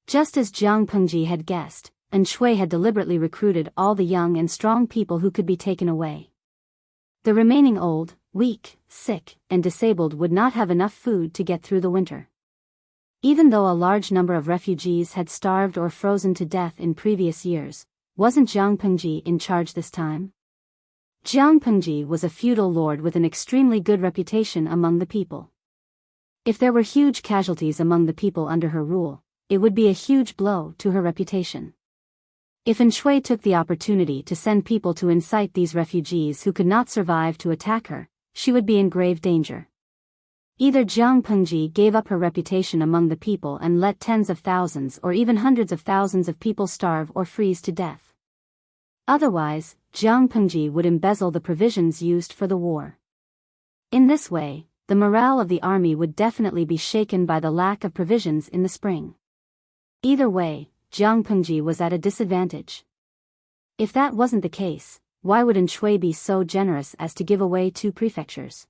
Just as Jiang Pengji had guessed, and Shui had deliberately recruited all the young and strong people who could be taken away. The remaining old, weak, sick, and disabled would not have enough food to get through the winter. Even though a large number of refugees had starved or frozen to death in previous years, wasn't Jiang Pengji in charge this time? Jiang Pengji was a feudal lord with an extremely good reputation among the people. If there were huge casualties among the people under her rule, it would be a huge blow to her reputation. If Enchanting took the opportunity to send people to incite these refugees who could not survive to attack her, she would be in grave danger. Either Jiang Pengji gave up her reputation among the people and let tens of thousands or even hundreds of thousands of people starve or freeze to death. Otherwise, Jiang Pengji would embezzle the provisions used for the war. In this way, the morale of the army would definitely be shaken by the lack of provisions in the spring. Either way, Jiang Pengji was at a disadvantage. If that wasn't the case, why would Enchanting be so generous as to give away 2 prefectures?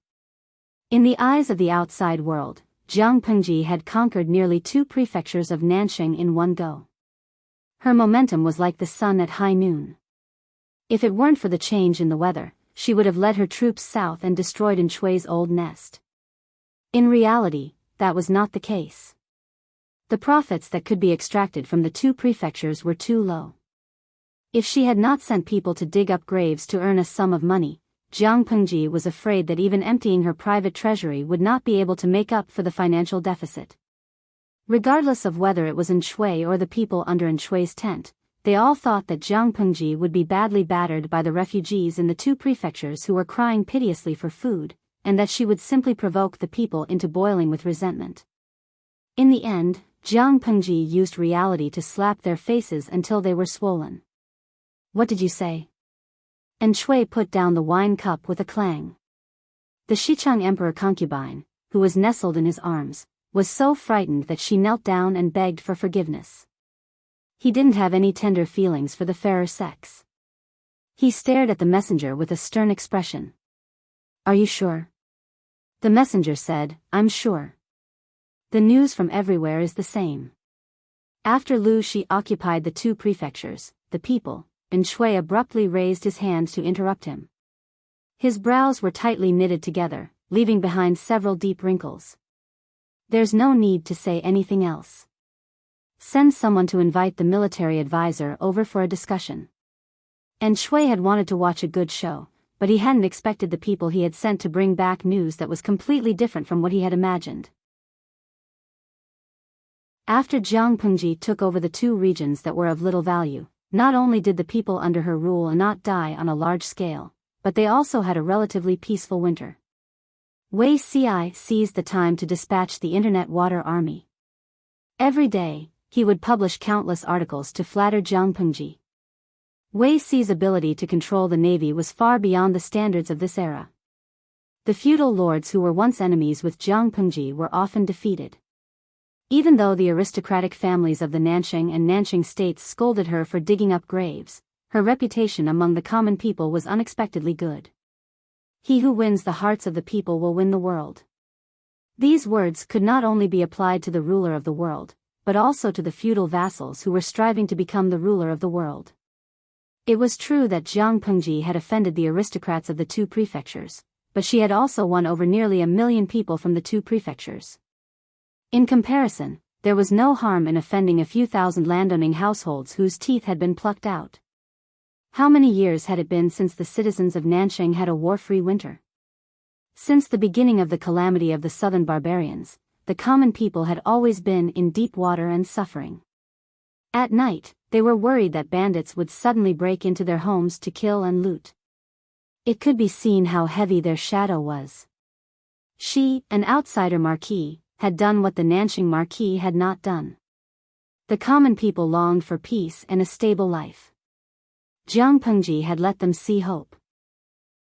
In the eyes of the outside world, Jiang Pengji had conquered nearly 2 prefectures of Nanxing in one go. Her momentum was like the sun at high noon. If it weren't for the change in the weather, she would have led her troops south and destroyed Enchanting's old nest. In reality, that was not the case. The profits that could be extracted from the 2 prefectures were too low. If she had not sent people to dig up graves to earn a sum of money, Jiang Pengji was afraid that even emptying her private treasury would not be able to make up for the financial deficit. Regardless of whether it was Enchanting or the people under Enchanting's tent, they all thought that Jiang Pengji would be badly battered by the refugees in the 2 prefectures who were crying piteously for food, and that she would simply provoke the people into boiling with resentment. In the end, Jiang Pengji used reality to slap their faces until they were swollen. "What did you say?" Enchanting put down the wine cup with a clang. The Xichang emperor concubine, who was nestled in his arms, was so frightened that she knelt down and begged for forgiveness. He didn't have any tender feelings for the fairer sex. He stared at the messenger with a stern expression. "Are you sure?" The messenger said, "I'm sure. The news from everywhere is the same." After Lu Shi occupied the 2 prefectures, the people, Enchanting abruptly raised his hand to interrupt him. His brows were tightly knitted together, leaving behind several deep wrinkles. "There's no need to say anything else. Send someone to invite the military advisor over for a discussion." Enchanting had wanted to watch a good show, but he hadn't expected the people he had sent to bring back news that was completely different from what he had imagined. After Jiang Pengji took over the 2 regions that were of little value, not only did the people under her rule not die on a large scale, but they also had a relatively peaceful winter. Wei Ci seized the time to dispatch the Internet Water Army. Every day, he would publish countless articles to flatter Jiang Pengji. Wei Ci's ability to control the navy was far beyond the standards of this era. The feudal lords who were once enemies with Jiang Pengji were often defeated. Even though the aristocratic families of the Nanxing and Nanxing states scolded her for digging up graves, her reputation among the common people was unexpectedly good. "He who wins the hearts of the people will win the world." These words could not only be applied to the ruler of the world, but also to the feudal vassals who were striving to become the ruler of the world. It was true that Jiang Pengji had offended the aristocrats of the 2 prefectures, but she had also won over nearly 1 million people from the 2 prefectures. In comparison, there was no harm in offending a few thousand landowning households whose teeth had been plucked out. How many years had it been since the citizens of Nanxing had a war-free winter? Since the beginning of the calamity of the southern barbarians, the common people had always been in deep water and suffering. At night, they were worried that bandits would suddenly break into their homes to kill and loot. It could be seen how heavy their shadow was. She, an outsider marquis, had done what the Nanxing marquis had not done. The common people longed for peace and a stable life. Jiang Pengji had let them see hope.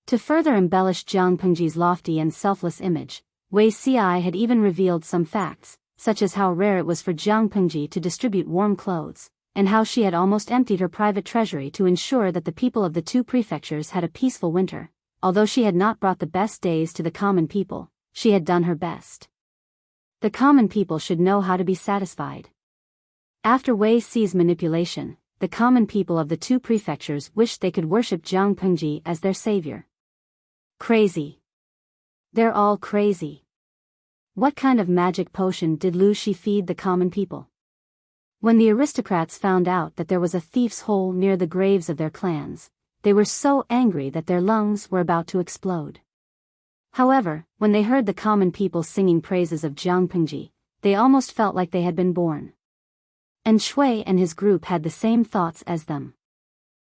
To further embellish Jiang Pengji's lofty and selfless image, Wei Ci had even revealed some facts, such as how rare it was for Jiang Pengji to distribute warm clothes, and how she had almost emptied her private treasury to ensure that the people of the 2 prefectures had a peaceful winter. Although she had not brought the best days to the common people, she had done her best. The common people should know how to be satisfied. After Wei Ci's manipulation, the common people of the 2 prefectures wished they could worship Jiang Pengji as their savior. Crazy. They're all crazy. What kind of magic potion did Lu Shi feed the common people? When the aristocrats found out that there was a thief's hole near the graves of their clans, they were so angry that their lungs were about to explode. However, when they heard the common people singing praises of Jiang Pengji, they almost felt like they had been born. And Shui and his group had the same thoughts as them.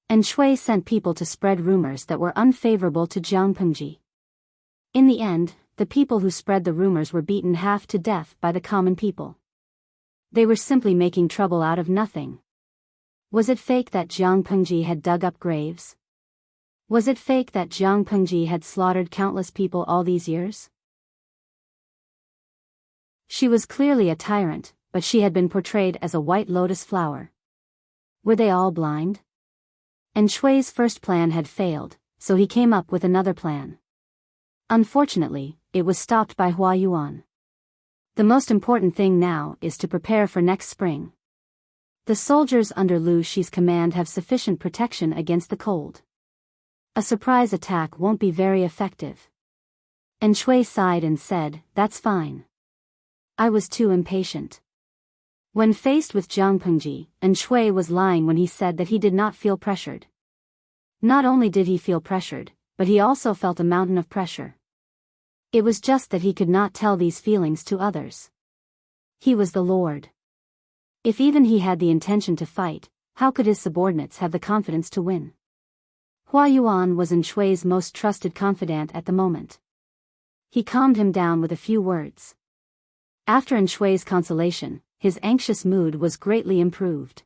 And Shui sent people to spread rumors that were unfavorable to Jiang Pengji. In the end, the people who spread the rumors were beaten half to death by the common people. They were simply making trouble out of nothing. Was it fake that Jiang Pengji had dug up graves? Was it fake that Jiang Pengji had slaughtered countless people all these years? She was clearly a tyrant, but she had been portrayed as a white lotus flower. Were they all blind? And Shui's first plan had failed, so he came up with another plan. Unfortunately, it was stopped by Hua Yuan. The most important thing now is to prepare for next spring. The soldiers under Lu Shi's command have sufficient protection against the cold. A surprise attack won't be very effective. And Shui sighed and said, "That's fine. I was too impatient." When faced with Jiang Pengji, and Shui was lying when he said that he did not feel pressured. Not only did he feel pressured, but he also felt a mountain of pressure. It was just that he could not tell these feelings to others. He was the Lord. If even he had the intention to fight, how could his subordinates have the confidence to win? Hua Yuan was Shui's most trusted confidant at the moment. He calmed him down with a few words. After Shui's consolation, his anxious mood was greatly improved.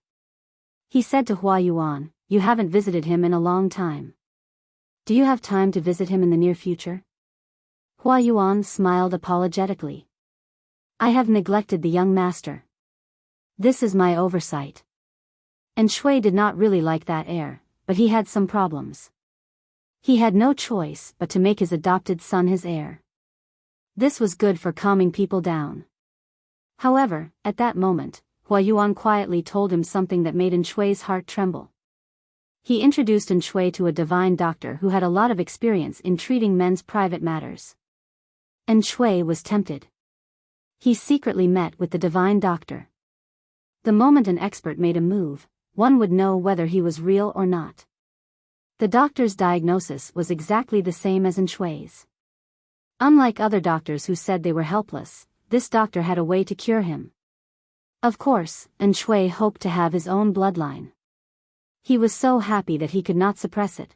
He said to Hua Yuan, "You haven't visited him in a long time. Do you have time to visit him in the near future?" Hua Yuan smiled apologetically. "I have neglected the young master. This is my oversight." And Shui did not really like that air, but he had some problems. He had no choice but to make his adopted son his heir. This was good for calming people down. However, at that moment, Hua Yuan quietly told him something that made Shui's heart tremble. He introduced Shui to a divine doctor who had a lot of experience in treating men's private matters. Shui was tempted. He secretly met with the divine doctor. The moment an expert made a move, one would know whether he was real or not. The doctor's diagnosis was exactly the same as Shui's. Unlike other doctors who said they were helpless, this doctor had a way to cure him. Of course, Shui hoped to have his own bloodline. He was so happy that he could not suppress it.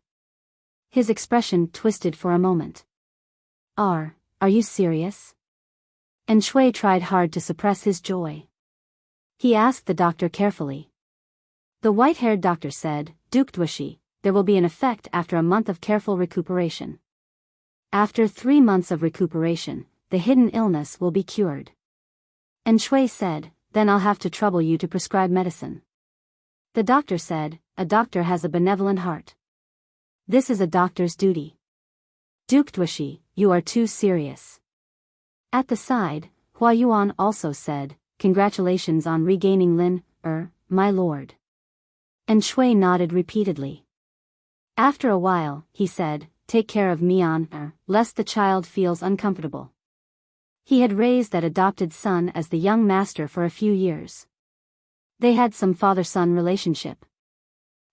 His expression twisted for a moment. Are you serious?" Shui tried hard to suppress his joy. He asked the doctor carefully. The white-haired doctor said, "Dukdwashi, there will be an effect after a month of careful recuperation. After 3 months of recuperation, the hidden illness will be cured." Shui said, "Then I'll have to trouble you to prescribe medicine." The doctor said, "A doctor has a benevolent heart. This is a doctor's duty." "Dukdwashi, you are too serious." At the side, Hua Yuan also said, "Congratulations on regaining Lin, my lord." Shui nodded repeatedly. After a while, he said, "Take care of Mian, lest the child feels uncomfortable." He had raised that adopted son as the young master for a few years. They had some father-son relationship.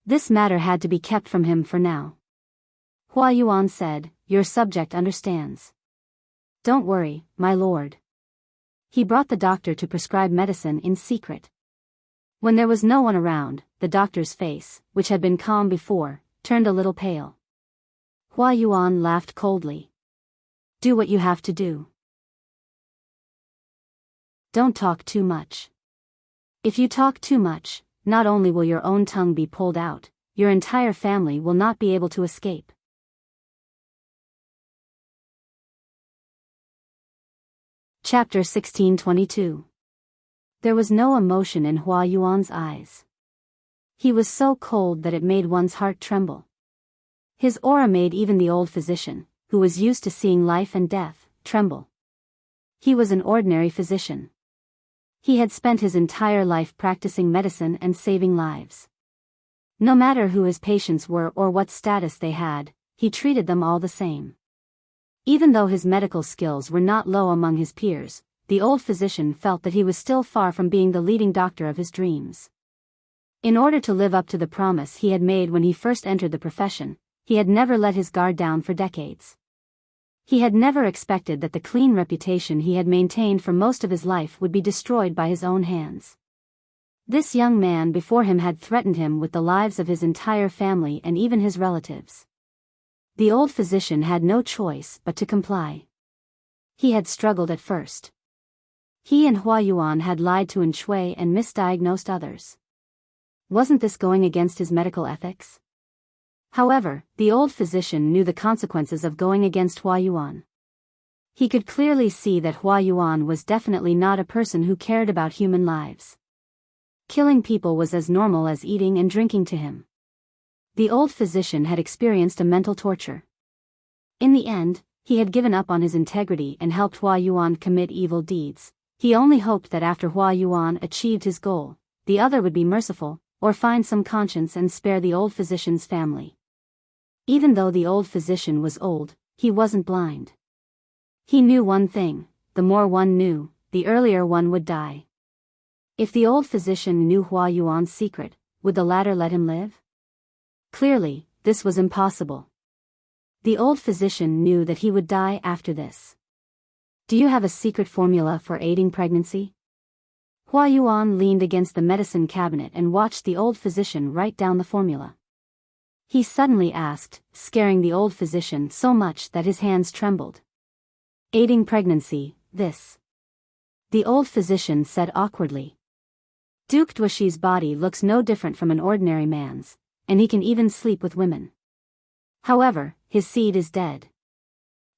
This matter had to be kept from him for now. Hua Yuan said, "Your subject understands. Don't worry, my lord." He brought the doctor to prescribe medicine in secret. When there was no one around, the doctor's face, which had been calm before, turned a little pale. Hua Yuan laughed coldly. "Do what you have to do. Don't talk too much. If you talk too much, not only will your own tongue be pulled out, your entire family will not be able to escape." Chapter 1622. There was no emotion in Hua Yuan's eyes. He was so cold that it made one's heart tremble. His aura made even the old physician, who was used to seeing life and death, tremble. He was an ordinary physician. He had spent his entire life practicing medicine and saving lives. No matter who his patients were or what status they had, he treated them all the same. Even though his medical skills were not low among his peers, the old physician felt that he was still far from being the leading doctor of his dreams. In order to live up to the promise he had made when he first entered the profession, he had never let his guard down for decades. He had never expected that the clean reputation he had maintained for most of his life would be destroyed by his own hands. This young man before him had threatened him with the lives of his entire family and even his relatives. The old physician had no choice but to comply. He had struggled at first. He and Hua Yuan had lied to Enchanting and misdiagnosed others. Wasn't this going against his medical ethics? However, the old physician knew the consequences of going against Hua Yuan. He could clearly see that Hua Yuan was definitely not a person who cared about human lives. Killing people was as normal as eating and drinking to him. The old physician had experienced a mental torture. In the end, he had given up on his integrity and helped Hua Yuan commit evil deeds. He only hoped that after Hua Yuan achieved his goal, the other would be merciful, or find some conscience and spare the old physician's family. Even though the old physician was old, he wasn't blind. He knew one thing: the more one knew, the earlier one would die. If the old physician knew Hua Yuan's secret, would the latter let him live? Clearly, this was impossible. The old physician knew that he would die after this. Do you have a secret formula for aiding pregnancy? Hua Yuan leaned against the medicine cabinet and watched the old physician write down the formula. He suddenly asked, scaring the old physician so much that his hands trembled. Aiding pregnancy, this. The old physician said awkwardly. Duke Duoshi's body looks no different from an ordinary man's, and he can even sleep with women. However, his seed is dead.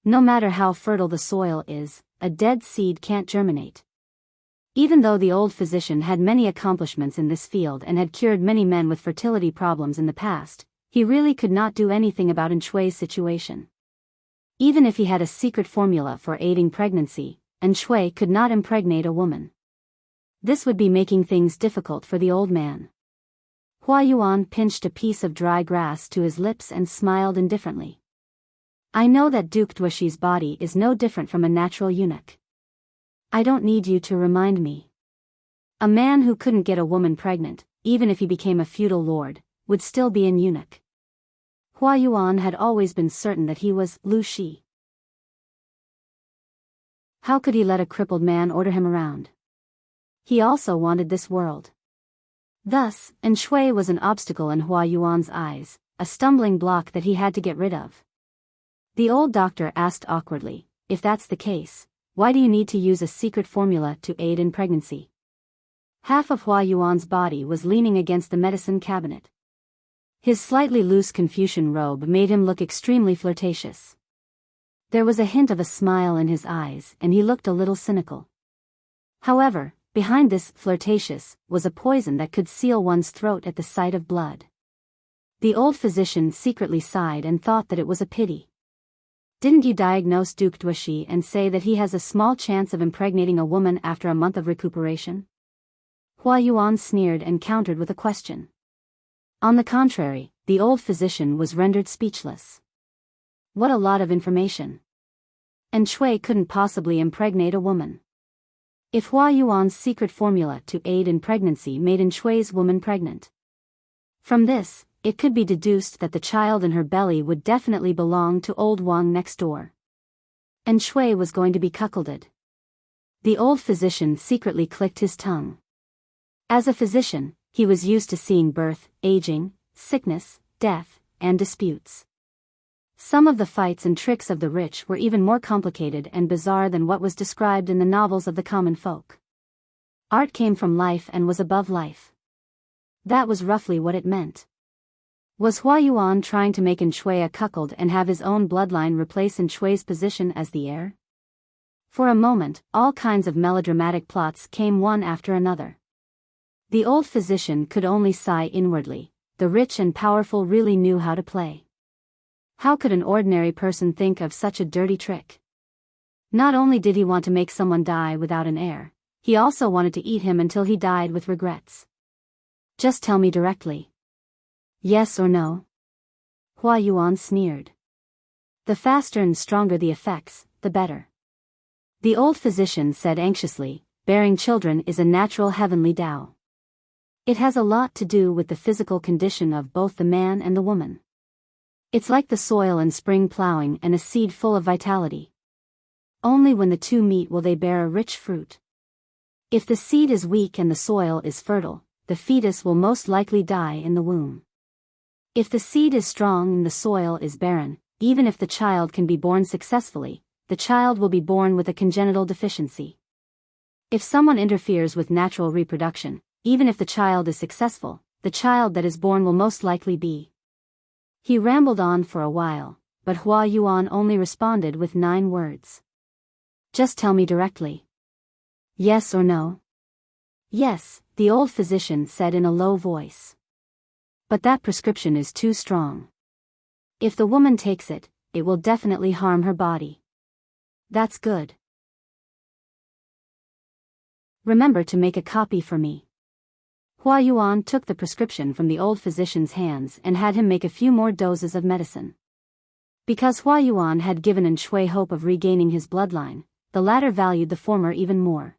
No matter how fertile the soil is, a dead seed can't germinate. Even though the old physician had many accomplishments in this field and had cured many men with fertility problems in the past, he really could not do anything about Enchanting's situation. Even if he had a secret formula for aiding pregnancy, Enchanting could not impregnate a woman. This would be making things difficult for the old man. Hua Yuan pinched a piece of dry grass to his lips and smiled indifferently. I know that Duke Duoshi's body is no different from a natural eunuch. I don't need you to remind me. A man who couldn't get a woman pregnant, even if he became a feudal lord, would still be an eunuch. Hua Yuan had always been certain that he was Lu Shi. How could he let a crippled man order him around? He also wanted this world. Thus, Enchanting was an obstacle in Hua Yuan's eyes, a stumbling block that he had to get rid of. The old doctor asked awkwardly, if that's the case, why do you need to use a secret formula to aid in pregnancy? Half of Hua Yuan's body was leaning against the medicine cabinet. His slightly loose Confucian robe made him look extremely flirtatious. There was a hint of a smile in his eyes and he looked a little cynical. However, behind this flirtatious was a poison that could seal one's throat at the sight of blood. The old physician secretly sighed and thought that it was a pity. Didn't you diagnose Duke Duoshi and say that he has a small chance of impregnating a woman after a month of recuperation? Hua Yuan sneered and countered with a question. On the contrary, the old physician was rendered speechless. What a lot of information. Enchanting couldn't possibly impregnate a woman. If Hua Yuan's secret formula to aid in pregnancy made Enchanting's woman pregnant. From this, it could be deduced that the child in her belly would definitely belong to old Wang next door. Enchanting was going to be cuckolded. The old physician secretly clicked his tongue. As a physician, he was used to seeing birth, aging, sickness, death, and disputes. Some of the fights and tricks of the rich were even more complicated and bizarre than what was described in the novels of the common folk. Art came from life and was above life. That was roughly what it meant. Was Hua Yuan trying to make Enchanting a cuckold and have his own bloodline replace Enchanting's position as the heir? For a moment, all kinds of melodramatic plots came one after another. The old physician could only sigh inwardly. The rich and powerful really knew how to play. How could an ordinary person think of such a dirty trick? Not only did he want to make someone die without an heir, he also wanted to eat him until he died with regrets. Just tell me directly. Yes or no? Hua Yuan sneered. The faster and stronger the effects, the better. The old physician said anxiously, bearing children is a natural heavenly Tao. It has a lot to do with the physical condition of both the man and the woman. It's like the soil and spring plowing and a seed full of vitality. Only when the two meet will they bear a rich fruit. If the seed is weak and the soil is fertile, the fetus will most likely die in the womb. If the seed is strong and the soil is barren, even if the child can be born successfully, the child will be born with a congenital deficiency. If someone interferes with natural reproduction, even if the child is successful, the child that is born will most likely be. He rambled on for a while, but Hua Yuan only responded with 9 words. Just tell me directly. Yes or no? Yes, the old physician said in a low voice. But that prescription is too strong. If the woman takes it, it will definitely harm her body. That's good. Remember to make a copy for me. Hua Yuan took the prescription from the old physician's hands and had him make a few more doses of medicine. Because Hua Yuan had given Enchanting hope of regaining his bloodline, the latter valued the former even more.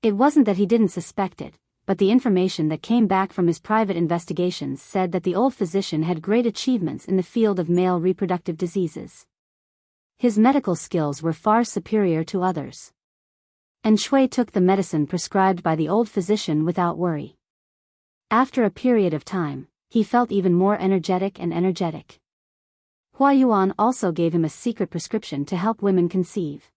It wasn't that he didn't suspect it, but the information that came back from his private investigations said that the old physician had great achievements in the field of male reproductive diseases. His medical skills were far superior to others. Enchanting took the medicine prescribed by the old physician without worry. After a period of time, he felt even more energetic. Hua Yuan also gave him a secret prescription to help women conceive.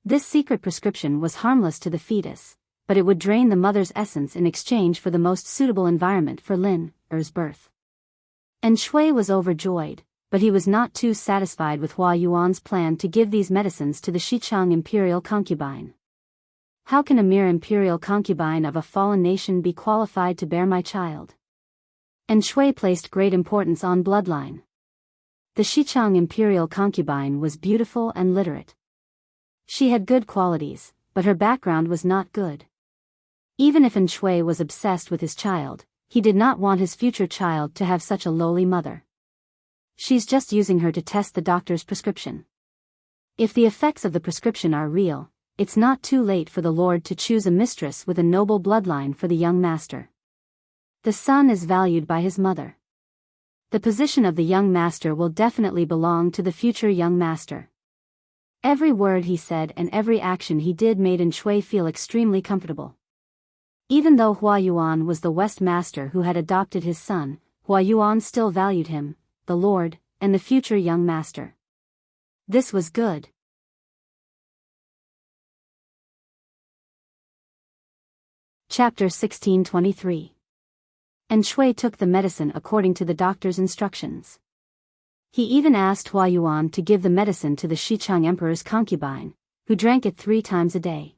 This secret prescription was harmless to the fetus, but it would drain the mother's essence in exchange for the most suitable environment for Lin's birth. Enchanting was overjoyed, but he was not too satisfied with Hua Yuan's plan to give these medicines to the Xichang imperial concubine. How can a mere imperial concubine of a fallen nation be qualified to bear my child? Enchanting placed great importance on bloodline. The Xichang imperial concubine was beautiful and literate. She had good qualities, but her background was not good. Even if Enchanting was obsessed with his child, he did not want his future child to have such a lowly mother. She's just using her to test the doctor's prescription. If the effects of the prescription are real, it's not too late for the Lord to choose a mistress with a noble bloodline for the young master. The son is valued by his mother. The position of the young master will definitely belong to the future young master. Every word he said and every action he did made Enchanting feel extremely comfortable. Even though Hua Yuan was the West Master who had adopted his son, Hua Yuan still valued him, the Lord, and the future young master. This was good. Chapter 1623. Enchanting took the medicine according to the doctor's instructions. He even asked Hua Yuan to give the medicine to the Xichang Emperor's concubine, who drank it 3 times a day.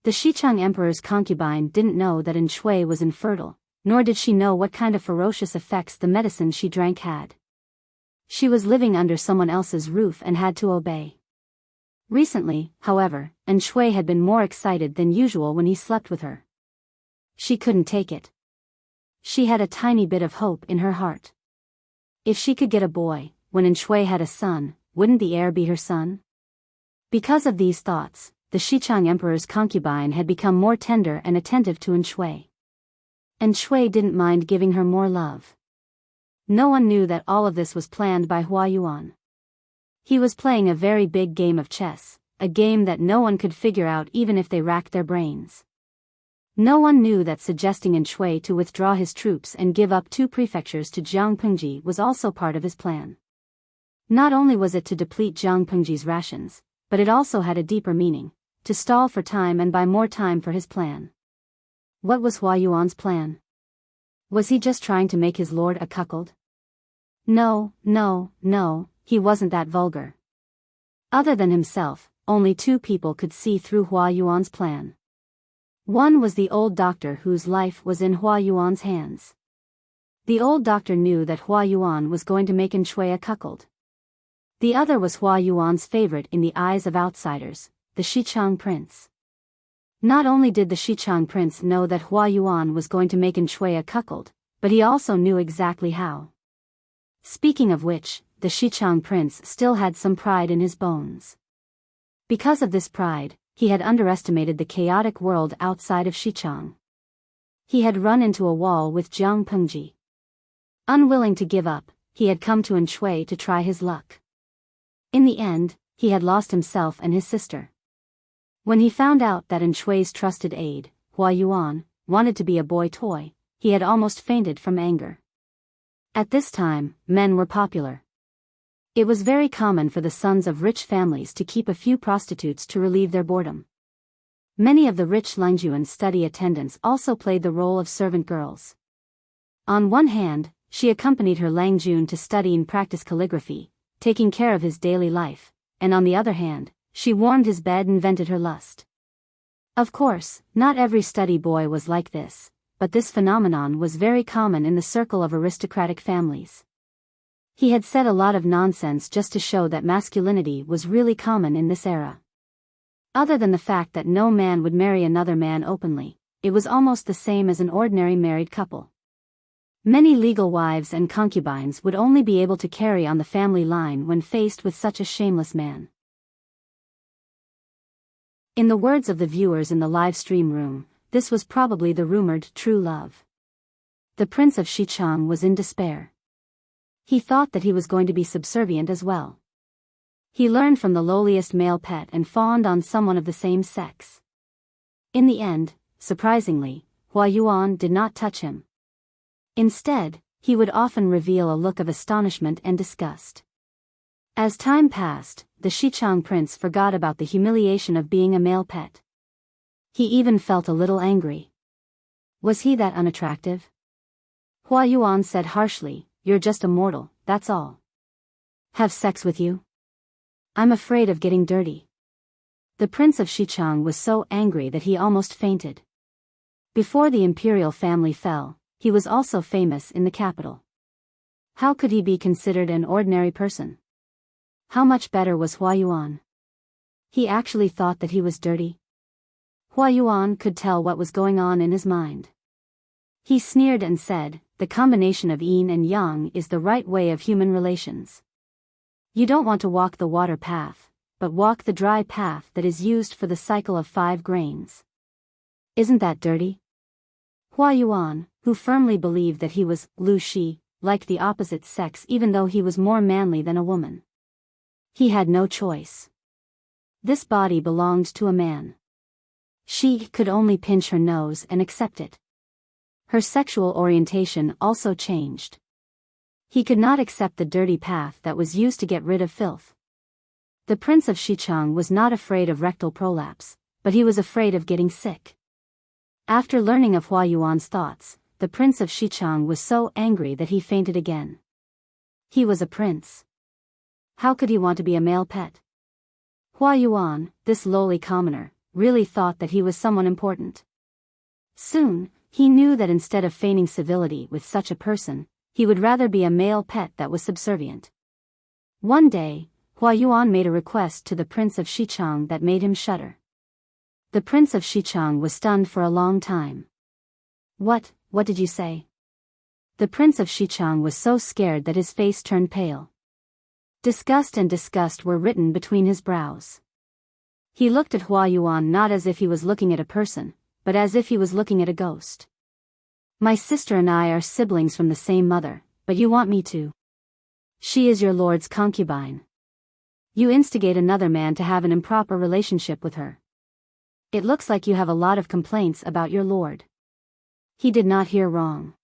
The Xichang Emperor's concubine didn't know that Enchanting was infertile, nor did she know what kind of ferocious effects the medicine she drank had. She was living under someone else's roof and had to obey. Recently, however, Enchanting had been more excited than usual when he slept with her. She couldn't take it. She had a tiny bit of hope in her heart. If she could get a boy, when Enchanting had a son, wouldn't the heir be her son? Because of these thoughts, the Xichang Emperor's concubine had become more tender and attentive to Enchanting. Enchanting didn't mind giving her more love. No one knew that all of this was planned by Hua Yuan. He was playing a very big game of chess, a game that no one could figure out even if they racked their brains. No one knew that suggesting Enchanting to withdraw his troops and give up 2 prefectures to Jiang Pengji was also part of his plan. Not only was it to deplete Jiang Pengji's rations, but it also had a deeper meaning, to stall for time and buy more time for his plan. What was Hua Yuan's plan? Was he just trying to make his lord a cuckold? No, he wasn't that vulgar. Other than himself, only 2 people could see through Hua Yuan's plan. One was the old doctor whose life was in Hua Yuan's hands. The old doctor knew that Hua Yuan was going to make Enchanting a cuckold. The other was Hua Yuan's favorite in the eyes of outsiders, the Xichang prince. Not only did the Xichang prince know that Hua Yuan was going to make Enchanting a cuckold, but he also knew exactly how. Speaking of which, the Xichang prince still had some pride in his bones. Because of this pride, he had underestimated the chaotic world outside of Xichang. He had run into a wall with Jiang Pengji. Unwilling to give up, he had come to Anshui to try his luck. In the end, he had lost himself and his sister. When he found out that Anshui's trusted aide, Hua Yuan, wanted to be a boy toy, he had almost fainted from anger. At this time, men were popular. It was very common for the sons of rich families to keep a few prostitutes to relieve their boredom. Many of the rich Lingjuan study attendants also played the role of servant girls. On one hand, she accompanied her Langjun to study and practice calligraphy, taking care of his daily life, and on the other hand, she warmed his bed and vented her lust. Of course, not every study boy was like this, but this phenomenon was very common in the circle of aristocratic families. He had said a lot of nonsense just to show that masculinity was really common in this era. Other than the fact that no man would marry another man openly, it was almost the same as an ordinary married couple. Many legal wives and concubines would only be able to carry on the family line when faced with such a shameless man. In the words of the viewers in the live stream room, this was probably the rumored true love. The Prince of Xichang was in despair. He thought that he was going to be subservient as well. He learned from the lowliest male pet and fawned on someone of the same sex. In the end, surprisingly, Hua Yuan did not touch him. Instead, he would often reveal a look of astonishment and disgust. As time passed, the Xichang prince forgot about the humiliation of being a male pet. He even felt a little angry. Was he that unattractive? Hua Yuan said harshly, "You're just a mortal, that's all. Have sex with you? I'm afraid of getting dirty." The Prince of Xichang was so angry that he almost fainted. Before the imperial family fell, he was also famous in the capital. How could he be considered an ordinary person? How much better was Hua Yuan? He actually thought that he was dirty. Hua Yuan could tell what was going on in his mind. He sneered and said, "The combination of yin and yang is the right way of human relations. You don't want to walk the water path, but walk the dry path that is used for the cycle of 5 grains. Isn't that dirty?" Hua Yuan, who firmly believed that he was Lu Shi, liked the opposite sex even though he was more manly than a woman. He had no choice. This body belonged to a man. She could only pinch her nose and accept it. Her sexual orientation also changed. He could not accept the dirty path that was used to get rid of filth. The Prince of Xichang was not afraid of rectal prolapse, but he was afraid of getting sick. After learning of Hua Yuan's thoughts, the Prince of Xichang was so angry that he fainted again. He was a prince. How could he want to be a male pet? Hua Yuan, this lowly commoner, really thought that he was someone important. Soon, he knew that instead of feigning civility with such a person, he would rather be a male pet that was subservient. One day, Hua Yuan made a request to the Prince of Xichang that made him shudder. The Prince of Xichang was stunned for a long time. What did you say?" The Prince of Xichang was so scared that his face turned pale. Disgust and disgust were written between his brows. He looked at Hua Yuan not as if he was looking at a person, but as if he was looking at a ghost. "My sister and I are siblings from the same mother, but you want me to. She is your lord's concubine. You instigate another man to have an improper relationship with her. It looks like you have a lot of complaints about your lord." He did not hear wrong.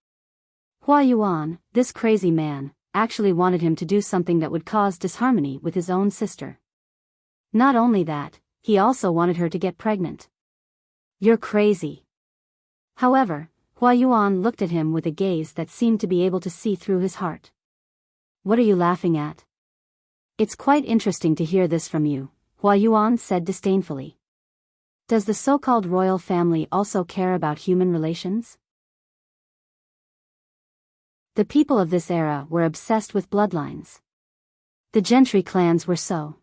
Hua Yuan, this crazy man, actually wanted him to do something that would cause disharmony with his own sister. Not only that, he also wanted her to get pregnant. "You're crazy." However, Hua Yuan looked at him with a gaze that seemed to be able to see through his heart. "What are you laughing at?" "It's quite interesting to hear this from you," Hua Yuan said disdainfully. "Does the so-called royal family also care about human relations?" The people of this era were obsessed with bloodlines. The gentry clans were so.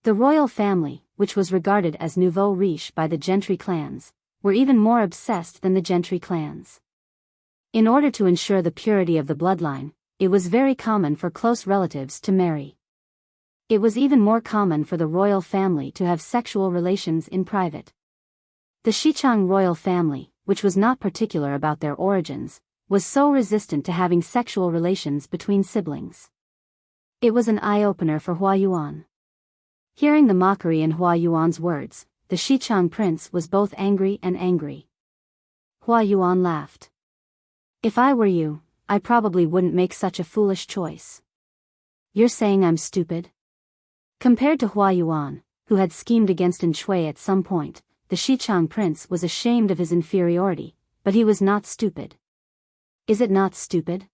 The royal family, which was regarded as nouveau riche by the gentry clans, were even more obsessed than the gentry clans. In order to ensure the purity of the bloodline, it was very common for close relatives to marry. It was even more common for the royal family to have sexual relations in private. The Xichang royal family, which was not particular about their origins, was so resistant to having sexual relations between siblings. It was an eye-opener for Hua Yuan. Hearing the mockery in Hua Yuan's words, the Xichang prince was both angry and angry. Hua Yuan laughed. If I were you, I probably wouldn't make such a foolish choice. You're saying I'm stupid? Compared to Hua Yuan, who had schemed against An Shui at some point, the Xichang prince was ashamed of his inferiority, but he was not stupid. Is it not stupid?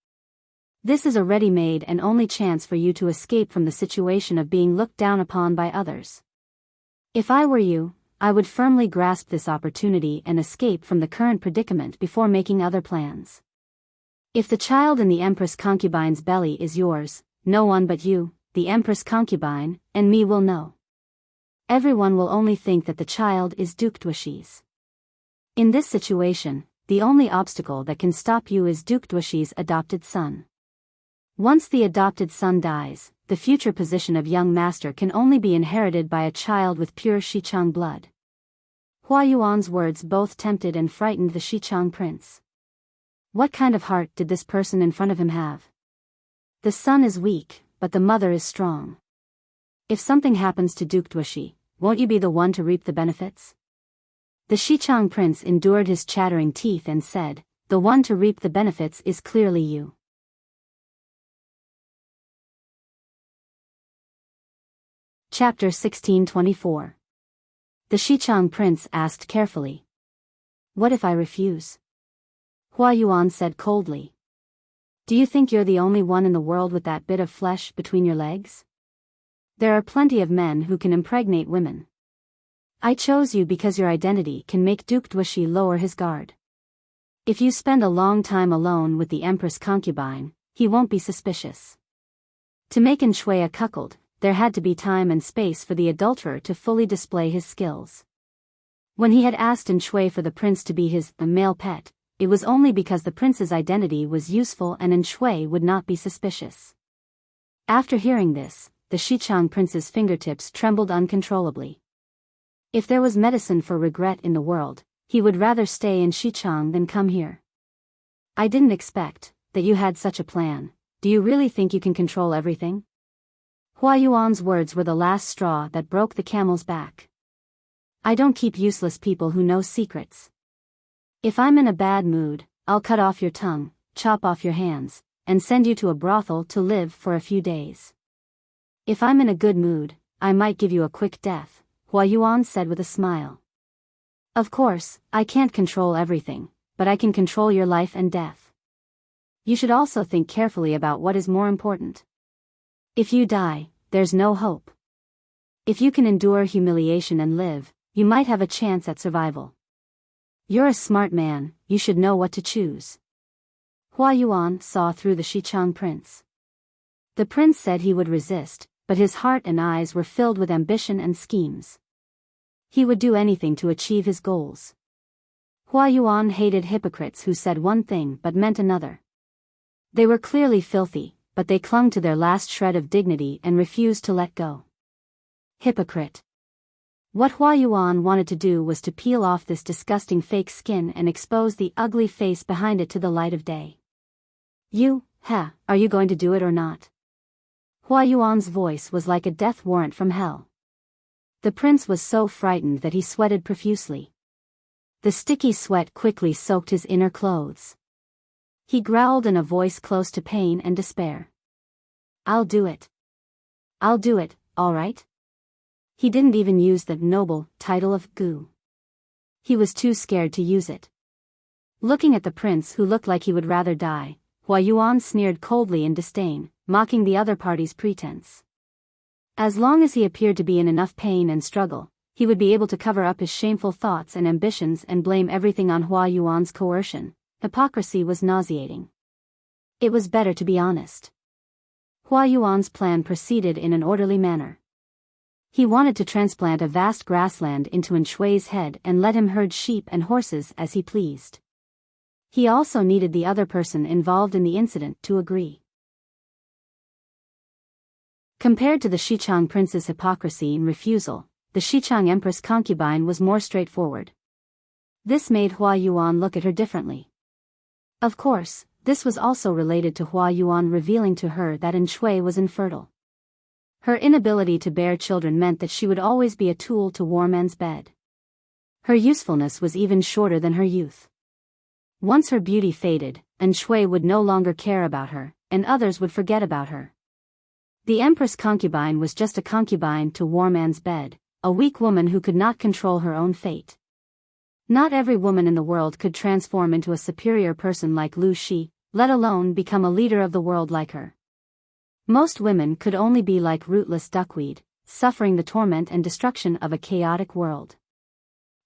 This is a ready-made and only chance for you to escape from the situation of being looked down upon by others. If I were you, I would firmly grasp this opportunity and escape from the current predicament before making other plans. If the child in the Empress concubine's belly is yours, no one but you, the Empress concubine, and me will know. Everyone will only think that the child is Duke Duoxi's. In this situation, the only obstacle that can stop you is Duke Duoxi's adopted son. Once the adopted son dies, the future position of young master can only be inherited by a child with pure Xichang blood. Hua Yuan's words both tempted and frightened the Xichang prince. What kind of heart did this person in front of him have? The son is weak, but the mother is strong. If something happens to Duke Duoxi, won't you be the one to reap the benefits? The Xichang prince endured his chattering teeth and said, the one to reap the benefits is clearly you. Chapter 1624. The Xichang prince asked carefully. What if I refuse? Hua Yuan said coldly. Do you think you're the only one in the world with that bit of flesh between your legs? There are plenty of men who can impregnate women. I chose you because your identity can make Duke Duoxi lower his guard. If you spend a long time alone with the Empress concubine, he won't be suspicious. To make An Shui a cuckold, there had to be time and space for the adulterer to fully display his skills. When he had asked An Shui for the prince to be his male pet, it was only because the prince's identity was useful and An Shui would not be suspicious. After hearing this, the Xichang prince's fingertips trembled uncontrollably. If there was medicine for regret in the world, he would rather stay in Xichang than come here. I didn't expect that you had such a plan. Do you really think you can control everything? Hua Yuan's words were the last straw that broke the camel's back. I don't keep useless people who know secrets. If I'm in a bad mood, I'll cut off your tongue, chop off your hands, and send you to a brothel to live for a few days. If I'm in a good mood, I might give you a quick death, Hua Yuan said with a smile. Of course, I can't control everything, but I can control your life and death. You should also think carefully about what is more important. If you die, there's no hope. If you can endure humiliation and live, you might have a chance at survival. You're a smart man, you should know what to choose. Hua Yuan saw through the Xichang prince. The prince said he would resist, but his heart and eyes were filled with ambition and schemes. He would do anything to achieve his goals. Hua Yuan hated hypocrites who said one thing but meant another. They were clearly filthy, but they clung to their last shred of dignity and refused to let go. Hypocrite. What Hua Yuan wanted to do was to peel off this disgusting fake skin and expose the ugly face behind it to the light of day. Are you going to do it or not? Hua Yuan's voice was like a death warrant from hell. The prince was so frightened that he sweated profusely. The sticky sweat quickly soaked his inner clothes. He growled in a voice close to pain and despair. I'll do it. I'll do it, all right? He didn't even use the noble title of Gu. He was too scared to use it. Looking at the prince who looked like he would rather die, Hua Yuan sneered coldly in disdain, mocking the other party's pretense. As long as he appeared to be in enough pain and struggle, he would be able to cover up his shameful thoughts and ambitions and blame everything on Hua Yuan's coercion. Hypocrisy was nauseating. It was better to be honest. Hua Yuan's plan proceeded in an orderly manner. He wanted to transplant a vast grassland into An Shui's head and let him herd sheep and horses as he pleased. He also needed the other person involved in the incident to agree. Compared to the Xichang prince's hypocrisy and refusal, the Xichang empress concubine was more straightforward. This made Hua Yuan look at her differently. Of course, this was also related to Hua Yuan revealing to her that Shui was infertile. Her inability to bear children meant that she would always be a tool to War Man's bed. Her usefulness was even shorter than her youth. Once her beauty faded, Shui would no longer care about her, and others would forget about her. The Empress concubine was just a concubine to War Man's bed, a weak woman who could not control her own fate. Not every woman in the world could transform into a superior person like Lu Shi, let alone become a leader of the world like her. Most women could only be like rootless duckweed, suffering the torment and destruction of a chaotic world.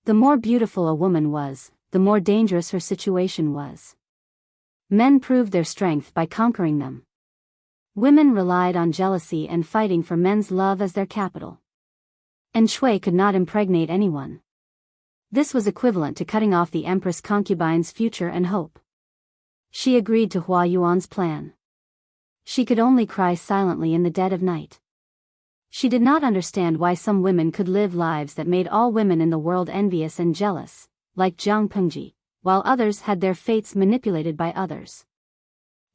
The more beautiful a woman was, the more dangerous her situation was. Men proved their strength by conquering them. Women relied on jealousy and fighting for men's love as their capital. Shui could not impregnate anyone. This was equivalent to cutting off the Empress concubine's future and hope. She agreed to Hua Yuan's plan. She could only cry silently in the dead of night. She did not understand why some women could live lives that made all women in the world envious and jealous, like Jiang Pengji, while others had their fates manipulated by others.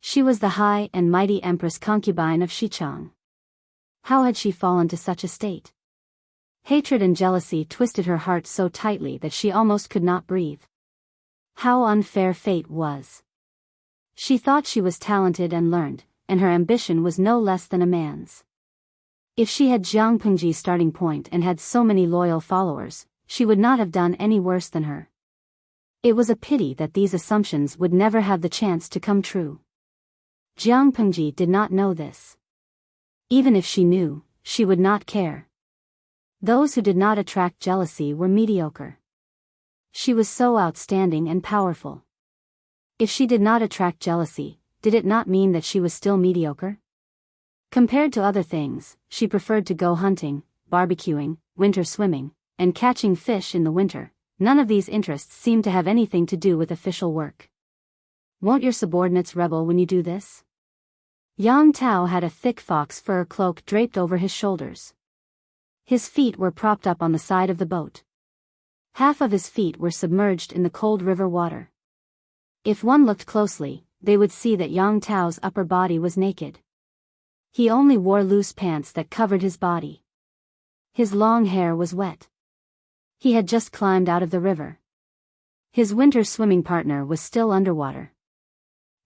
She was the high and mighty Empress concubine of Xichang. How had she fallen to such a state? Hatred and jealousy twisted her heart so tightly that she almost could not breathe. How unfair fate was. She thought she was talented and learned, and her ambition was no less than a man's. If she had Jiang Pengji's starting point and had so many loyal followers, she would not have done any worse than her. It was a pity that these assumptions would never have the chance to come true. Jiang Pengji did not know this. Even if she knew, she would not care. Those who did not attract jealousy were mediocre. She was so outstanding and powerful. If she did not attract jealousy, did it not mean that she was still mediocre? Compared to other things, she preferred to go hunting, barbecuing, winter swimming, and catching fish in the winter. None of these interests seemed to have anything to do with official work. Won't your subordinates rebel when you do this? Yang Tao had a thick fox fur cloak draped over his shoulders. His feet were propped up on the side of the boat. Half of his feet were submerged in the cold river water. If one looked closely, they would see that Yang Tao's upper body was naked. He only wore loose pants that covered his body. His long hair was wet. He had just climbed out of the river. His winter swimming partner was still underwater.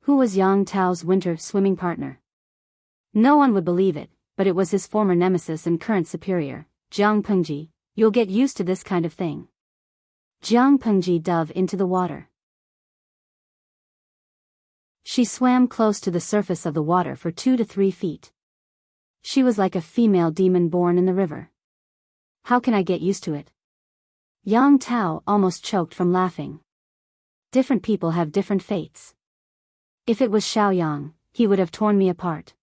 Who was Yang Tao's winter swimming partner? No one would believe it, but it was his former nemesis and current superior, Jiang Pengji. You'll get used to this kind of thing. Jiang Pengji dove into the water. She swam close to the surface of the water for 2 to 3 feet. She was like a female demon born in the river. How can I get used to it? Yang Tao almost choked from laughing. Different people have different fates. If it was Xiaoyang, he would have torn me apart.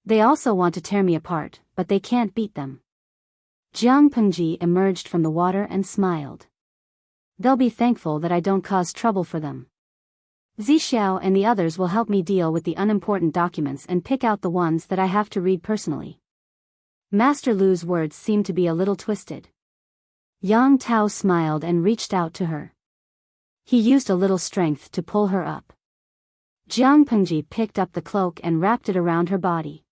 They also want to tear me apart, but they can't beat them. Jiang Pengji emerged from the water and smiled. They'll be thankful that I don't cause trouble for them. Zixiao and the others will help me deal with the unimportant documents and pick out the ones that I have to read personally. Master Lu's words seemed to be a little twisted. Yang Tao smiled and reached out to her. He used a little strength to pull her up. Jiang Pengji picked up the cloak and wrapped it around her body.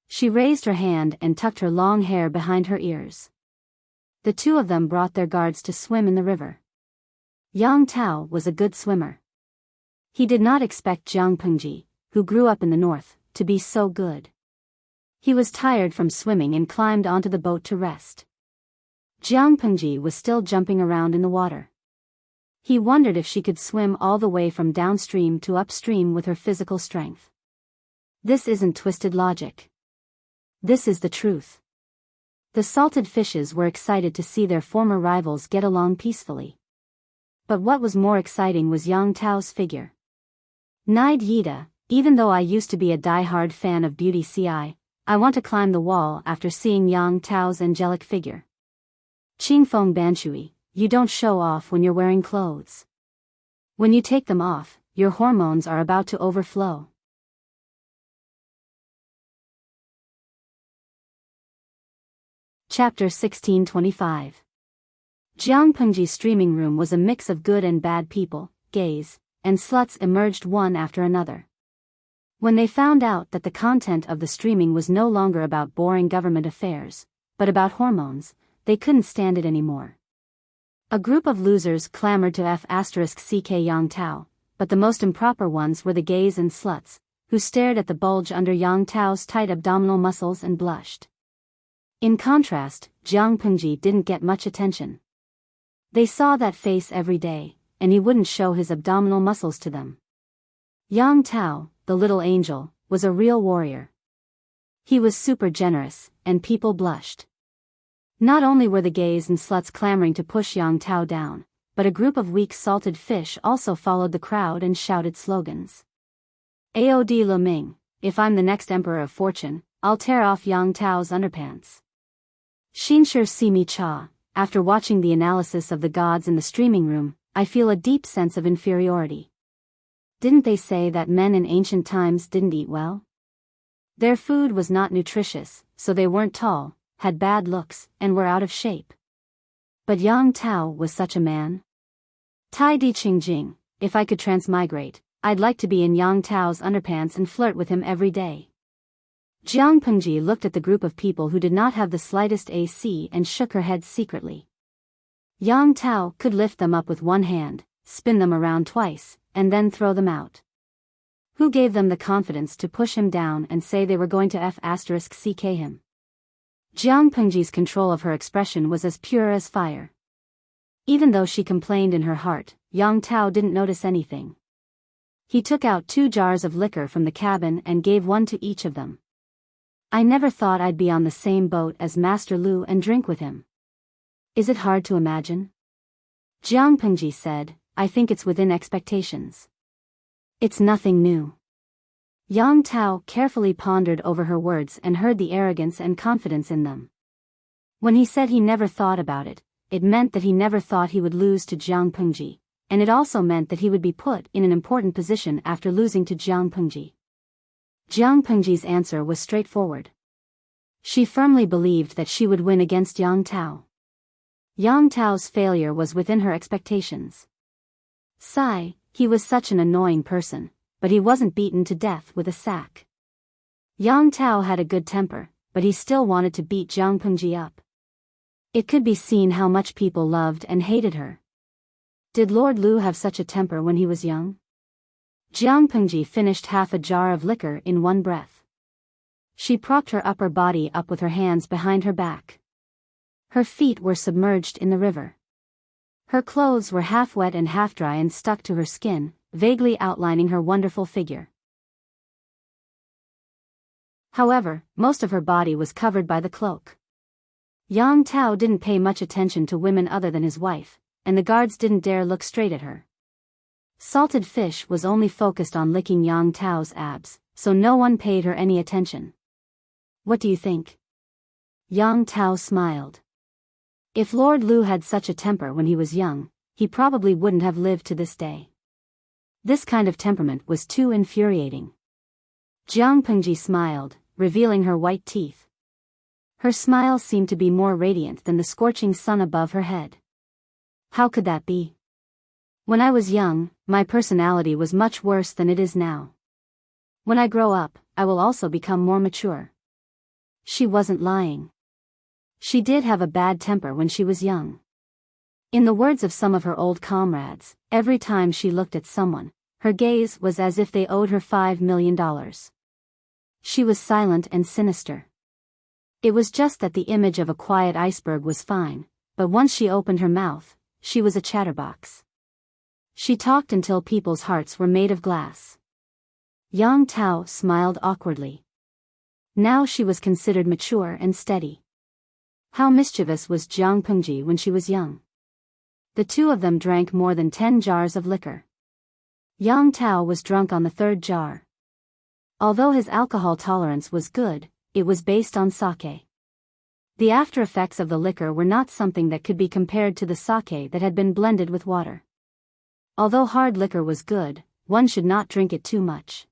She raised her hand and tucked her long hair behind her ears. The two of them brought their guards to swim in the river. Yang Tao was a good swimmer. He did not expect Jiang Pengji, who grew up in the north, to be so good. He was tired from swimming and climbed onto the boat to rest. Jiang Pengji was still jumping around in the water. He wondered if she could swim all the way from downstream to upstream with her physical strength. This isn't twisted logic. This is the truth. The salted fishes were excited to see their former rivals get along peacefully. But what was more exciting was Yang Tao's figure. Nide Yida, even though I used to be a die-hard fan of Beauty Ci, I want to climb the wall after seeing Yang Tao's angelic figure. Qingfeng Banshui, you don't show off when you're wearing clothes. When you take them off, your hormones are about to overflow. Chapter 1625. Jiang Pengji's streaming room was a mix of good and bad people, gays, and sluts emerged one after another. When they found out that the content of the streaming was no longer about boring government affairs, but about hormones, they couldn't stand it anymore. A group of losers clamored to F***ck Yang Tao, but the most improper ones were the gays and sluts, who stared at the bulge under Yang Tao's tight abdominal muscles and blushed. In contrast, Jiang Pengji didn't get much attention. They saw that face every day, and he wouldn't show his abdominal muscles to them. Yang Tao, the little angel, was a real warrior. He was super generous, and people blushed. Not only were the gays and sluts clamoring to push Yang Tao down, but a group of weak salted fish also followed the crowd and shouted slogans. Aod Le Ming, if I'm the next emperor of fortune, I'll tear off Yang Tao's underpants. Xinshi Simi Cha, after watching the analysis of the gods in the streaming room, I feel a deep sense of inferiority. Didn't they say that men in ancient times didn't eat well? Their food was not nutritious, so they weren't tall, had bad looks, and were out of shape. But Yang Tao was such a man. Tai Di Ching Jing, if I could transmigrate, I'd like to be in Yang Tao's underpants and flirt with him every day. Jiang Pengji looked at the group of people who did not have the slightest AC and shook her head secretly. Yang Tao could lift them up with one hand, spin them around twice, and then throw them out. Who gave them the confidence to push him down and say they were going to F***ck him? Jiang Pengji's control of her expression was as pure as fire. Even though she complained in her heart, Yang Tao didn't notice anything. He took out 2 jars of liquor from the cabin and gave one to each of them. I never thought I'd be on the same boat as Master Lu and drink with him. Is it hard to imagine? Jiang Pengji said, I think it's within expectations. It's nothing new. Yang Tao carefully pondered over her words and heard the arrogance and confidence in them. When he said he never thought about it, it meant that he never thought he would lose to Jiang Pengji, and it also meant that he would be put in an important position after losing to Jiang Pengji. Jiang Pengji's answer was straightforward. She firmly believed that she would win against Yang Tao. Yang Tao's failure was within her expectations. Sigh, he was such an annoying person, but he wasn't beaten to death with a sack. Yang Tao had a good temper, but he still wanted to beat Jiang Pengji up. It could be seen how much people loved and hated her. Did Lord Lu have such a temper when he was young? Jiang Pengji finished half a jar of liquor in one breath. She propped her upper body up with her hands behind her back. Her feet were submerged in the river. Her clothes were half wet and half dry and stuck to her skin, vaguely outlining her wonderful figure. However, most of her body was covered by the cloak. Yang Tao didn't pay much attention to women other than his wife, and the guards didn't dare look straight at her. Salted fish was only focused on licking Yang Tao's abs, so no one paid her any attention. What do you think? Yang Tao smiled. If Lord Lu had such a temper when he was young, he probably wouldn't have lived to this day. This kind of temperament was too infuriating. Jiang Pengji smiled, revealing her white teeth. Her smile seemed to be more radiant than the scorching sun above her head. How could that be? When I was young, my personality was much worse than it is now. When I grow up, I will also become more mature. She wasn't lying. She did have a bad temper when she was young. In the words of some of her old comrades, every time she looked at someone, her gaze was as if they owed her $5 million. She was silent and sinister. It was just that the image of a quiet iceberg was fine, but once she opened her mouth, she was a chatterbox. She talked until people's hearts were made of glass. Yang Tao smiled awkwardly. Now she was considered mature and steady. How mischievous was Jiang Pengji when she was young. The two of them drank more than 10 jars of liquor. Yang Tao was drunk on the 3rd jar. Although his alcohol tolerance was good, it was based on sake. The after effects of the liquor were not something that could be compared to the sake that had been blended with water. Although hard liquor was good, one should not drink it too much.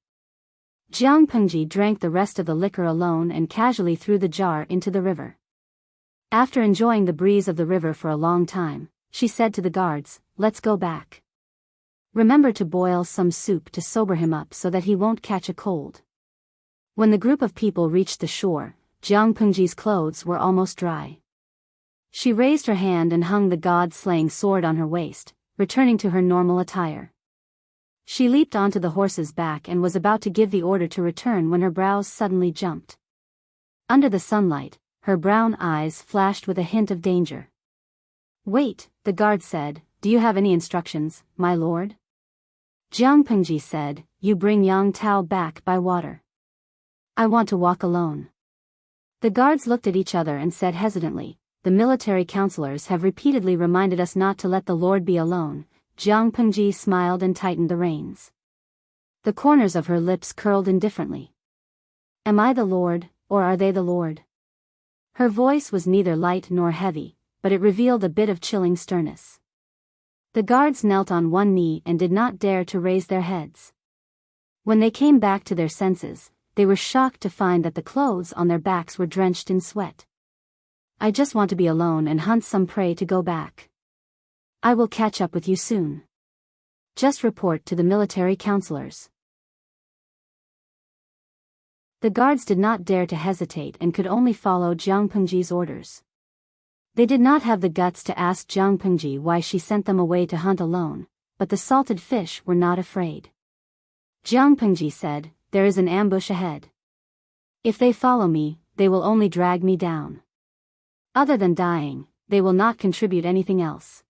Jiang Pengji drank the rest of the liquor alone and casually threw the jar into the river. After enjoying the breeze of the river for a long time, she said to the guards, "Let's go back. Remember to boil some soup to sober him up so that he won't catch a cold." When the group of people reached the shore, Jiang Pengji's clothes were almost dry. She raised her hand and hung the god-slaying sword on her waist, returning to her normal attire. She leaped onto the horse's back and was about to give the order to return when her brows suddenly jumped. Under the sunlight, her brown eyes flashed with a hint of danger. "Wait," the guard said, "do you have any instructions, my lord?" Jiang Pengji said, "You bring Yang Tao back by water. I want to walk alone." The guards looked at each other and said hesitantly, "The military counselors have repeatedly reminded us not to let the Lord be alone." Jiang Pengji smiled and tightened the reins. The corners of her lips curled indifferently. "Am I the Lord, or are they the Lord?" Her voice was neither light nor heavy, but it revealed a bit of chilling sternness. The guards knelt on one knee and did not dare to raise their heads. When they came back to their senses, they were shocked to find that the clothes on their backs were drenched in sweat. "I just want to be alone and hunt some prey to go back. I will catch up with you soon. Just report to the military counselors." The guards did not dare to hesitate and could only follow Jiang Pengji's orders. They did not have the guts to ask Jiang Pengji why she sent them away to hunt alone, but the salted fish were not afraid. Jiang Pengji said, "There is an ambush ahead. If they follow me, they will only drag me down. Other than dying, they will not contribute anything else."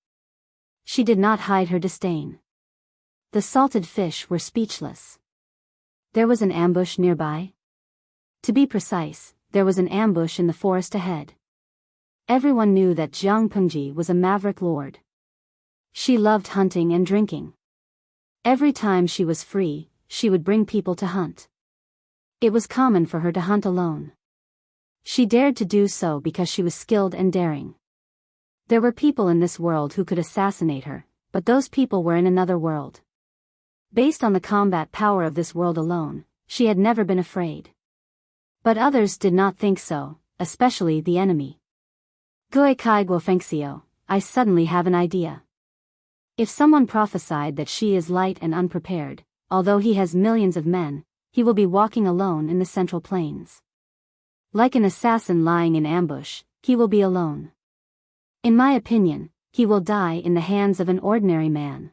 She did not hide her disdain. The salted fish were speechless. There was an ambush nearby? To be precise, there was an ambush in the forest ahead. Everyone knew that Jiang Pengji was a maverick lord. She loved hunting and drinking. Every time she was free, she would bring people to hunt. It was common for her to hunt alone. She dared to do so because she was skilled and daring. There were people in this world who could assassinate her, but those people were in another world. Based on the combat power of this world alone, she had never been afraid. But others did not think so, especially the enemy. "Gue kai guo fengxiu, I suddenly have an idea. If someone prophesied that she is light and unprepared, although he has millions of men, he will be walking alone in the Central Plains. Like an assassin lying in ambush, he will be alone. In my opinion, he will die in the hands of an ordinary man.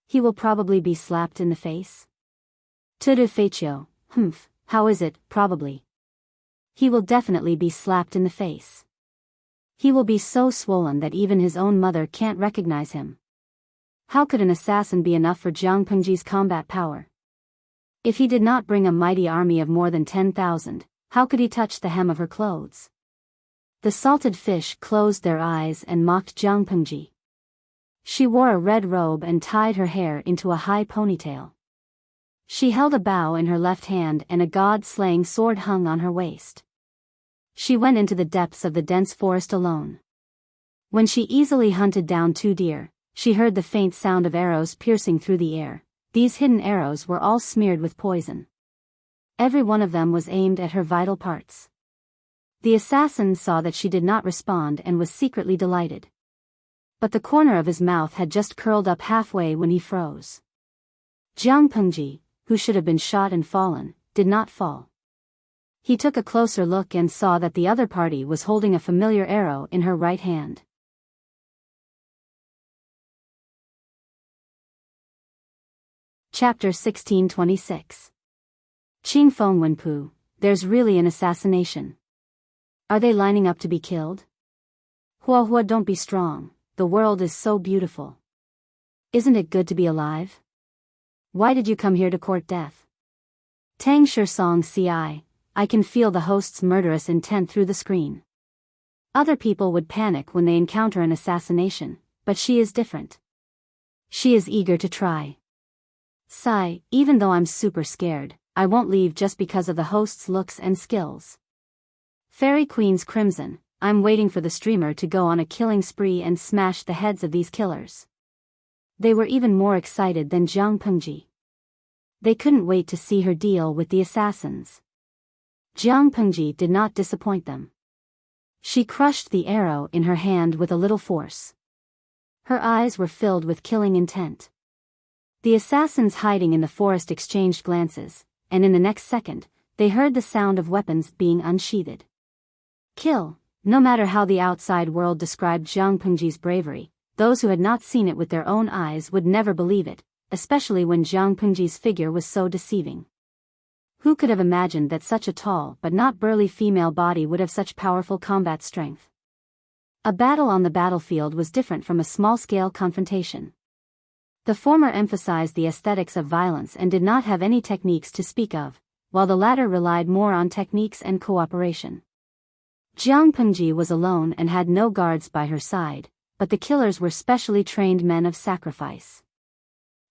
He will probably be slapped in the face. Tudu feichio, how is it, probably? He will definitely be slapped in the face. He will be so swollen that even his own mother can't recognize him. How could an assassin be enough for Jiang Pengji's combat power? If he did not bring a mighty army of more than 10,000, how could he touch the hem of her clothes?" The salted fish closed their eyes and mocked Jiang Pengji. She wore a red robe and tied her hair into a high ponytail. She held a bow in her left hand and a god-slaying sword hung on her waist. She went into the depths of the dense forest alone. When she easily hunted down 2 deer, she heard the faint sound of arrows piercing through the air. These hidden arrows were all smeared with poison. Every one of them was aimed at her vital parts. The assassin saw that she did not respond and was secretly delighted. But the corner of his mouth had just curled up halfway when he froze. Jiang Pengji, who should have been shot and fallen, did not fall. He took a closer look and saw that the other party was holding a familiar arrow in her right hand. Chapter 1626. Qing Feng Wenpu, there's really an assassination. Are they lining up to be killed? Hua Hua, don't be strong, the world is so beautiful. Isn't it good to be alive? Why did you come here to court death? Tang Song Ci, I can feel the host's murderous intent through the screen. Other people would panic when they encounter an assassination, but she is different. She is eager to try. Sigh, even though I'm super scared, I won't leave just because of the host's looks and skills. Fairy Queen's Crimson, I'm waiting for the streamer to go on a killing spree and smash the heads of these killers. They were even more excited than Jiang Pengji. They couldn't wait to see her deal with the assassins. Jiang Pengji did not disappoint them. She crushed the arrow in her hand with a little force. Her eyes were filled with killing intent. The assassins hiding in the forest exchanged glances, and in the next second, they heard the sound of weapons being unsheathed. Kill. No matter how the outside world described Jiang Pengji's bravery, those who had not seen it with their own eyes would never believe it, especially when Jiang Pengji's figure was so deceiving. Who could have imagined that such a tall but not burly female body would have such powerful combat strength? A battle on the battlefield was different from a small-scale confrontation. The former emphasized the aesthetics of violence and did not have any techniques to speak of, while the latter relied more on techniques and cooperation. Jiang Pengji was alone and had no guards by her side, but the killers were specially trained men of sacrifice.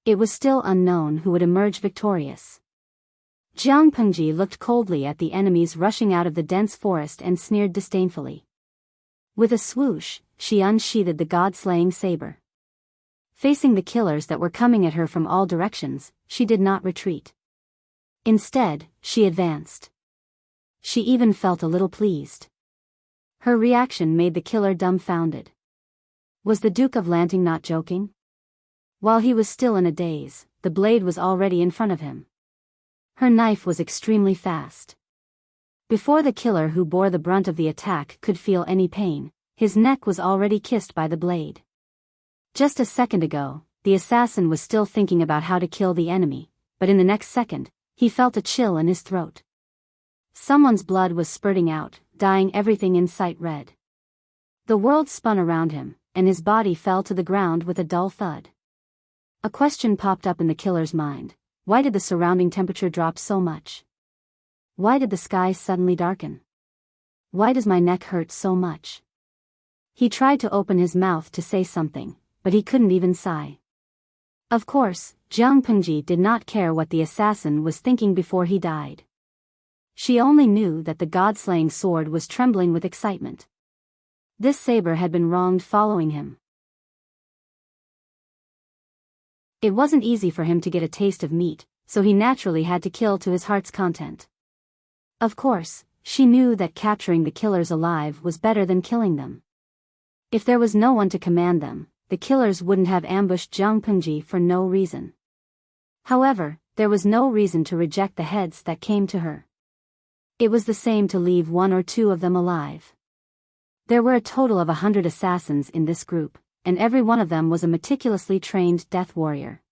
It was still unknown who would emerge victorious. Jiang Pengji looked coldly at the enemies rushing out of the dense forest and sneered disdainfully. With a swoosh, she unsheathed the god-slaying saber. Facing the killers that were coming at her from all directions, she did not retreat. Instead, she advanced. She even felt a little pleased. Her reaction made the killer dumbfounded. Was the Duke of Lanting not joking? While he was still in a daze, the blade was already in front of him. Her knife was extremely fast. Before the killer who bore the brunt of the attack could feel any pain, his neck was already kissed by the blade. Just a second ago, the assassin was still thinking about how to kill the enemy, but in the next second, he felt a chill in his throat. Someone's blood was spurting out, dyeing everything in sight red. The world spun around him, and his body fell to the ground with a dull thud. A question popped up in the killer's mind. Why did the surrounding temperature drop so much? Why did the sky suddenly darken? Why does my neck hurt so much? He tried to open his mouth to say something, but he couldn't even sigh. Of course, Jiang Pengji did not care what the assassin was thinking before he died. She only knew that the god-slaying sword was trembling with excitement. This saber had been wronged following him. It wasn't easy for him to get a taste of meat, so he naturally had to kill to his heart's content. Of course, she knew that capturing the killers alive was better than killing them. If there was no one to command them, the killers wouldn't have ambushed Jiang Pengji for no reason. However, there was no reason to reject the heads that came to her. It was the same to leave one or two of them alive. There were a total of 100 assassins in this group, and every one of them was a meticulously trained death warrior.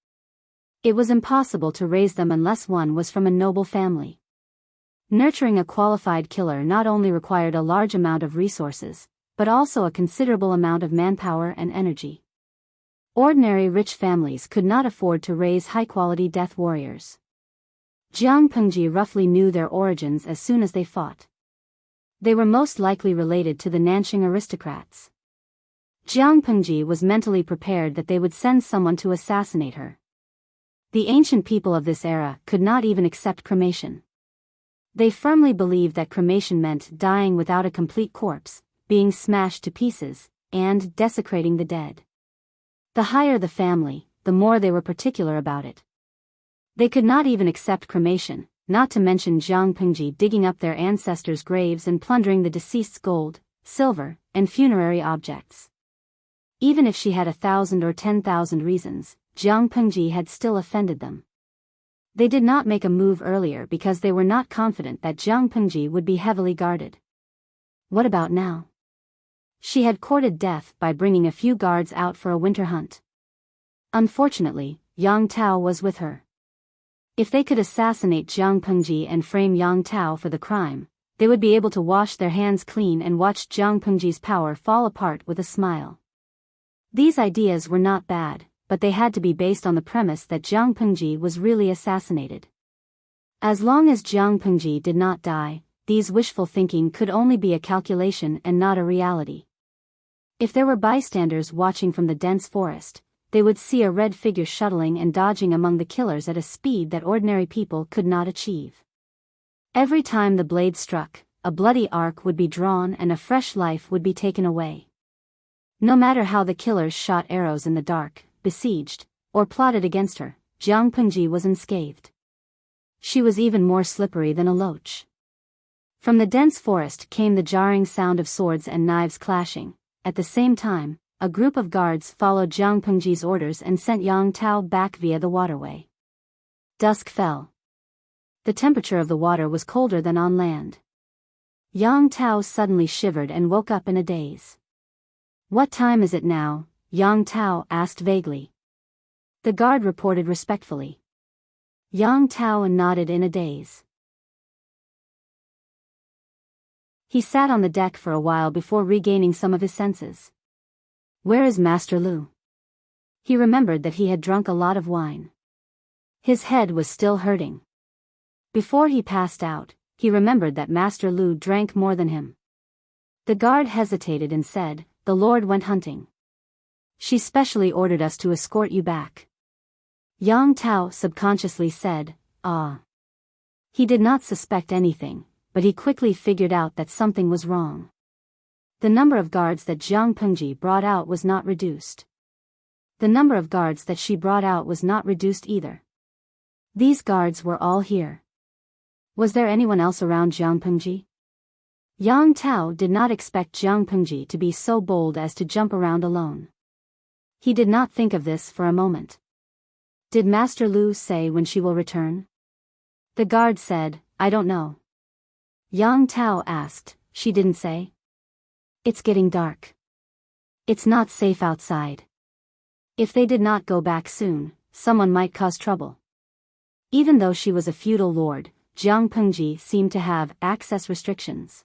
It was impossible to raise them unless one was from a noble family. Nurturing a qualified killer not only required a large amount of resources, but also a considerable amount of manpower and energy. Ordinary rich families could not afford to raise high-quality death warriors. Jiang Pengji roughly knew their origins as soon as they fought. They were most likely related to the Nanxing aristocrats. Jiang Pengji was mentally prepared that they would send someone to assassinate her. The ancient people of this era could not even accept cremation. They firmly believed that cremation meant dying without a complete corpse, being smashed to pieces, and desecrating the dead. The higher the family, the more they were particular about it. They could not even accept cremation, not to mention Jiang Pengji digging up their ancestors' graves and plundering the deceased's gold, silver, and funerary objects. Even if she had 1,000 or 10,000 reasons, Jiang Pengji had still offended them. They did not make a move earlier because they were not confident that Jiang Pengji would be heavily guarded. What about now? She had courted death by bringing a few guards out for a winter hunt. Unfortunately, Yang Tao was with her. If they could assassinate Jiang Pengji and frame Yang Tao for the crime, they would be able to wash their hands clean and watch Jiang Pengji's power fall apart with a smile. These ideas were not bad, but they had to be based on the premise that Jiang Pengji was really assassinated. As long as Jiang Pengji did not die, these wishful thinking could only be a calculation and not a reality. If there were bystanders watching from the dense forest, they would see a red figure shuttling and dodging among the killers at a speed that ordinary people could not achieve. Every time the blade struck, a bloody arc would be drawn and a fresh life would be taken away. No matter how the killers shot arrows in the dark, besieged, or plotted against her, Jiang Pengji was unscathed. She was even more slippery than a loach. From the dense forest came the jarring sound of swords and knives clashing. At the same time, a group of guards followed Jiang Pengji's orders and sent Yang Tao back via the waterway. Dusk fell. The temperature of the water was colder than on land. Yang Tao suddenly shivered and woke up in a daze. "What time is it now?" Yang Tao asked vaguely. The guard reported respectfully. Yang Tao nodded in a daze. He sat on the deck for a while before regaining some of his senses. "Where is Master Lu?" He remembered that he had drunk a lot of wine. His head was still hurting. Before he passed out, he remembered that Master Lu drank more than him. The guard hesitated and said, "The Lord went hunting. She specially ordered us to escort you back." Yang Tao subconsciously said, "Ah." He did not suspect anything, but he quickly figured out that something was wrong. The number of guards that Jiang Pengji brought out was not reduced. The number of guards that she brought out was not reduced either. These guards were all here. Was there anyone else around Jiang Pengji? Yang Tao did not expect Jiang Pengji to be so bold as to jump around alone. He did not think of this for a moment. Did Master Lu say when she will return? The guard said, "I don't know." Yang Tao asked, "She didn't say?" "It's getting dark. It's not safe outside. If they did not go back soon, someone might cause trouble." Even though she was a feudal lord, Jiang Pengji seemed to have access restrictions.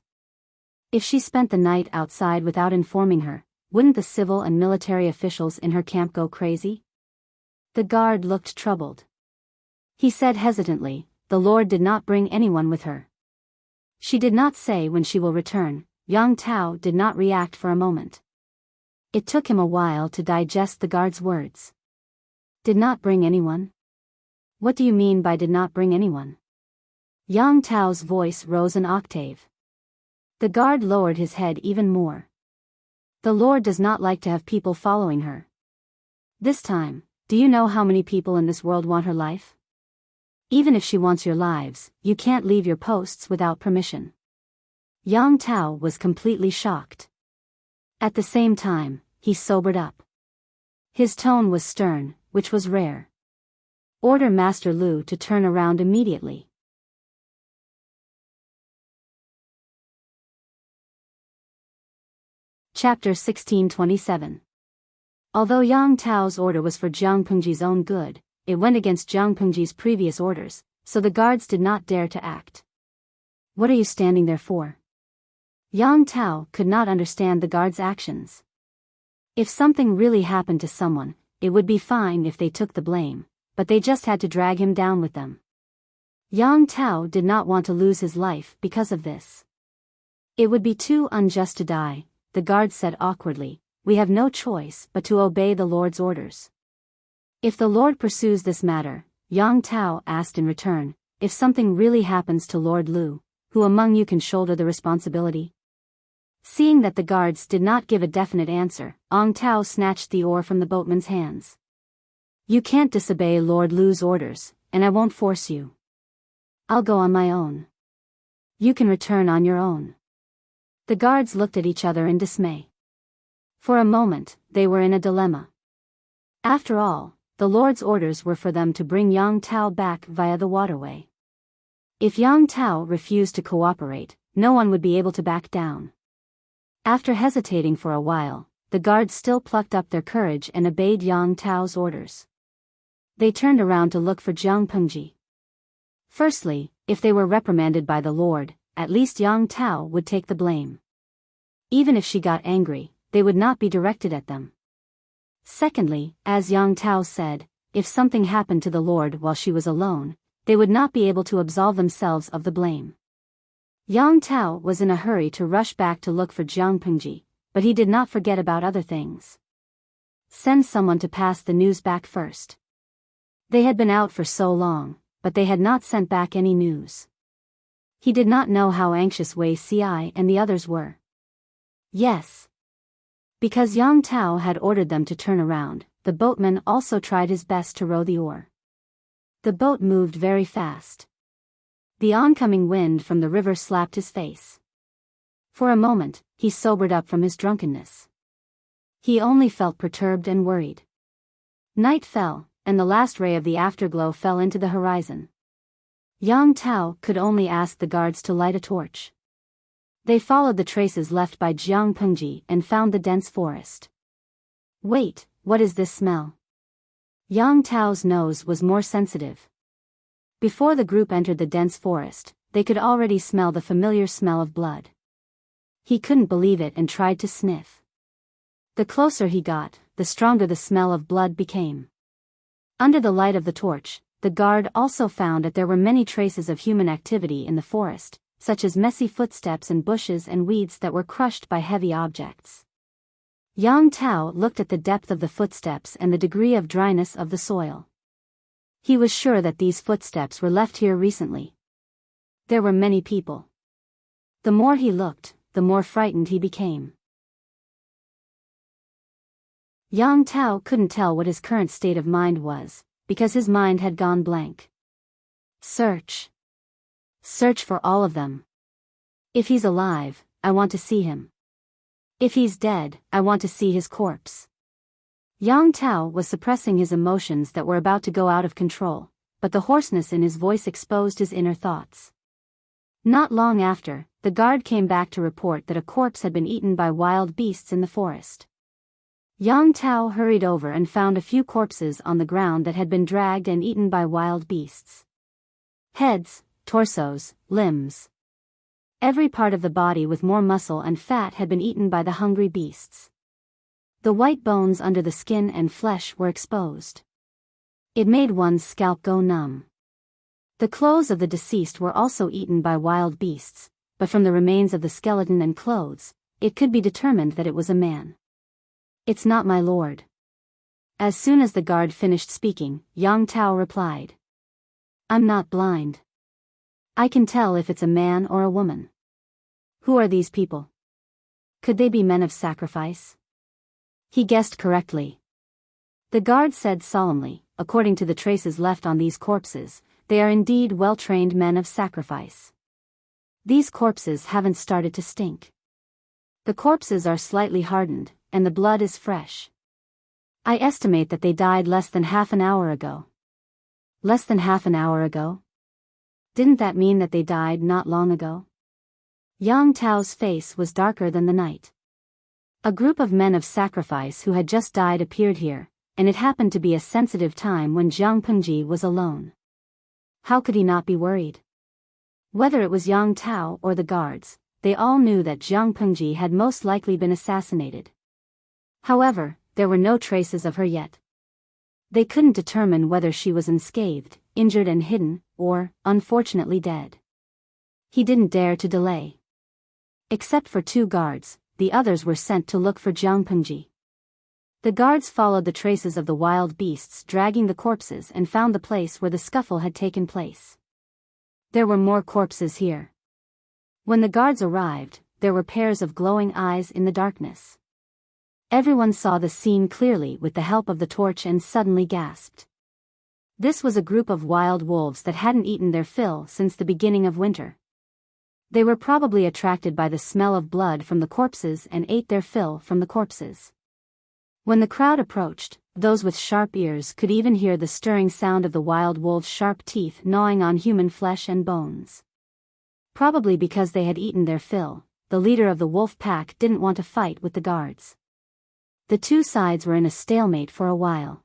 If she spent the night outside without informing her, wouldn't the civil and military officials in her camp go crazy? The guard looked troubled. He said hesitantly, "The Lord did not bring anyone with her." She did not say when she will return. Yang Tao did not react for a moment. It took him a while to digest the guard's words. "Did not bring anyone? What do you mean by did not bring anyone?" Yang Tao's voice rose an octave. The guard lowered his head even more. "The Lord does not like to have people following her. This time, do you know how many people in this world want her life? Even if she wants your lives, you can't leave your posts without permission." Yang Tao was completely shocked. At the same time, he sobered up. His tone was stern, which was rare. "Order Master Lu to turn around immediately." Chapter 1627. Although Yang Tao's order was for Jiang Pengji's own good, it went against Jiang Pengji's previous orders, so the guards did not dare to act. "What are you standing there for?" Yang Tao could not understand the guards' actions. If something really happened to someone, it would be fine if they took the blame, but they just had to drag him down with them. Yang Tao did not want to lose his life because of this. "It would be too unjust to die," the guard said awkwardly. "We have no choice but to obey the Lord's orders." "If the Lord pursues this matter," Yang Tao asked in return, "if something really happens to Lord Lu, who among you can shoulder the responsibility?" Seeing that the guards did not give a definite answer, Yang Tao snatched the oar from the boatman's hands. "You can't disobey Lord Lu's orders, and I won't force you. I'll go on my own. You can return on your own." The guards looked at each other in dismay. For a moment, they were in a dilemma. After all, the Lord's orders were for them to bring Yang Tao back via the waterway. If Yang Tao refused to cooperate, no one would be able to back down. After hesitating for a while, the guards still plucked up their courage and obeyed Yang Tao's orders. They turned around to look for Jiang Pengji. Firstly, if they were reprimanded by the Lord, at least Yang Tao would take the blame. Even if she got angry, they would not be directed at them. Secondly, as Yang Tao said, if something happened to the Lord while she was alone, they would not be able to absolve themselves of the blame. Yang Tao was in a hurry to rush back to look for Jiang Pengji, but he did not forget about other things. Send someone to pass the news back first. They had been out for so long, but they had not sent back any news. He did not know how anxious Wei Ci and the others were. Yes. Because Yang Tao had ordered them to turn around, the boatman also tried his best to row the oar. The boat moved very fast. The oncoming wind from the river slapped his face. For a moment, he sobered up from his drunkenness. He only felt perturbed and worried. Night fell, and the last ray of the afterglow fell into the horizon. Yang Tao could only ask the guards to light a torch. They followed the traces left by Jiang Pengji and found the dense forest. Wait, what is this smell? Yang Tao's nose was more sensitive. Before the group entered the dense forest, they could already smell the familiar smell of blood. He couldn't believe it and tried to sniff. The closer he got, the stronger the smell of blood became. Under the light of the torch, the guard also found that there were many traces of human activity in the forest, such as messy footsteps and bushes and weeds that were crushed by heavy objects. Yang Tao looked at the depth of the footsteps and the degree of dryness of the soil. He was sure that these footsteps were left here recently. There were many people. The more he looked, the more frightened he became. Yang Tao couldn't tell what his current state of mind was, because his mind had gone blank. Search. Search for all of them. If he's alive, I want to see him. If he's dead, I want to see his corpse. Yang Tao was suppressing his emotions that were about to go out of control, but the hoarseness in his voice exposed his inner thoughts. Not long after, the guard came back to report that a corpse had been eaten by wild beasts in the forest. Yang Tao hurried over and found a few corpses on the ground that had been dragged and eaten by wild beasts. Heads, torsos, limbs. Every part of the body with more muscle and fat had been eaten by the hungry beasts. The white bones under the skin and flesh were exposed. It made one's scalp go numb. The clothes of the deceased were also eaten by wild beasts, but from the remains of the skeleton and clothes, it could be determined that it was a man. It's not my lord. As soon as the guard finished speaking, Yang Tao replied. I'm not blind. I can tell if it's a man or a woman. Who are these people? Could they be men of sacrifice? He guessed correctly. The guard said solemnly, according to the traces left on these corpses, they are indeed well-trained men of sacrifice. These corpses haven't started to stink. The corpses are slightly hardened, and the blood is fresh. I estimate that they died less than half an hour ago. Less than half an hour ago? Didn't that mean that they died not long ago? Yang Tao's face was darker than the night. A group of men of sacrifice who had just died appeared here, and it happened to be a sensitive time when Jiang Pengji was alone. How could he not be worried? Whether it was Yang Tao or the guards, they all knew that Jiang Pengji had most likely been assassinated. However, there were no traces of her yet. They couldn't determine whether she was unscathed, injured and hidden, or, unfortunately dead. He didn't dare to delay. Except for 2 guards, the others were sent to look for Jiang Pengji. The guards followed the traces of the wild beasts dragging the corpses and found the place where the scuffle had taken place. There were more corpses here. When the guards arrived, there were pairs of glowing eyes in the darkness. Everyone saw the scene clearly with the help of the torch and suddenly gasped. This was a group of wild wolves that hadn't eaten their fill since the beginning of winter. They were probably attracted by the smell of blood from the corpses and ate their fill from the corpses. When the crowd approached, those with sharp ears could even hear the stirring sound of the wild wolves' sharp teeth gnawing on human flesh and bones. Probably because they had eaten their fill, the leader of the wolf pack didn't want to fight with the guards. The 2 sides were in a stalemate for a while.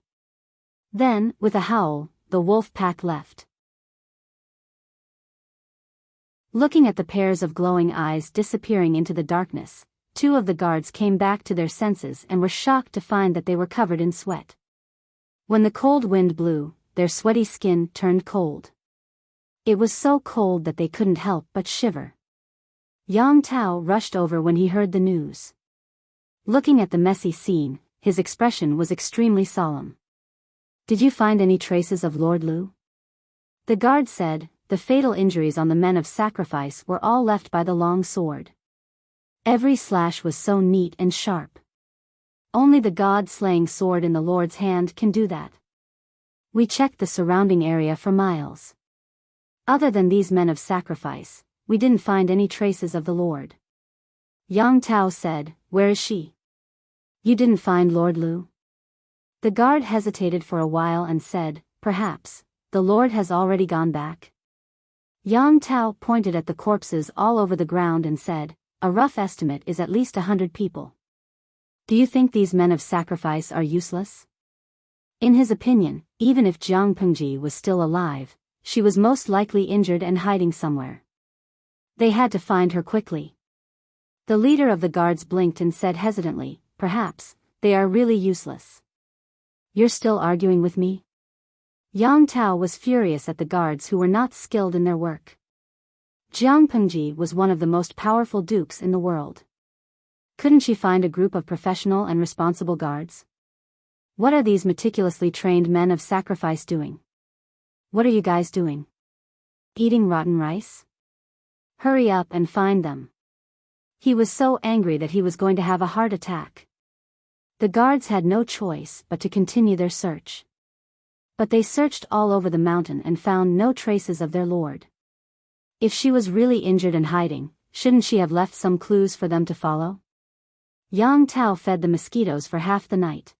Then, with a howl, the wolf pack left. Looking at the pairs of glowing eyes disappearing into the darkness, 2 of the guards came back to their senses and were shocked to find that they were covered in sweat. When the cold wind blew, their sweaty skin turned cold. It was so cold that they couldn't help but shiver. Yang Tao rushed over when he heard the news. Looking at the messy scene, his expression was extremely solemn. Did you find any traces of Lord Lu? The guard said. The fatal injuries on the men of sacrifice were all left by the long sword. Every slash was so neat and sharp. Only the god-slaying sword in the Lord's hand can do that. We checked the surrounding area for miles. Other than these men of sacrifice, we didn't find any traces of the Lord. Yang Tao said, where is she? You didn't find Lord Lu? The guard hesitated for a while and said, perhaps, the Lord has already gone back. Yang Tao pointed at the corpses all over the ground and said, a rough estimate is at least 100 people. Do you think these men of sacrifice are useless? In his opinion, even if Jiang Pengji was still alive, she was most likely injured and hiding somewhere. They had to find her quickly. The leader of the guards blinked and said hesitantly, perhaps, they are really useless. You're still arguing with me? Yang Tao was furious at the guards who were not skilled in their work. Jiang Pengji was one of the most powerful dukes in the world. Couldn't she find a group of professional and responsible guards? What are these meticulously trained men of sacrifice doing? What are you guys doing? Eating rotten rice? Hurry up and find them. He was so angry that he was going to have a heart attack. The guards had no choice but to continue their search. But they searched all over the mountain and found no traces of their lord. If she was really injured and hiding, shouldn't she have left some clues for them to follow? Yang Tao fed the mosquitoes for half the night.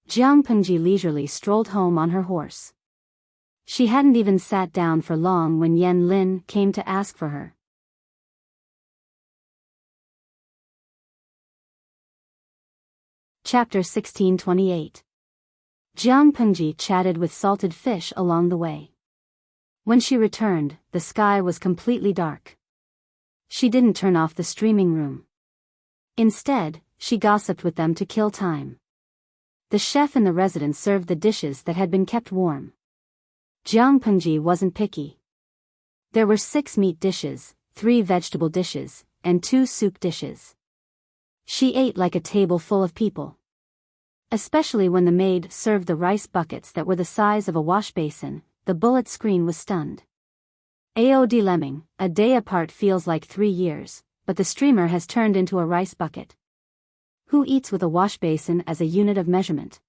Jiang Pengji leisurely strolled home on her horse. She hadn't even sat down for long when Yan Lin came to ask for her. Chapter 1628. Jiang Pengji chatted with salted fish along the way. When she returned, the sky was completely dark. She didn't turn off the streaming room. Instead, she gossiped with them to kill time. The chef in the residence served the dishes that had been kept warm. Jiang Pengji wasn't picky. There were 6 meat dishes, 3 vegetable dishes, and 2 soup dishes. She ate like a table full of people. Especially when the maid served the rice buckets that were the size of a wash basin, the bullet screen was stunned. Aod Lemming, a day apart feels like 3 years, but the streamer has turned into a rice bucket. Who eats with a wash basin as a unit of measurement?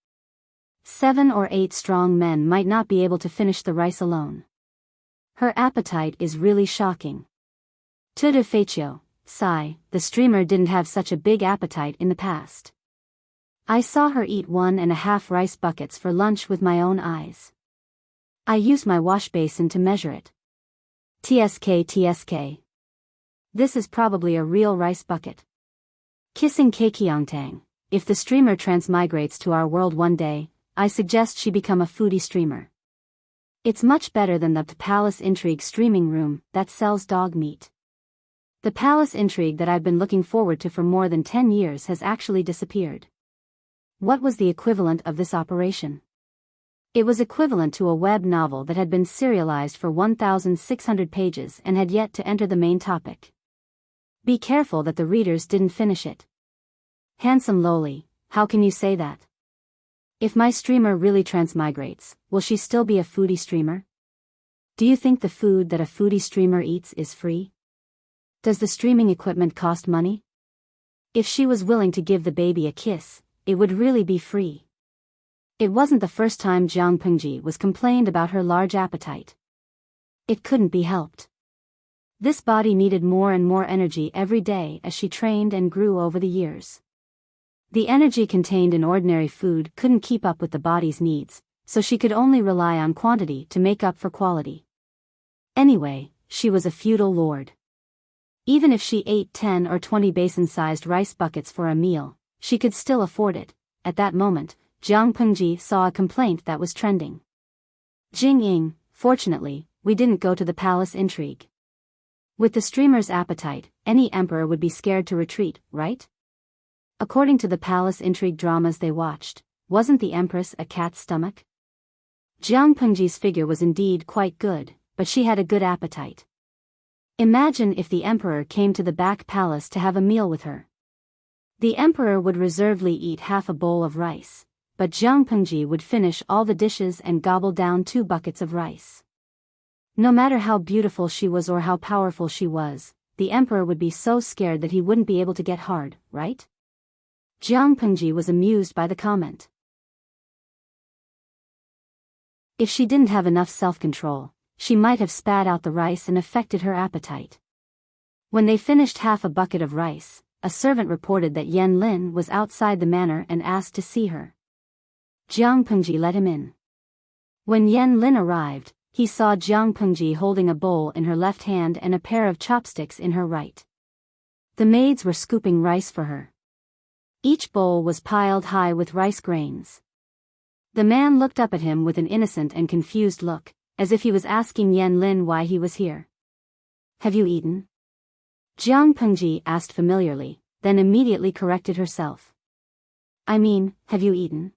7 or 8 strong men might not be able to finish the rice alone. Her appetite is really shocking. Tout de fait, sigh, the streamer didn't have such a big appetite in the past. I saw her eat 1.5 rice buckets for lunch with my own eyes. I used my wash basin to measure it. TSK. This is probably a real rice bucket. Kissing Enchanting, if the streamer transmigrates to our world one day, I suggest she become a foodie streamer. It's much better than the Palace Intrigue streaming room that sells dog meat. The Palace Intrigue that I've been looking forward to for more than 10 years has actually disappeared. What was the equivalent of this operation? It was equivalent to a web novel that had been serialized for 1,600 pages and had yet to enter the main topic. Be careful that the readers didn't finish it. Handsome lowly, how can you say that? If my streamer really transmigrates, will she still be a foodie streamer? Do you think the food that a foodie streamer eats is free? Does the streaming equipment cost money? If she was willing to give the baby a kiss, it would really be free. It wasn't the first time Jiang Pengji was complained about her large appetite. It couldn't be helped. This body needed more and more energy every day as she trained and grew over the years. The energy contained in ordinary food couldn't keep up with the body's needs, so she could only rely on quantity to make up for quality. Anyway, she was a feudal lord. Even if she ate 10 or 20 basin-sized rice buckets for a meal, she could still afford it. At that moment, Jiang Pengji saw a complaint that was trending. Jing Ying, fortunately, we didn't go to the Palace Intrigue. With the streamer's appetite, any emperor would be scared to retreat, right? According to the Palace Intrigue dramas they watched, wasn't the Empress a cat's stomach? Jiang Pengji's figure was indeed quite good, but she had a good appetite. Imagine if the emperor came to the back palace to have a meal with her. The emperor would reservedly eat half a bowl of rice, but Jiang Pengji would finish all the dishes and gobble down 2 buckets of rice. No matter how beautiful she was or how powerful she was, the emperor would be so scared that he wouldn't be able to get hard, right? Jiang Pengji was amused by the comment. If she didn't have enough self-control, she might have spat out the rice and affected her appetite. When they finished half a bucket of rice, a servant reported that Yan Lin was outside the manor and asked to see her. Jiang Pengji let him in. When Yan Lin arrived, he saw Jiang Pengji holding a bowl in her left hand and a pair of chopsticks in her right. The maids were scooping rice for her. Each bowl was piled high with rice grains. The man looked up at him with an innocent and confused look, as if he was asking Yan Lin why he was here. Have you eaten? Jiang Pengji asked familiarly, then immediately corrected herself. I mean, have you eaten?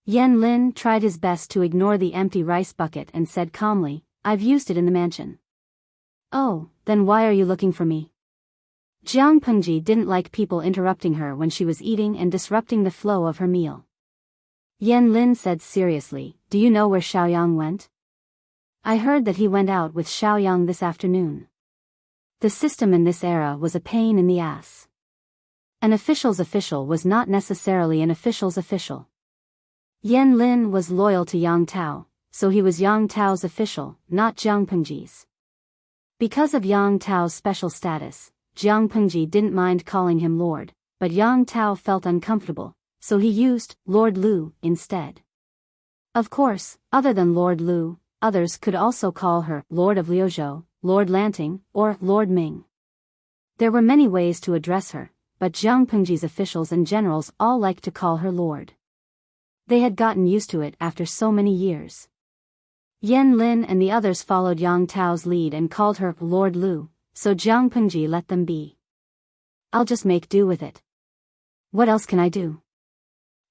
Yan Lin tried his best to ignore the empty rice bucket and said calmly, I've used it in the mansion. Oh, then why are you looking for me? Jiang Pengji didn't like people interrupting her when she was eating and disrupting the flow of her meal. Yan Lin said seriously, do you know where Xiaoyang went? I heard that he went out with Xiaoyang this afternoon. The system in this era was a pain in the ass. An official's official was not necessarily an official's official. Yan Lin was loyal to Yang Tao, so he was Yang Tao's official, not Jiang Pengji's. Because of Yang Tao's special status, Jiang Pengji didn't mind calling him Lord, but Yang Tao felt uncomfortable, so he used Lord Lu instead. Of course, other than Lord Lu, others could also call her Lord of Liuzhou, Lord Lanting, or Lord Ming. There were many ways to address her, but Jiang Pengji's officials and generals all liked to call her Lord. They had gotten used to it after so many years. Yan Lin and the others followed Yang Tao's lead and called her Lord Lu, so Jiang Pengji let them be. I'll just make do with it. What else can I do?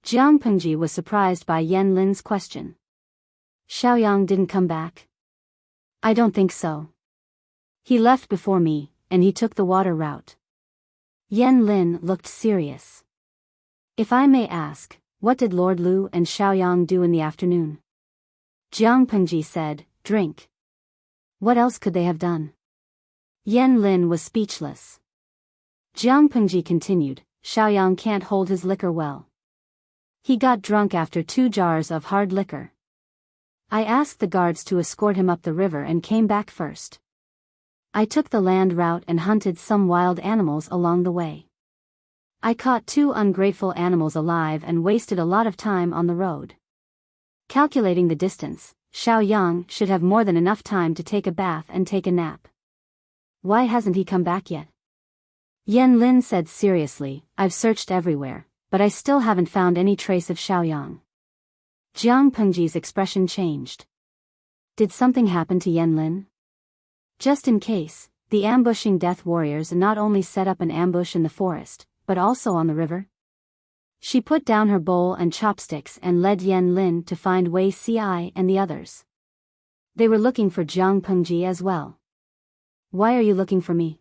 Jiang Pengji was surprised by Yan Lin's question. Xiaoyang didn't come back? I don't think so. He left before me, and he took the water route. Yan Lin looked serious. If I may ask, what did Lord Lu and Xiaoyang do in the afternoon? Jiang Pengji said, drink. What else could they have done? Yan Lin was speechless. Jiang Pengji continued, Xiaoyang can't hold his liquor well. He got drunk after 2 jars of hard liquor. I asked the guards to escort him up the river and came back first. I took the land route and hunted some wild animals along the way. I caught 2 ungrateful animals alive and wasted a lot of time on the road. Calculating the distance, Xiaoyang should have more than enough time to take a bath and take a nap. Why hasn't he come back yet? Yan Lin said seriously, I've searched everywhere, but I still haven't found any trace of Xiaoyang. Jiang Pengji's expression changed. Did something happen to Yan Lin? Just in case, the ambushing death warriors not only set up an ambush in the forest, but also on the river. She put down her bowl and chopsticks and led Yan Lin to find Wei Ci and the others. They were looking for Jiang Pengji as well. Why are you looking for me?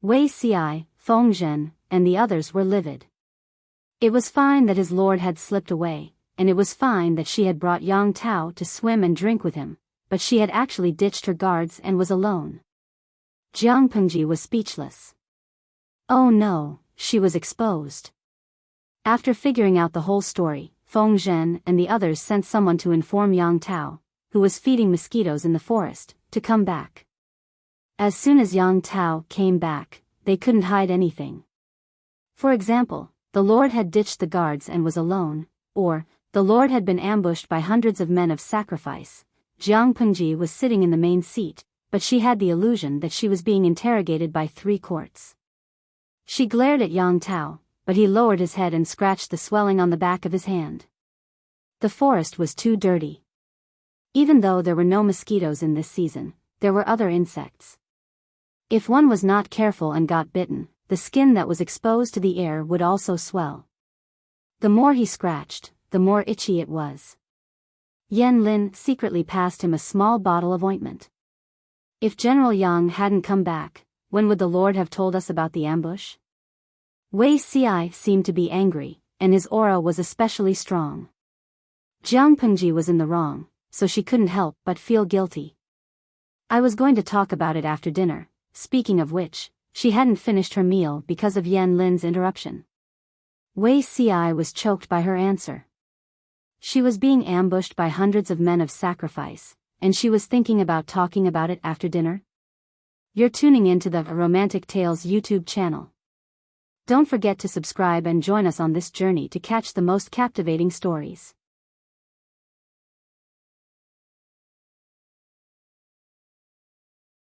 Wei Ci, Feng Zhen, and the others were livid. It was fine that his lord had slipped away, and it was fine that she had brought Yang Tao to swim and drink with him, but she had actually ditched her guards and was alone. Jiang Pengji was speechless. Oh no, she was exposed. After figuring out the whole story, Feng Zhen and the others sent someone to inform Yang Tao, who was feeding mosquitoes in the forest, to come back. As soon as Yang Tao came back, they couldn't hide anything. For example, the Lord had ditched the guards and was alone, or, the Lord had been ambushed by hundreds of men of sacrifice. Jiang Pengji was sitting in the main seat, but she had the illusion that she was being interrogated by 3 courts. She glared at Yang Tao, but he lowered his head and scratched the swelling on the back of his hand. The forest was too dirty. Even though there were no mosquitoes in this season, there were other insects. If one was not careful and got bitten, the skin that was exposed to the air would also swell. The more he scratched, the more itchy it was. Yan Lin secretly passed him a small bottle of ointment. If General Yang hadn't come back, when would the Lord have told us about the ambush? Wei Ci seemed to be angry, and his aura was especially strong. Jiang Pengji was in the wrong, so she couldn't help but feel guilty. I was going to talk about it after dinner, speaking of which, she hadn't finished her meal because of Yan Lin's interruption. Wei Ci was choked by her answer. She was being ambushed by hundreds of men of sacrifice, and she was thinking about talking about it after dinner? You're tuning into the Romantic Tales YouTube channel. Don't forget to subscribe and join us on this journey to catch the most captivating stories.